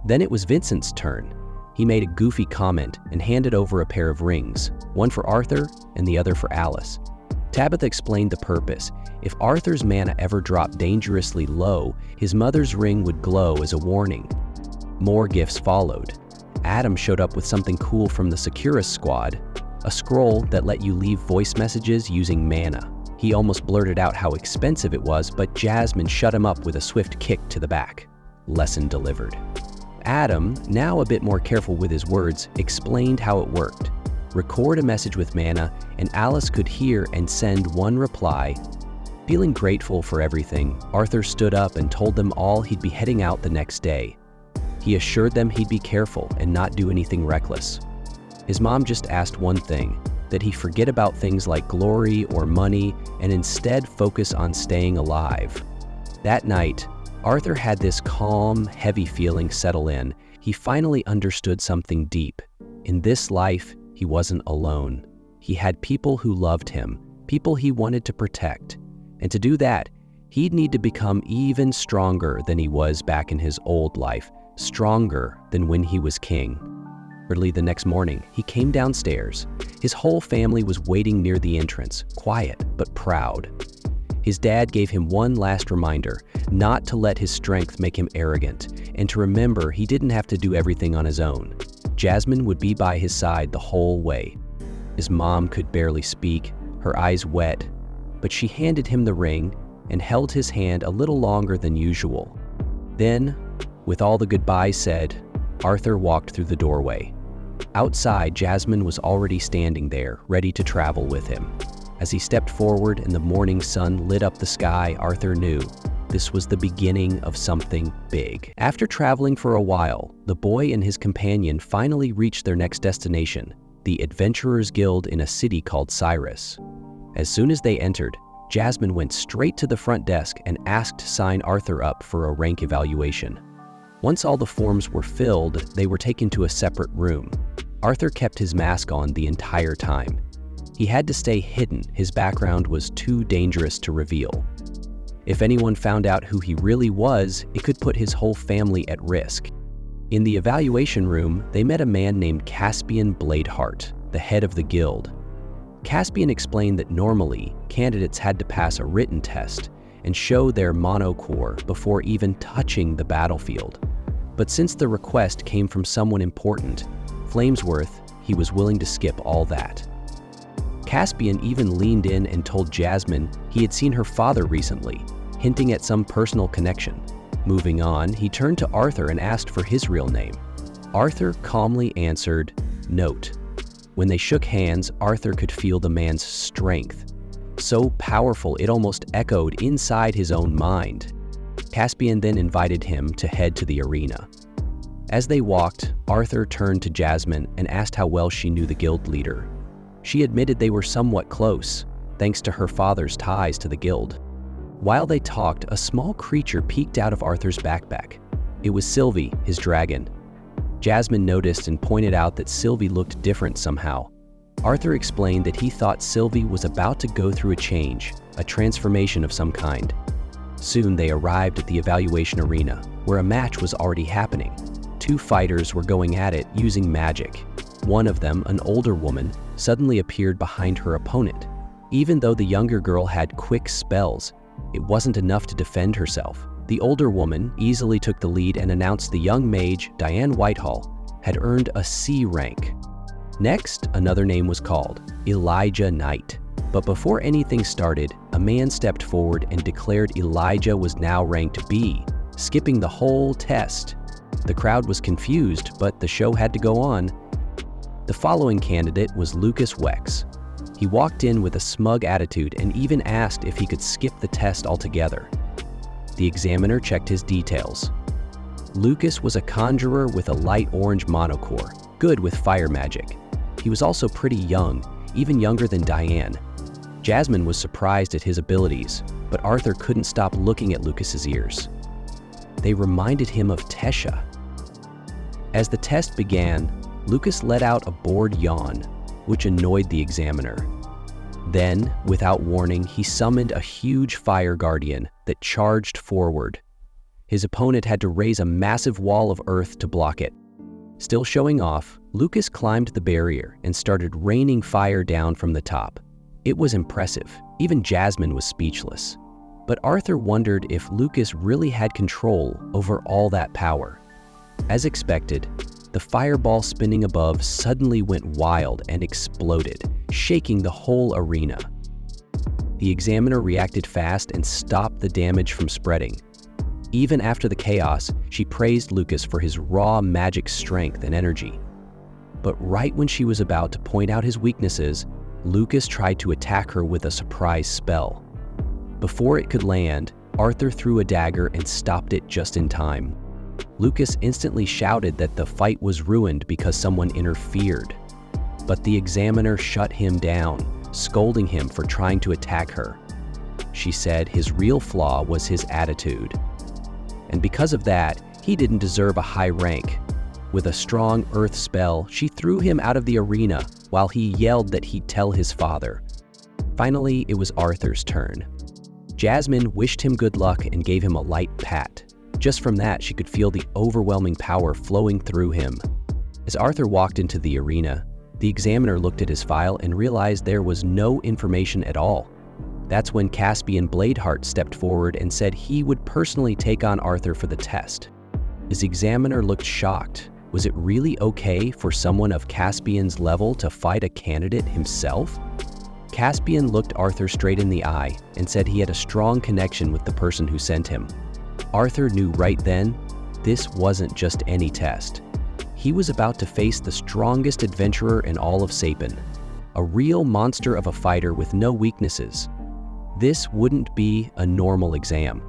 Then it was Vincent's turn. He made a goofy comment and handed over a pair of rings, one for Arthur and the other for Alice. Tabitha explained the purpose. If Arthur's mana ever dropped dangerously low, his mother's ring would glow as a warning. More gifts followed. Adam showed up with something cool from the Securus squad, a scroll that let you leave voice messages using mana. He almost blurted out how expensive it was, but Jasmine shut him up with a swift kick to the back. Lesson delivered. Adam, now a bit more careful with his words, explained how it worked. Record a message with mana, and Alice could hear and send one reply. Feeling grateful for everything, Arthur stood up and told them all he'd be heading out the next day. He assured them he'd be careful and not do anything reckless. His mom just asked one thing, that he forget about things like glory or money and instead focus on staying alive. That night, Arthur had this calm, heavy feeling settle in. He finally understood something deep. In this life, he wasn't alone. He had people who loved him, people he wanted to protect. And to do that, he'd need to become even stronger than he was back in his old life, stronger than when he was king. Early the next morning, he came downstairs. His whole family was waiting near the entrance, quiet but proud. His dad gave him one last reminder, not to let his strength make him arrogant, and to remember he didn't have to do everything on his own. Jasmine would be by his side the whole way. His mom could barely speak, her eyes wet, but she handed him the ring and held his hand a little longer than usual. Then, with all the goodbyes said, Arthur walked through the doorway. Outside, Jasmine was already standing there, ready to travel with him. As he stepped forward and the morning sun lit up the sky, Arthur knew this was the beginning of something big. After traveling for a while, the boy and his companion finally reached their next destination, the Adventurers Guild in a city called Cyrus. As soon as they entered, Jasmine went straight to the front desk and asked to sign Arthur up for a rank evaluation. Once all the forms were filled, they were taken to a separate room. Arthur kept his mask on the entire time. He had to stay hidden. His background was too dangerous to reveal. If anyone found out who he really was, it could put his whole family at risk. In the evaluation room, they met a man named Caspian Bladeheart, the head of the guild. Caspian explained that normally, candidates had to pass a written test and show their monocore before even touching the battlefield. But since the request came from someone important, Flamesworth, he was willing to skip all that. Caspian even leaned in and told Jasmine he had seen her father recently, hinting at some personal connection. Moving on, he turned to Arthur and asked for his real name. Arthur calmly answered, Note. When they shook hands, Arthur could feel the man's strength. So powerful it almost echoed inside his own mind. Caspian then invited him to head to the arena. As they walked, Arthur turned to Jasmine and asked how well she knew the guild leader. She admitted they were somewhat close, thanks to her father's ties to the guild. While they talked, a small creature peeked out of Arthur's backpack. It was Sylvie, his dragon. Jasmine noticed and pointed out that Sylvie looked different somehow. Arthur explained that he thought Sylvie was about to go through a change, a transformation of some kind. Soon they arrived at the evaluation arena, where a match was already happening. Two fighters were going at it using magic. One of them, an older woman, suddenly appeared behind her opponent. Even though the younger girl had quick spells, it wasn't enough to defend herself. The older woman easily took the lead and announced the young mage, Diane Whitehall, had earned a C rank. Next, another name was called, Elijah Knight. But before anything started, a man stepped forward and declared Elijah was now ranked B, skipping the whole test. The crowd was confused, but the show had to go on. The following candidate was Lucas Wex. He walked in with a smug attitude and even asked if he could skip the test altogether. The examiner checked his details. Lucas was a conjurer with a light orange monocore, good with fire magic. He was also pretty young, even younger than Diane. Jasmine was surprised at his abilities, but Arthur couldn't stop looking at Lucas's ears. They reminded him of Tesha. As the test began, Lucas let out a bored yawn, which annoyed the examiner. Then, without warning, he summoned a huge fire guardian that charged forward. His opponent had to raise a massive wall of earth to block it. Still showing off, Lucas climbed the barrier and started raining fire down from the top. It was impressive. Even Jasmine was speechless. But Arthur wondered if Lucas really had control over all that power. As expected, the fireball spinning above suddenly went wild and exploded, shaking the whole arena. The examiner reacted fast and stopped the damage from spreading. Even after the chaos, she praised Lucas for his raw magic strength and energy. But right when she was about to point out his weaknesses, Lucas tried to attack her with a surprise spell. Before it could land, Arthur threw a dagger and stopped it just in time. Lucas instantly shouted that the fight was ruined because someone interfered. But the examiner shut him down, scolding him for trying to attack her. She said his real flaw was his attitude. And because of that, he didn't deserve a high rank. With a strong earth spell, she threw him out of the arena while he yelled that he'd tell his father. Finally, it was Arthur's turn. Jasmine wished him good luck and gave him a light pat. Just from that, she could feel the overwhelming power flowing through him. As Arthur walked into the arena, the examiner looked at his file and realized there was no information at all. That's when Caspian Bladeheart stepped forward and said he would personally take on Arthur for the test. His examiner looked shocked. Was it really okay for someone of Caspian's level to fight a candidate himself? Caspian looked Arthur straight in the eye and said he had a strong connection with the person who sent him. Arthur knew right then, this wasn't just any test. He was about to face the strongest adventurer in all of Sapin, a real monster of a fighter with no weaknesses. This wouldn't be a normal exam.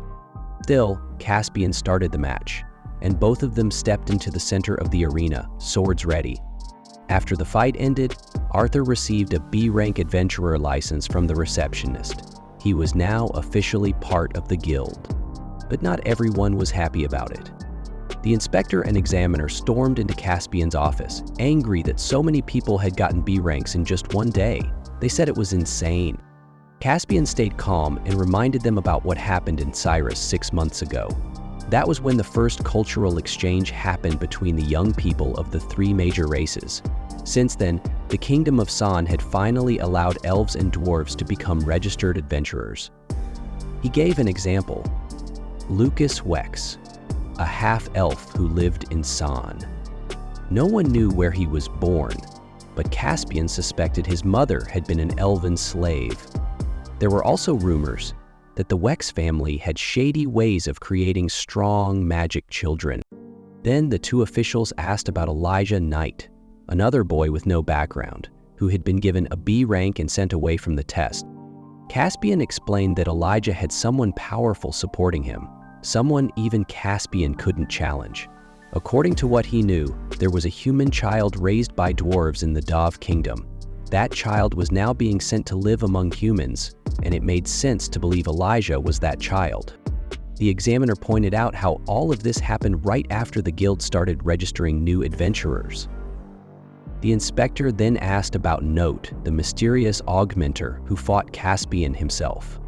Still, Caspian started the match, and both of them stepped into the center of the arena, swords ready. After the fight ended, Arthur received a B-rank adventurer license from the receptionist. He was now officially part of the guild. But not everyone was happy about it. The inspector and examiner stormed into Caspian's office, angry that so many people had gotten B ranks in just one day. They said it was insane. Caspian stayed calm and reminded them about what happened in Cyrus 6 months ago. That was when the first cultural exchange happened between the young people of the 3 major races. Since then, the Kingdom of San had finally allowed elves and dwarves to become registered adventurers. He gave an example. Lucas Wex, a half-elf who lived in San. No one knew where he was born, but Caspian suspected his mother had been an elven slave. There were also rumors that the Wex family had shady ways of creating strong magic children. Then the 2 officials asked about Elijah Knight, another boy with no background, who had been given a B rank and sent away from the test. Caspian explained that Elijah had someone powerful supporting him, someone even Caspian couldn't challenge. According to what he knew, there was a human child raised by dwarves in the Dove Kingdom. That child was now being sent to live among humans, and it made sense to believe Elijah was that child. The examiner pointed out how all of this happened right after the guild started registering new adventurers. The inspector then asked about Note, the mysterious augmenter who fought Caspian himself.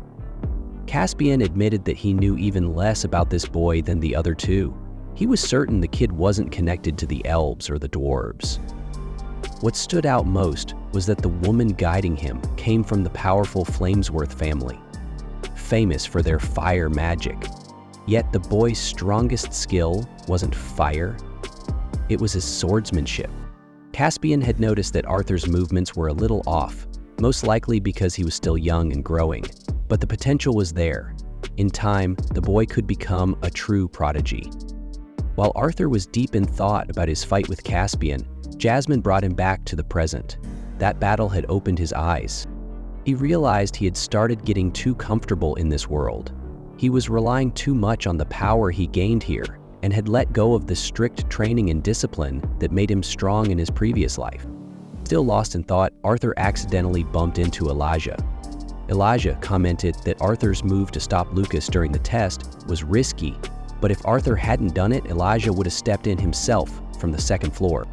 Caspian admitted that he knew even less about this boy than the other two. He was certain the kid wasn't connected to the elves or the dwarves. What stood out most was that the woman guiding him came from the powerful Flamesworth family, famous for their fire magic. Yet the boy's strongest skill wasn't fire, it was his swordsmanship. Caspian had noticed that Arthur's movements were a little off, most likely because he was still young and growing, but the potential was there. In time, the boy could become a true prodigy. While Arthur was deep in thought about his fight with Caspian, Jasmine brought him back to the present. That battle had opened his eyes. He realized he had started getting too comfortable in this world. He was relying too much on the power he gained here and had let go of the strict training and discipline that made him strong in his previous life. Still lost in thought, Arthur accidentally bumped into Elijah. Elijah commented that Arthur's move to stop Lucas during the test was risky, but if Arthur hadn't done it, Elijah would have stepped in himself from the second floor.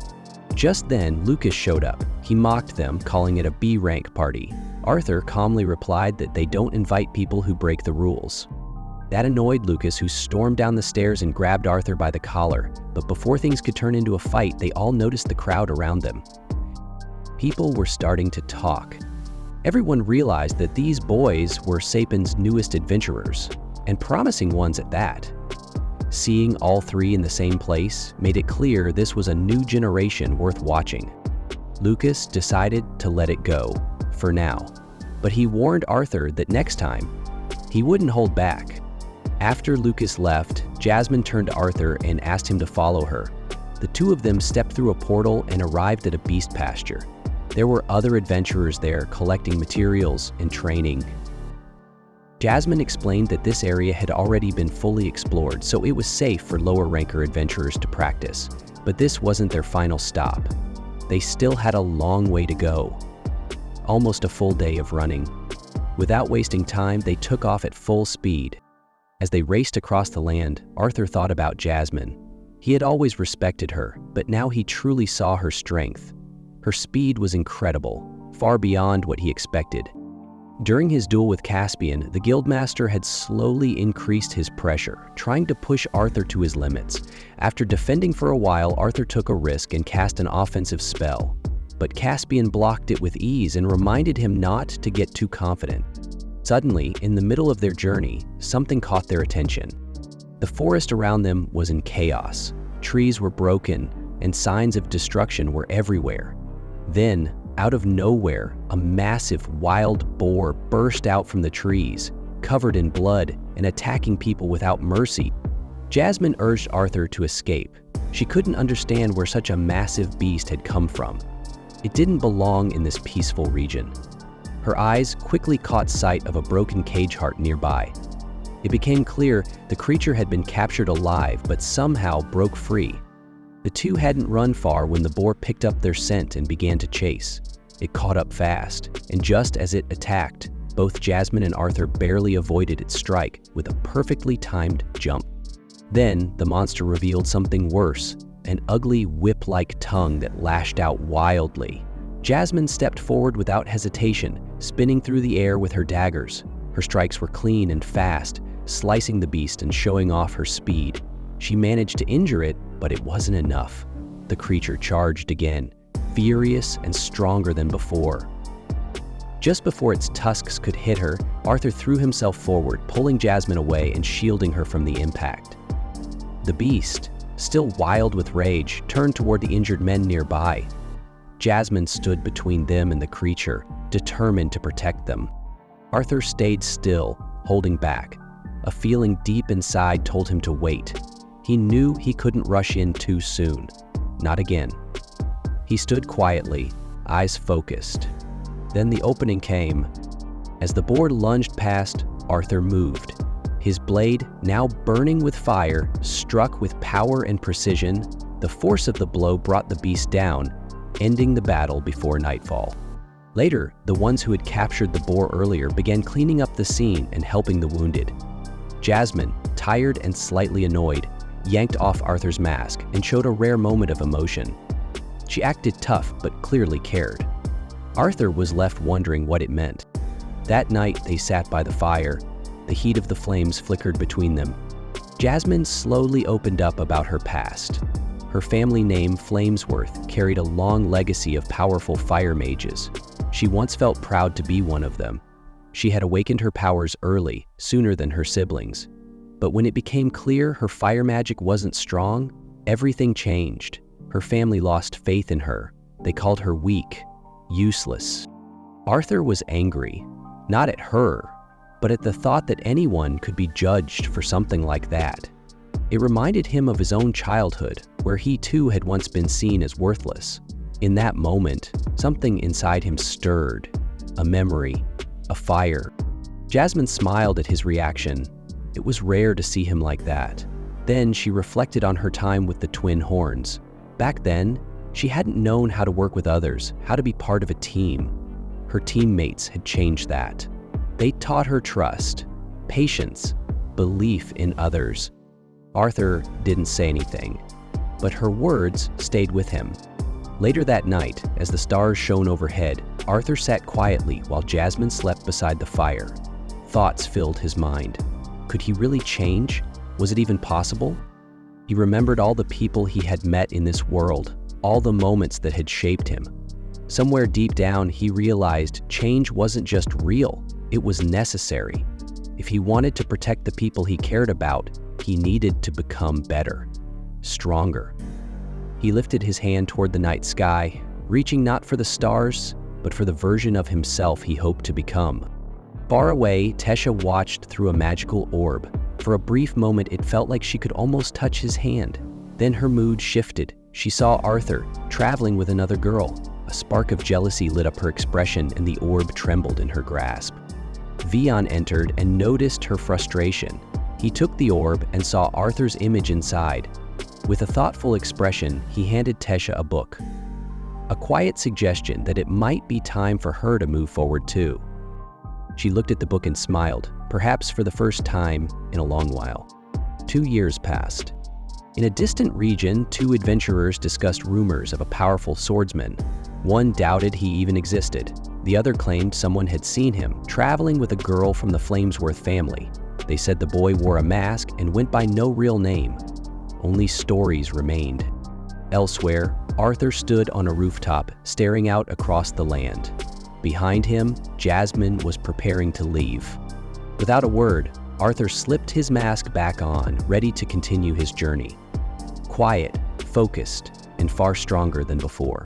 Just then, Lucas showed up. He mocked them, calling it a B-rank party. Arthur calmly replied that they don't invite people who break the rules. That annoyed Lucas, who stormed down the stairs and grabbed Arthur by the collar. But before things could turn into a fight, they all noticed the crowd around them. People were starting to talk. Everyone realized that these boys were Sapin's newest adventurers, and promising ones at that. Seeing all three in the same place made it clear this was a new generation worth watching. Lucas decided to let it go, for now, but he warned Arthur that next time, he wouldn't hold back. After Lucas left, Jasmine turned to Arthur and asked him to follow her. The two of them stepped through a portal and arrived at a beast pasture. There were other adventurers there collecting materials and training. Jasmine explained that this area had already been fully explored, so it was safe for lower ranker adventurers to practice. But this wasn't their final stop. They still had a long way to go. Almost a full day of running. Without wasting time, they took off at full speed. As they raced across the land, Arthur thought about Jasmine. He had always respected her, but now he truly saw her strength. Her speed was incredible, far beyond what he expected. During his duel with Caspian, the Guildmaster had slowly increased his pressure, trying to push Arthur to his limits. After defending for a while, Arthur took a risk and cast an offensive spell. But Caspian blocked it with ease and reminded him not to get too confident. Suddenly, in the middle of their journey, something caught their attention. The forest around them was in chaos. Trees were broken, and signs of destruction were everywhere. Then, out of nowhere, a massive wild boar burst out from the trees, covered in blood and attacking people without mercy. Jasmine urged Arthur to escape. She couldn't understand where such a massive beast had come from. It didn't belong in this peaceful region. Her eyes quickly caught sight of a broken cage heart nearby. It became clear the creature had been captured alive but somehow broke free. The two hadn't run far when the boar picked up their scent and began to chase. It caught up fast, and just as it attacked, both Jasmine and Arthur barely avoided its strike with a perfectly timed jump. Then, the monster revealed something worse, an ugly whip-like tongue that lashed out wildly. Jasmine stepped forward without hesitation, spinning through the air with her daggers. Her strikes were clean and fast, slicing the beast and showing off her speed. She managed to injure it, but it wasn't enough. The creature charged again, furious and stronger than before. Just before its tusks could hit her, Arthur threw himself forward, pulling Jasmine away and shielding her from the impact. The beast, still wild with rage, turned toward the injured men nearby. Jasmine stood between them and the creature, determined to protect them. Arthur stayed still, holding back. A feeling deep inside told him to wait. He knew he couldn't rush in too soon. Not again. He stood quietly, eyes focused. Then the opening came. As the boar lunged past, Arthur moved. His blade, now burning with fire, struck with power and precision. The force of the blow brought the beast down, ending the battle before nightfall. Later, the ones who had captured the boar earlier began cleaning up the scene and helping the wounded. Jasmine, tired and slightly annoyed, yanked off Arthur's mask and showed a rare moment of emotion. She acted tough but clearly cared. Arthur was left wondering what it meant. That night, they sat by the fire. The heat of the flames flickered between them. Jasmine slowly opened up about her past. Her family name, Flamesworth, carried a long legacy of powerful fire mages. She once felt proud to be one of them. She had awakened her powers early, sooner than her siblings. But when it became clear her fire magic wasn't strong, everything changed. Her family lost faith in her. They called her weak, useless. Arthur was angry, not at her, but at the thought that anyone could be judged for something like that. It reminded him of his own childhood, where he too had once been seen as worthless. In that moment, something inside him stirred, a memory, a fire. Jasmine smiled at his reaction. It was rare to see him like that. Then she reflected on her time with the twin horns. Back then, she hadn't known how to work with others, how to be part of a team. Her teammates had changed that. They taught her trust, patience, belief in others. Arthur didn't say anything, but her words stayed with him. Later that night, as the stars shone overhead, Arthur sat quietly while Jasmine slept beside the fire. Thoughts filled his mind. Could he really change? Was it even possible? He remembered all the people he had met in this world, all the moments that had shaped him. Somewhere deep down, he realized change wasn't just real, it was necessary. If he wanted to protect the people he cared about, he needed to become better, stronger. He lifted his hand toward the night sky, reaching not for the stars, but for the version of himself he hoped to become. Far away, Tesha watched through a magical orb. For a brief moment, it felt like she could almost touch his hand. Then her mood shifted. She saw Arthur traveling with another girl. A spark of jealousy lit up her expression and the orb trembled in her grasp. Vion entered and noticed her frustration. He took the orb and saw Arthur's image inside. With a thoughtful expression, he handed Tesha a book. A quiet suggestion that it might be time for her to move forward too. She looked at the book and smiled, perhaps for the first time in a long while. 2 years passed. In a distant region, two adventurers discussed rumors of a powerful swordsman. One doubted he even existed. The other claimed someone had seen him traveling with a girl from the Flamesworth family. They said the boy wore a mask and went by no real name. Only stories remained. Elsewhere, Arthur stood on a rooftop, staring out across the land. Behind him, Jasmine was preparing to leave. Without a word, Arthur slipped his mask back on, ready to continue his journey. Quiet, focused, and far stronger than before.